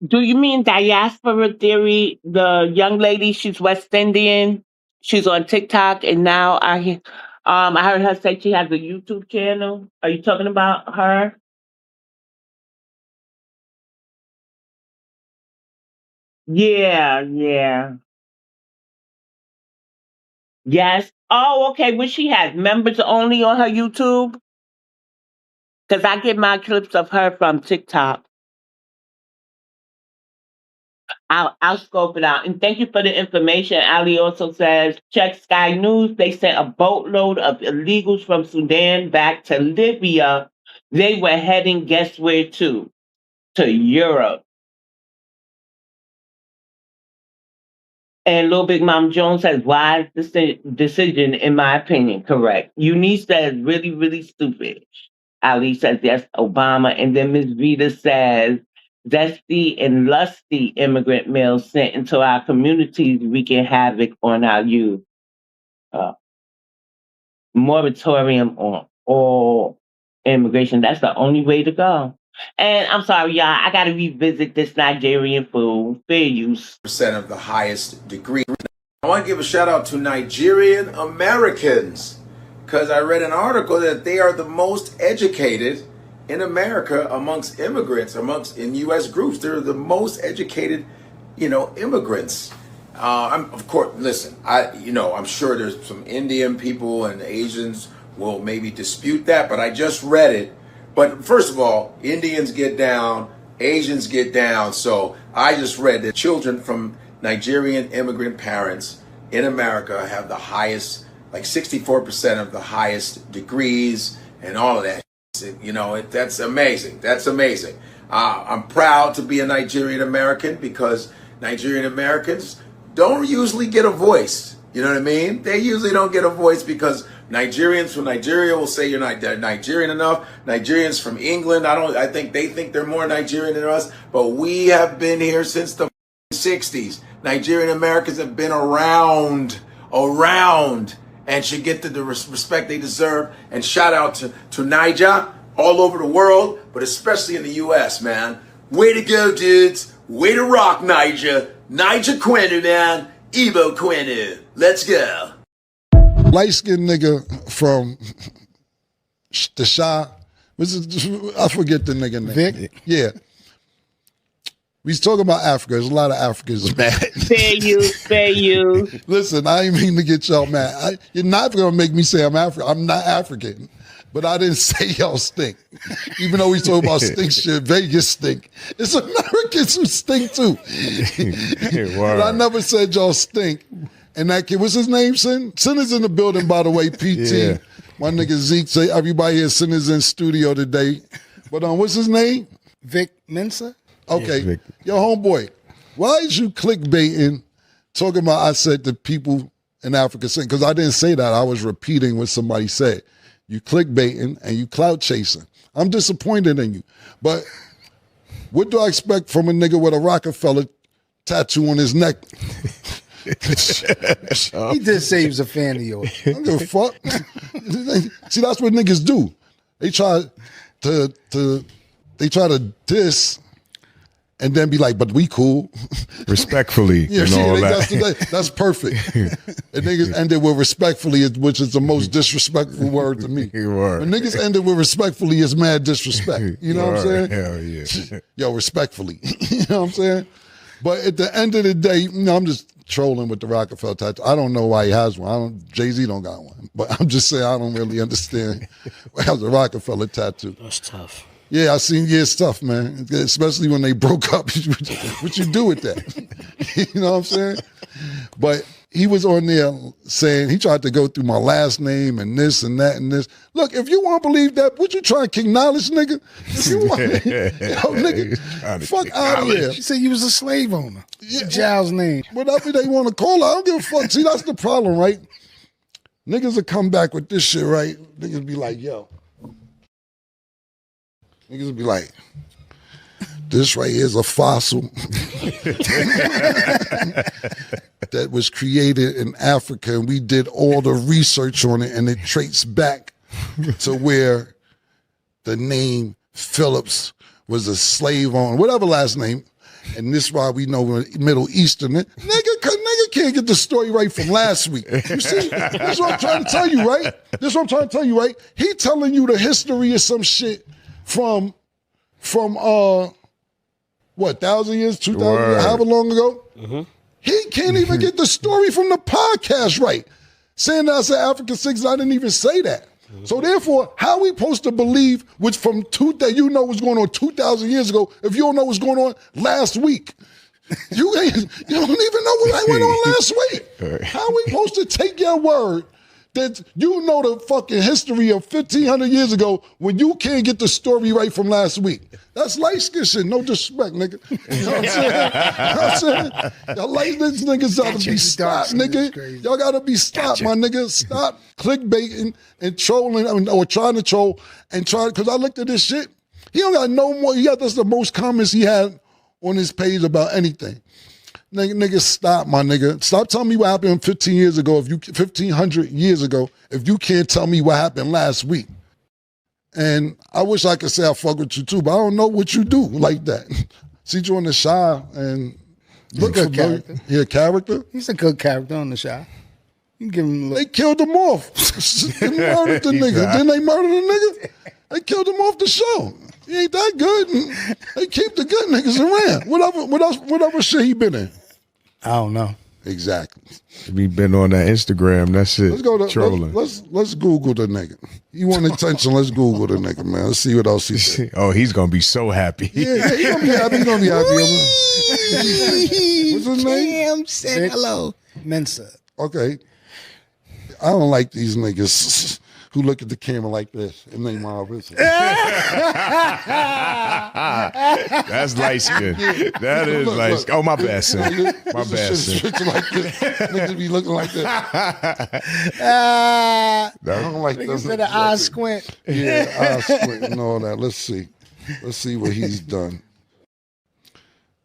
Do you mean diaspora theory? The young lady, she's West Indian. She's on TikTok, and now I heard her say she has a YouTube channel. Are you talking about her? Yeah, yeah. Yes. Oh, okay. Well, she has members only on her YouTube? Because I get my clips of her from TikTok. I'll scope it out. And thank you for the information. Ali also says, check Sky News. They sent a boatload of illegals from Sudan back to Libya. They were heading, guess where to? To Europe. And Little Big Mom Jones says, wise decision, in my opinion, correct. Eunice says, really, really stupid. Ali says, yes, Obama. And then Ms. Vita says, zesty and lusty immigrant males sent into our communities wreaking havoc on our youth. Moratorium on all immigration. That's the only way to go. And I'm sorry, y'all, I got to revisit this Nigerian food. Fair use. Percent of the highest degree. I want to give a shout out to Nigerian Americans because I read an article that they are the most educated in America amongst immigrants, in U.S. groups. They're the most educated, immigrants. Of course, listen, I'm sure there's some Indian people and Asians will maybe dispute that, but I just read it. But first of all, Indians get down, Asians get down. So I just read that children from Nigerian immigrant parents in America have the highest, like 64% of the highest degrees and all of that. That's amazing. That's amazing. I'm proud to be a Nigerian American because Nigerian Americans don't usually get a voice. You know what I mean? They usually don't get a voice because Nigerians from Nigeria will say you're not Nigerian enough. Nigerians from England, I think they think they're more Nigerian than us, but we have been here since the 60s. Nigerian Americans have been around, and should get the respect they deserve. And shout out to Niger all over the world, but especially in the U.S., man. Way to go, dudes. Way to rock, Niger. Niger Quenu, man. Evo Quenu. Let's go. Light-skinned nigga from the Shah. I forget the nigga name. Vic? Yeah. We was talking about Africa. There's a lot of Africans mad. Fair you. Listen, I ain't mean to get y'all mad. You're not going to make me say I'm African. I'm not African. But I didn't say y'all stink. Even though we talk about stink shit, Vegas stink. It's Americans who stink too. But I never said y'all stink. And that kid, what's his name, Sin? Sin is in the building, by the way, PT. Yeah. My nigga Zeke say everybody here, Sin is in studio today. But what's his name? Vic Mensa? Okay. Yeah, Vic. Yo, homeboy, why is you clickbaiting, talking about I said the people in Africa stink? Because I didn't say that. I was repeating what somebody said. You clickbaiting and you clout chasing. I'm disappointed in you. But what do I expect from a nigga with a Rockefeller tattoo on his neck? He did say he was a fan of yours. I don't give a fuck. See, that's what niggas do. They try to diss and then be like, but we cool. Respectfully. Yeah, and see, all that. That's perfect. And niggas ended with respectfully, which is the most disrespectful word to me. When niggas ended with respectfully, it's mad disrespect. You know what I'm saying? Hell yeah. Yo, respectfully. You know what I'm saying? But at the end of the day, I'm just trolling with the Rockefeller tattoo. I don't know why he has one. Jay-Z don't got one. But I'm just saying I don't really understand why he has a Rockefeller tattoo. That's tough. Yeah, I seen it's tough, man. Especially when they broke up. What you do with that? You know what I'm saying? But he was on there saying, he tried to go through my last name and this and that and this. Look, if you want to believe that, would you try and kick knowledge, nigga? If you want, yo, nigga, fuck out of here. She said you was a slave owner. Yeah, Giles' name. Whatever they want to call it, I don't give a fuck. See, that's the problem, right? Niggas will come back with this shit, right? Niggas be like, yo. Niggas be like, this right here is a fossil that was created in Africa, and we did all the research on it, and it traces back to where the name Phillips was a slave owner, whatever last name, and this is why we know we're Middle Eastern. Nigga can't get the story right from last week. You see, this is what I'm trying to tell you, right? This is what I'm trying to tell you, right? He telling you the history of some shit from 1,000 years, 2,000 years, however long ago? Mm-hmm. He can't even get the story from the podcast right. Saying that I said African Six, I didn't even say that. Mm-hmm. So therefore, how are we supposed to believe which from that you know what's going on 2,000 years ago if you don't know what's going on last week? You don't even know what I went on last week. How are we supposed to take your word that you know the fucking history of 1,500 years ago when you can't get the story right from last week? That's light skin shit. No disrespect, nigga. You know what I'm saying? You know what I'm saying? Y'all like these niggas ought to be stopped, nigga. Y'all gotta be stopped, my nigga. Stop clickbaiting and trolling, or trying to troll and trying, because I looked at this shit. He don't got no more. He got this the most comments he had on his page about anything. Nigga, stop, my nigga. Stop telling me what happened 15 years ago. 1,500 years ago, if you can't tell me what happened last week. And I wish I could say I fuck with you too, but I don't know what you do like that. See you on the Shy and look He's a good character. He a character? He's a good character on the Shy. You give him a look. They killed him off. They murdered the nigga. Didn't they murder the nigga? They killed him off the show. He ain't that good. And they keep the good niggas around. What other shit he been in? I don't know. Exactly. He been on that Instagram. That's it. Let's go to trolling. Let's Google the nigga. You want attention? Let's Google the nigga, man. Let's see what else he said. Oh, he's gonna be so happy. Yeah, he's gonna be happy. He's gonna be happy. What's his name? Cam said hello. Mensa. Okay. I don't like these niggas who look at the camera like this and they marvelous. That's light skin. That is light skin. Oh, my bad, son. My bad, son. Like this. Niggas be looking like this. I don't like Niggas said the eye squint. Yeah, eye squint and all that. Let's see. Let's see what he's done.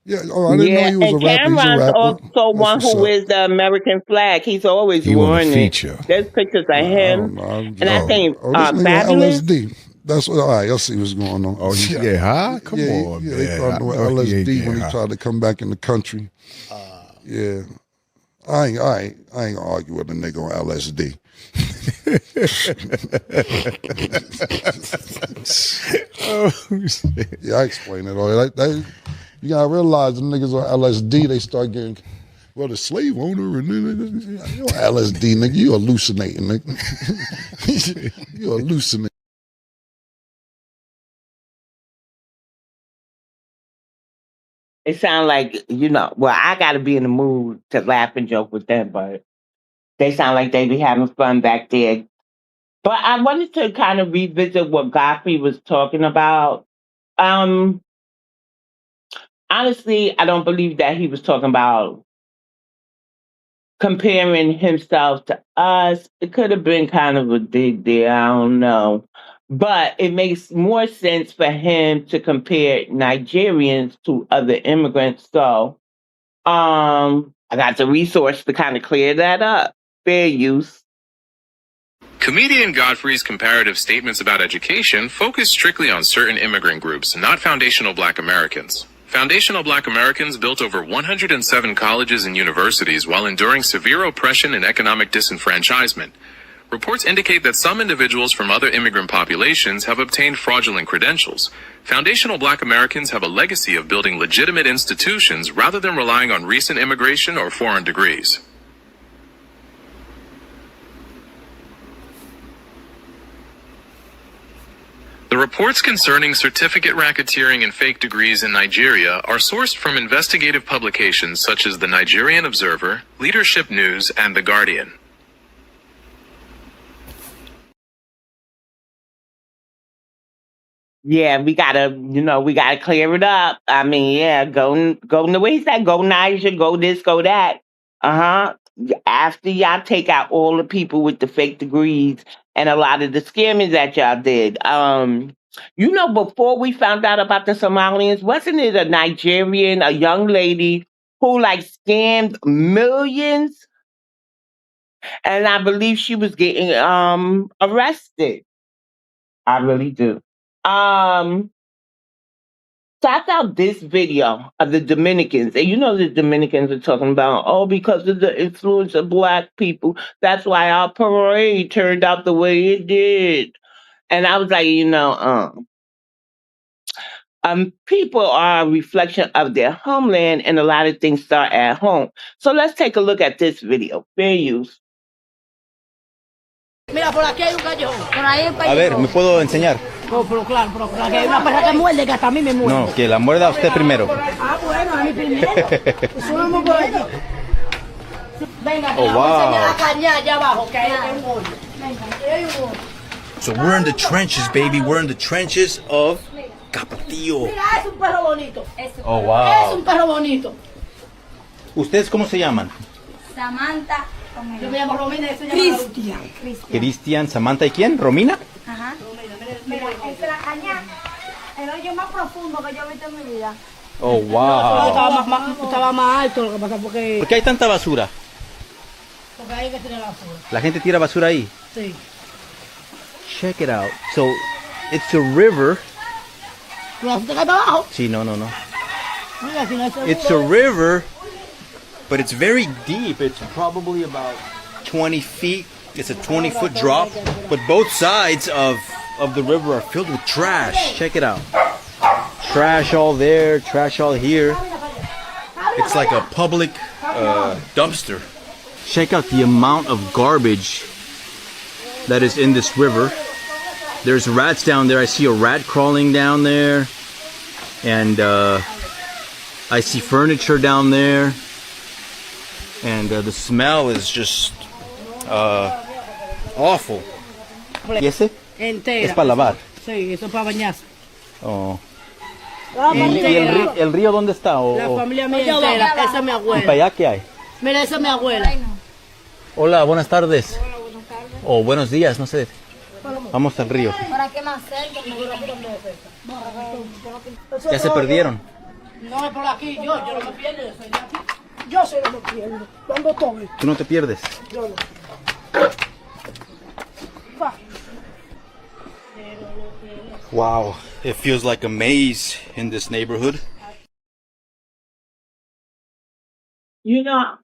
Yeah, I didn't know he was a rapper. Cameron's also one who wears the American flag. He's always wearing it. There's pictures of him. And I think Fabulous. LSD. That's what, all right, y'all see what's going on. Oh, yeah, huh? Come on, yeah, man. they called him LSD when he tried to come back in the country. Yeah. I ain't gonna argue with a nigga on LSD. Yeah, I explained it all. You gotta realize the niggas on LSD, they start getting, well, the slave owner and then you LSD, nigga, you hallucinating, nigga. You hallucinating. It sounds like, well, I got to be in the mood to laugh and joke with them, but they sound like they be having fun back there. But I wanted to kind of revisit what Godfrey was talking about. Honestly, I don't believe that he was talking about comparing himself to us. It could have been kind of a dig there. I don't know. But it makes more sense for him to compare Nigerians to other immigrants. So I got the resource to kind of clear that up. Fair use. Comedian Godfrey's comparative statements about education focus strictly on certain immigrant groups, not foundational Black Americans. Foundational Black Americans built over 107 colleges and universities while enduring severe oppression and economic disenfranchisement. Reports indicate that some individuals from other immigrant populations have obtained fraudulent credentials. Foundational Black Americans have a legacy of building legitimate institutions rather than relying on recent immigration or foreign degrees. The reports concerning certificate racketeering and fake degrees in Nigeria are sourced from investigative publications such as the Nigerian Observer, Leadership News, and The Guardian. Yeah, we gotta clear it up. I mean, yeah, go in the way he said, go Niger, go this, go that. After y'all take out all the people with the fake degrees and a lot of the scamming that y'all did. Before we found out about the Somalians, wasn't it a young lady who scammed millions? And I believe she was getting arrested. I really do. So I found this video of the Dominicans. And the Dominicans are talking about, because of the influence of Black people, that's why our parade turned out the way it did. And I was like, people are a reflection of their homeland, and a lot of things start at home. So let's take a look at this video. Fair use. Mira, por aquí hay un callejón. Por ahí el callejón. A ver, ¿me puedo enseñar? Oh, pero claro, que hay una perra que muerde, que hasta a mí me muerde. No, que la muerda a usted primero. Ah, bueno, a mí primero. Subimos por allí. Venga, Oh, wow. a cañar allá abajo, que hay un hoyo. Venga, aquí hay un hoyo. So we're in the trenches, baby. We're in the trenches of Capatillo. Mira, es un perro bonito. Oh, wow. Es un perro bonito. ¿Ustedes cómo se llaman? Samantha. Yo me llamo Romina y se llama Cristian. Cristian, Samantha y quién? ¿Romina? Ajá. Mira, esta es la caña. El hoyo más profundo que yo he visto en mi vida. Oh, wow. Estaba más alto, lo que pasa porque... ¿Por qué hay tanta basura? Porque hay que tirar la basura. La gente tira basura ahí. Sí. Check it out. So, it's a river. ¿La basura está abajo? Sí, no. Mira, si no es It's a river, but it's very deep. It's probably about 20 feet. It's a 20-foot drop. But both sides of the river are filled with trash. Check it out. Trash all there, trash all here. It's like a public dumpster. Check out the amount of garbage that is in this river. There's rats down there. I see a rat crawling down there. And I see furniture down there. And the smell is just awful. ¿Y ese? Entera. Es para lavar. Sí, eso es para bañarse. Oh. Entera. ¿Y el río dónde está? La familia mía entera, esa es mi ¿Y abuela. para allá qué hay? Mira, esa es mi abuela. Hola, buenas tardes. O buenos días, no sé. Vamos al río. ¿Para qué más cerca? Ya se perdieron. No es por aquí, yo no me pierdo, yo soy de aquí. Yo soy no me pierdo. Cuando estoy. Tú no te pierdes. Yo no. Wow, it feels like a maze in this neighborhood. You know,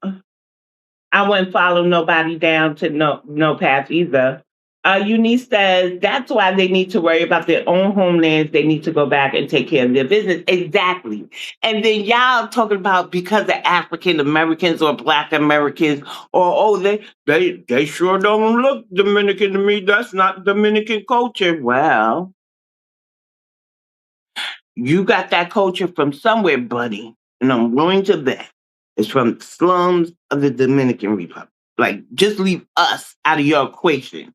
I wouldn't follow nobody down to no path either. Eunice says that's why they need to worry about their own homelands. They need to go back and take care of their business. Exactly. And then y'all talking about because of African Americans or Black Americans, or they sure don't look Dominican to me. That's not Dominican culture. Well, you got that culture from somewhere, buddy. And I'm willing to bet it's from the slums of the Dominican Republic. Like, just leave us out of your equation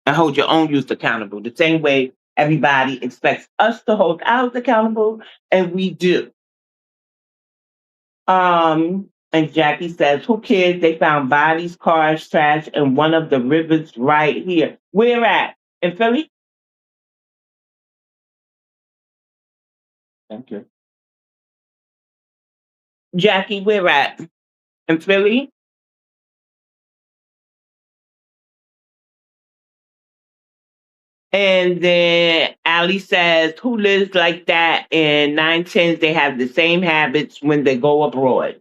and hold your own youth accountable. The same way everybody expects us to hold ours accountable, and we do. And Jackie says, who cares? They found bodies, cars, trash, in one of the rivers right here. Where at? In Philly? Thank you. Jackie, where at? In Philly? And then Ali says, who lives like that in 910s? They have the same habits when they go abroad.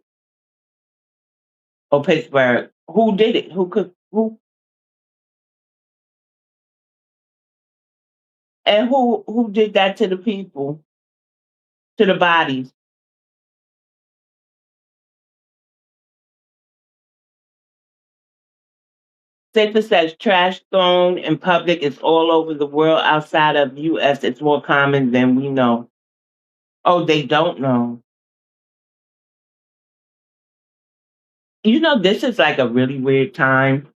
Or Pittsburgh. Who did it? Who? And who did that to the people? To the bodies? Safer says trash thrown in public is all over the world. Outside of U.S., it's more common than we know. Oh, they don't know. You know, this is like a really weird time.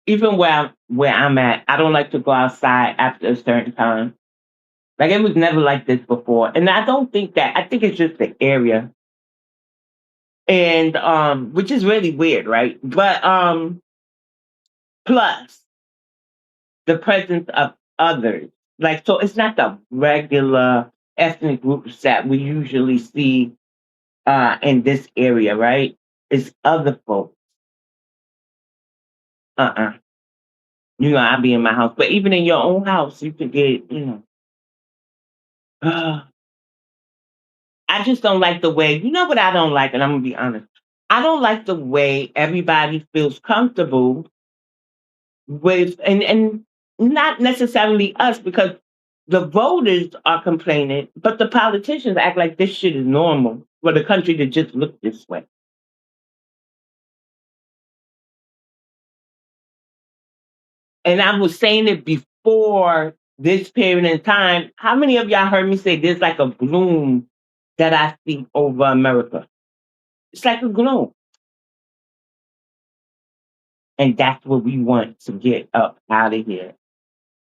Even where I'm at, I don't like to go outside after a certain time. Like, it was never like this before. And I don't think that. I think it's just the area. And which is really weird, right? But plus the presence of others. Like, so it's not the regular ethnic groups that we usually see in this area, right? It's other folks. You know, I'll be in my house. But even in your own house, you could get, you know. I just don't like the way, you know what I don't like, and I'm going to be honest. I don't like the way everybody feels comfortable with, and not necessarily us, because the voters are complaining, but the politicians act like this shit is normal for the country to just look this way. And I was saying it before for this period in time, how many of y'all heard me say there's like a gloom that I see over America? It's like a gloom. And that's what we want to get up out of here.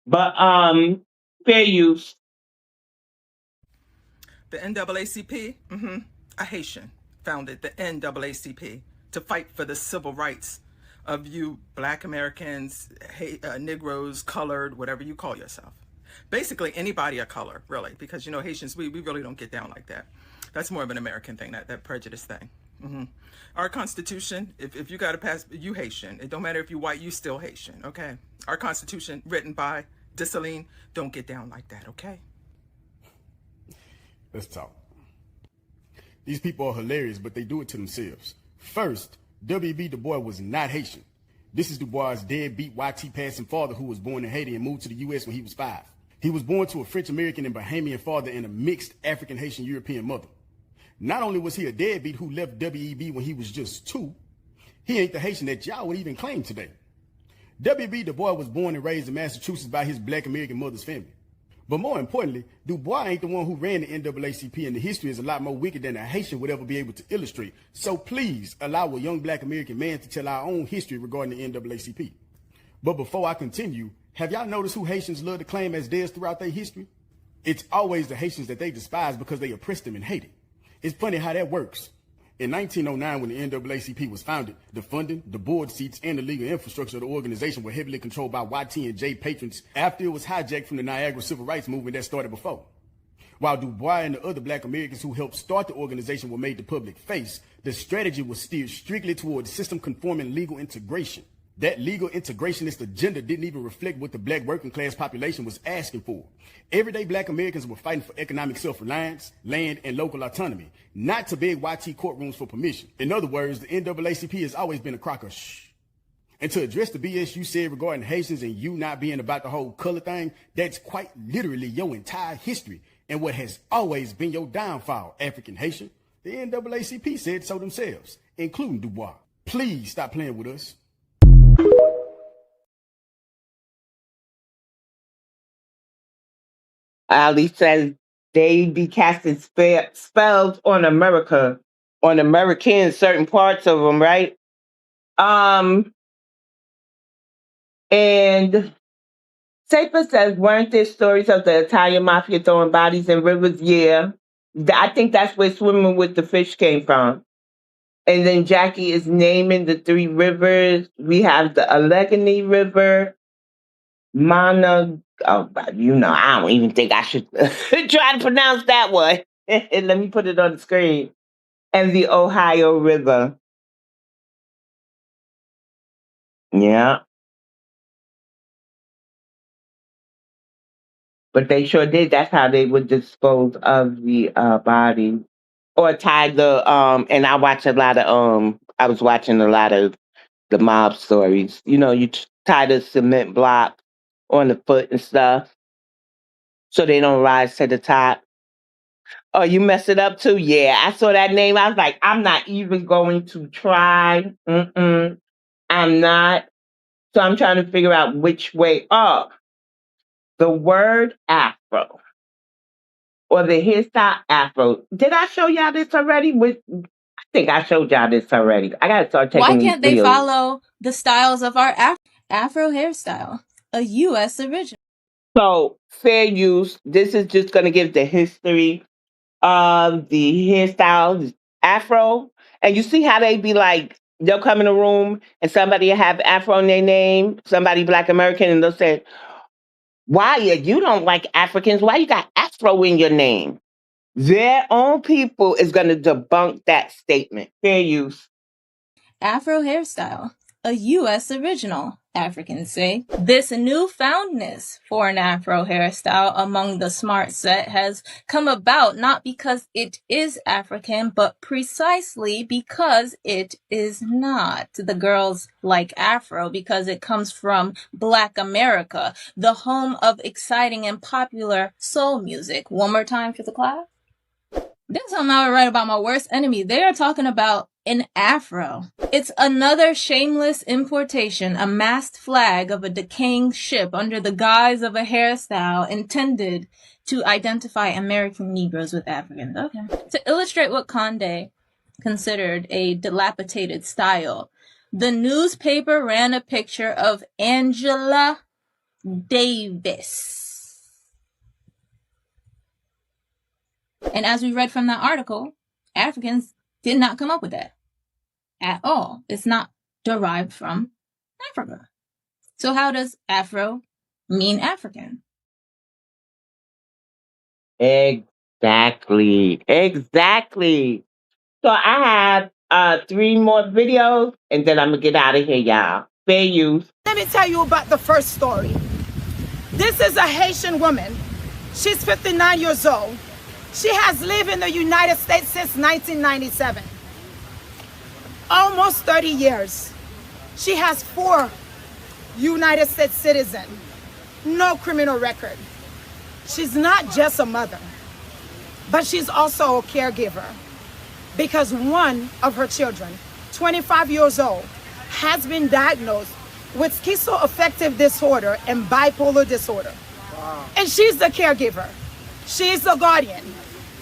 But fair use. The NAACP, a Haitian, founded the NAACP to fight for the civil rights of you Black Americans, Negroes, colored, whatever you call yourself. Basically anybody of color, really, because Haitians, we really don't get down like that. That's more of an American thing, that prejudice thing. Our Constitution, if you got to pass, you Haitian. It don't matter if you white, you still Haitian, okay? Our Constitution, written by Dessalines, don't get down like that, okay? Let's talk. These people are hilarious, but they do it to themselves. First, W.B. Du Bois was not Haitian. This is Du Bois' deadbeat YT passing father who was born in Haiti and moved to the U.S. when he was 5. He was born to a French-American and Bahamian father and a mixed African-Haitian-European mother. Not only was he a deadbeat who left W.E.B. when he was just 2, he ain't the Haitian that y'all would even claim today. W.B. Du Bois was born and raised in Massachusetts by his Black American mother's family. But more importantly, Du Bois ain't the one who ran the NAACP, and the history is a lot more wicked than a Haitian would ever be able to illustrate. So please allow a young Black American man to tell our own history regarding the NAACP. But before I continue, have y'all noticed who Haitians love to claim as theirs throughout their history? It's always the Haitians that they despise because they oppressed them and hated. It's funny how that works. In 1909, when the NAACP was founded, the funding, the board seats, and the legal infrastructure of the organization were heavily controlled by YT and J patrons after it was hijacked from the Niagara Civil Rights Movement that started before. While Du Bois and the other Black Americans who helped start the organization were made the public face, the strategy was steered strictly towards system-conforming legal integration. That legal integrationist agenda didn't even reflect what the Black working class population was asking for. Everyday Black Americans were fighting for economic self-reliance, land, and local autonomy, not to beg YT courtrooms for permission. In other words, the NAACP has always been a crock of shh. And to address the BS you said regarding Haitians and you not being about the whole color thing, that's quite literally your entire history and what has always been your downfall, African Haitian. The NAACP said so themselves, including Du Bois. Please stop playing with us. Ali says they be casting spells on America, on Americans, certain parts of them, right? And Saper says, weren't there stories of the Italian mafia throwing bodies in rivers? Yeah. I think that's where Swimming with the Fish came from. And then Jackie is naming the 3 rivers. We have the Allegheny River, I don't even think I should try to pronounce that one. Let me put it on the screen. And the Ohio River. Yeah. But they sure did. That's how they would dispose of the body. Or tie the and I watch a lot of I was watching a lot of the mob stories. You tie the cement block on the foot and stuff so they don't rise to the top. Oh, you mess it up too? Yeah, I saw that name. I was like, I'm not even going to try. I'm not. So I'm trying to figure out which way up. The word Afro or the hairstyle Afro. Did I show y'all this already? I think I showed y'all this already. I gotta start taking. Why can't they videos. follow the styles of our Afro hairstyle, a U.S. original? So fair use. This is just gonna give the history of the hairstyles, Afro, and you see how they be like. They'll come in a room and somebody have Afro in their name, somebody Black American, and they'll say, "Why you don't like Africans? Why you got Afro in your name?" Their own people is going to debunk that statement. Fair use. Afro hairstyle, a U.S. original, Africans say. This newfoundness for an Afro hairstyle among the smart set has come about not because it is African, but precisely because it is not. The girls like Afro because it comes from Black America, the home of exciting and popular soul music. One more time for the class. There's something I would write about my worst enemy. They are talking about An afro. It's another shameless importation, a masked flag of a decaying ship under the guise of a hairstyle intended to identify American Negroes with Africans. Okay. To illustrate what Condé considered a dilapidated style, the newspaper ran a picture of Angela Davis. And as we read from that article, Africans did not come up with that at all. It's not derived from Africa. So how does Afro mean African? Exactly. So I have 3 more videos, and then I'm going to get out of here, y'all. Fair use. Let me tell you about the first story. This is a Haitian woman. She's 59 years old. She has lived in the United States since 1997. Almost 30 years. She has 4 United States citizens. No criminal record. She's not just a mother, but she's also a caregiver, because one of her children, 25 years old, has been diagnosed with schizoaffective disorder and bipolar disorder. Wow. And she's the caregiver. She's the guardian.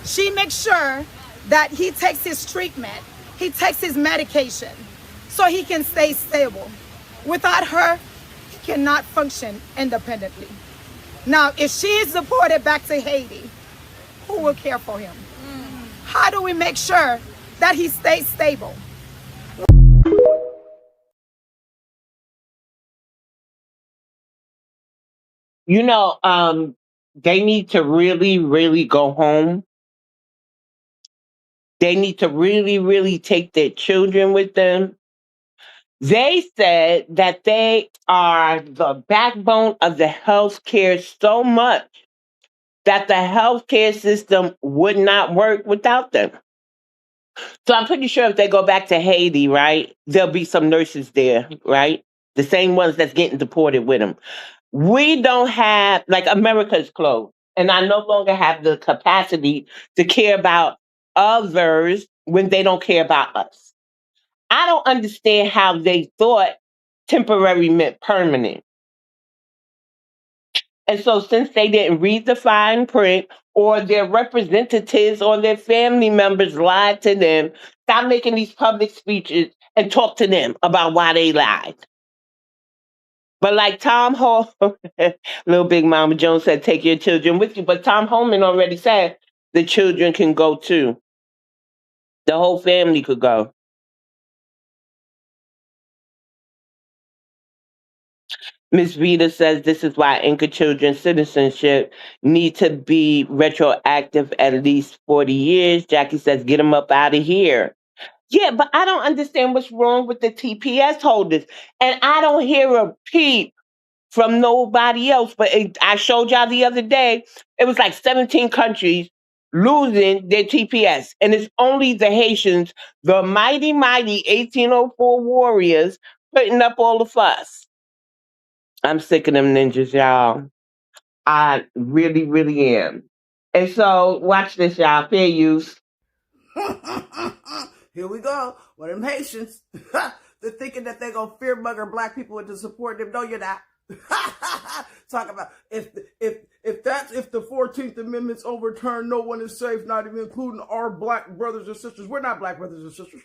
She makes sure that he takes his treatment, he takes his medication, so he can stay stable. Without her, he cannot function independently. Now, if she is deported back to Haiti, who will care for him? How do we make sure that he stays stable? You know, they need to really, really go home. They need to really, really take their children with them. They said that they are the backbone of the healthcare so much that the healthcare system would not work without them. So I'm pretty sure if they go back to Haiti, right, there'll be some nurses there, right? The same ones that's getting deported with them. We don't have, like, America's closed, and I no longer have the capacity to care about others when they don't care about us. I don't understand how they thought temporary meant permanent. And so since they didn't read the fine print, or their representatives or their family members lied to them, stop making these public speeches and talk to them about why they lied. But like Tom little Big Mama Jones said, take your children with you. But Tom Holman already said the children can go too. The whole family could go. Miss Rita says this is why Inca children's citizenship need to be retroactive at least 40 years. Jackie says, get them up out of here. Yeah, but I don't understand what's wrong with the TPS holders. And I don't hear a peep from nobody else. But I showed y'all the other day, it was like 17 countries losing their TPS. And it's only the Haitians, the mighty, mighty 1804 warriors, putting up all the fuss. I'm sick of them ninjas, y'all. I really, really am. And so, watch this, y'all. Fair use. Here we go. One of them Haitians. They're thinking that they're going to fear mugger black people into supporting them. No, you're not. Talk about if the 14th Amendment's overturned, no one is safe, not even including our black brothers and sisters. We're not black brothers and sisters.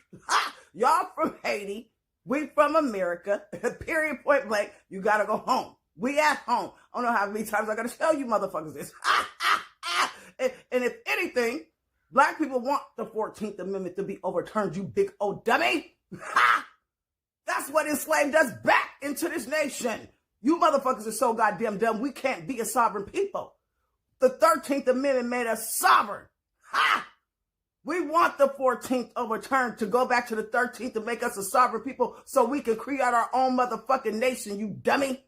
Y'all from Haiti. We from America. Period, point blank. You got to go home. We at home. I don't know how many times I got to tell you motherfuckers this. And if anything, black people want the 14th Amendment to be overturned, you big old dummy. That's what enslaved us back into this nation. You motherfuckers are so goddamn dumb, we can't be a sovereign people. The 13th Amendment made us sovereign. We want the 14th overturned to go back to the 13th to make us a sovereign people so we can create our own motherfucking nation, you dummy.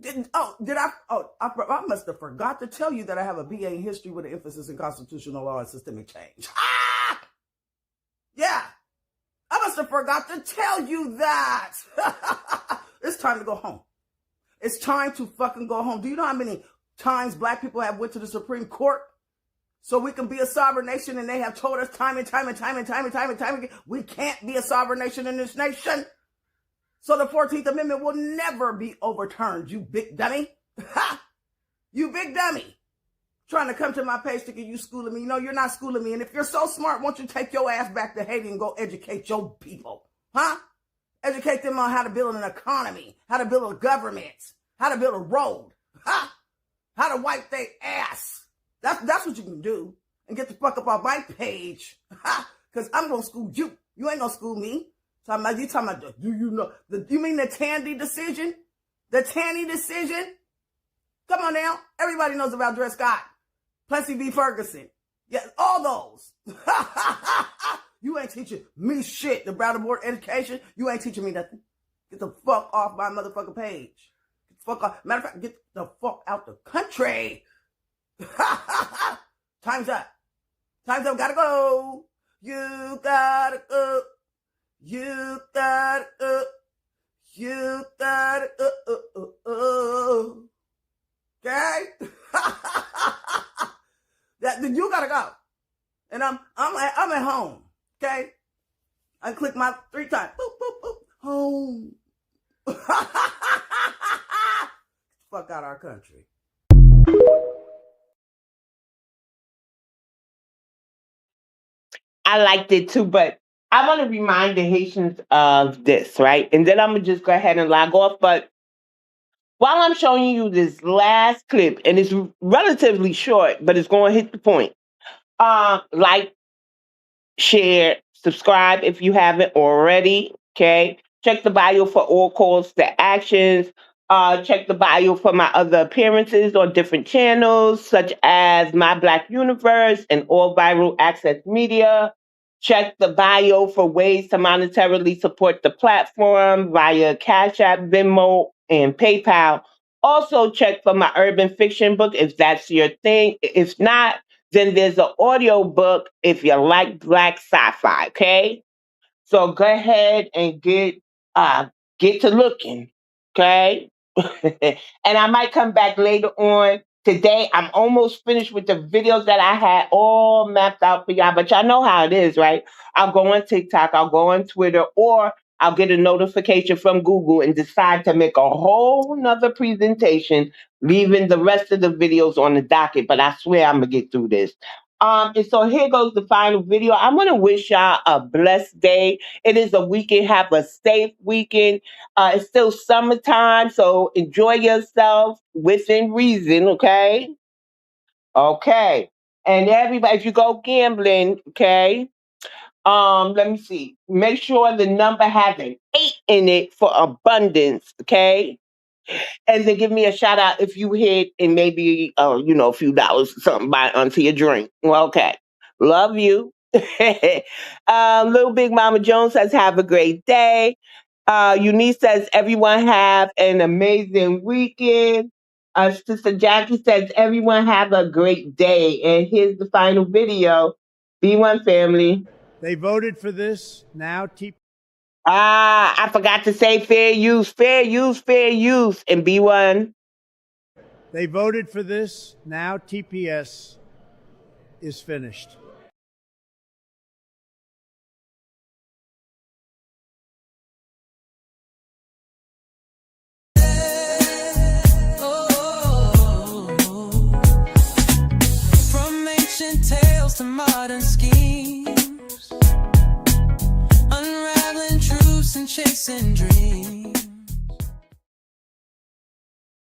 I must have forgot to tell you that I have a BA in history with an emphasis in constitutional law and systemic change. Yeah. I must have forgot to tell you that. It's time to go home. It's time to fucking go home. Do you know how many times black people have went to the Supreme Court so we can be a sovereign nation, and they have told us time and time again, we can't be a sovereign nation in this nation. So the 14th Amendment will never be overturned, you big dummy. Ha! You big dummy. Trying to come to my page thinking you schooling me. No, you're not schooling me. And if you're so smart, won't you take your ass back to Haiti and go educate your people? Huh? Educate them on how to build an economy, how to build a government, how to build a road, huh? How to wipe their ass. That's what you can do. And get the fuck up off my page. Because I'm going to school you. You ain't going to school me. You talking about, do you know? You mean the Tandy decision? The Tandy decision? Come on now. Everybody knows about Dred Scott. Plessy v. Ferguson. Yeah, all those. You ain't teaching me shit about the board education. You ain't teaching me nothing. Get the fuck off my motherfucking page. Get the fuck off. Matter of fact, get the fuck out the country. Time's up. Time's up. Gotta go. You gotta go. You gotta go. You gotta go. Okay? You gotta go. And I'm at home. Okay? I click my 3 times. Boop, boop, boop. Home. Fuck out our country. I liked it too, but I want to remind the Haitians of this, right? And then I'm going to just go ahead and log off. But while I'm showing you this last clip, and it's relatively short, but it's going to hit the point. Like, share, subscribe if you haven't already, okay? Check the bio for all calls to actions. Check the bio for my other appearances on different channels, such as My Black Universe and All Viral Access Media. Check the bio for ways to monetarily support the platform via Cash App, Venmo, and PayPal. Also, check for my urban fiction book if that's your thing. If not, then there's an audio book if you like Black sci-fi, okay? So go ahead and get to looking, okay? And I might come back later on. Today, I'm almost finished with the videos that I had all mapped out for y'all, but y'all know how it is, right? I'll go on TikTok, I'll go on Twitter, or I'll get a notification from Google and decide to make a whole nother presentation, leaving the rest of the videos on the docket, but I swear I'm gonna get through this. And so here goes the final video. I'm going to wish y'all a blessed day. It is a weekend. Have a safe weekend. It's still summertime, so enjoy yourself within reason, okay? Okay. And everybody, if you go gambling, okay, let me see. Make sure the number has an 8 in it for abundance, okay? And then give me a shout out if you hit and maybe, a few dollars or something onto your drink. Well, okay. Love you. Little Big Mama Jones says, have a great day. Eunice says, everyone have an amazing weekend. Sister Jackie says, everyone have a great day. And here's the final video. B1 family. They voted for this. Now I forgot to say fair use, and B1. They voted for this. Now TPS is finished. From ancient tales to modern schemes, unraveling truths and chasing dreams.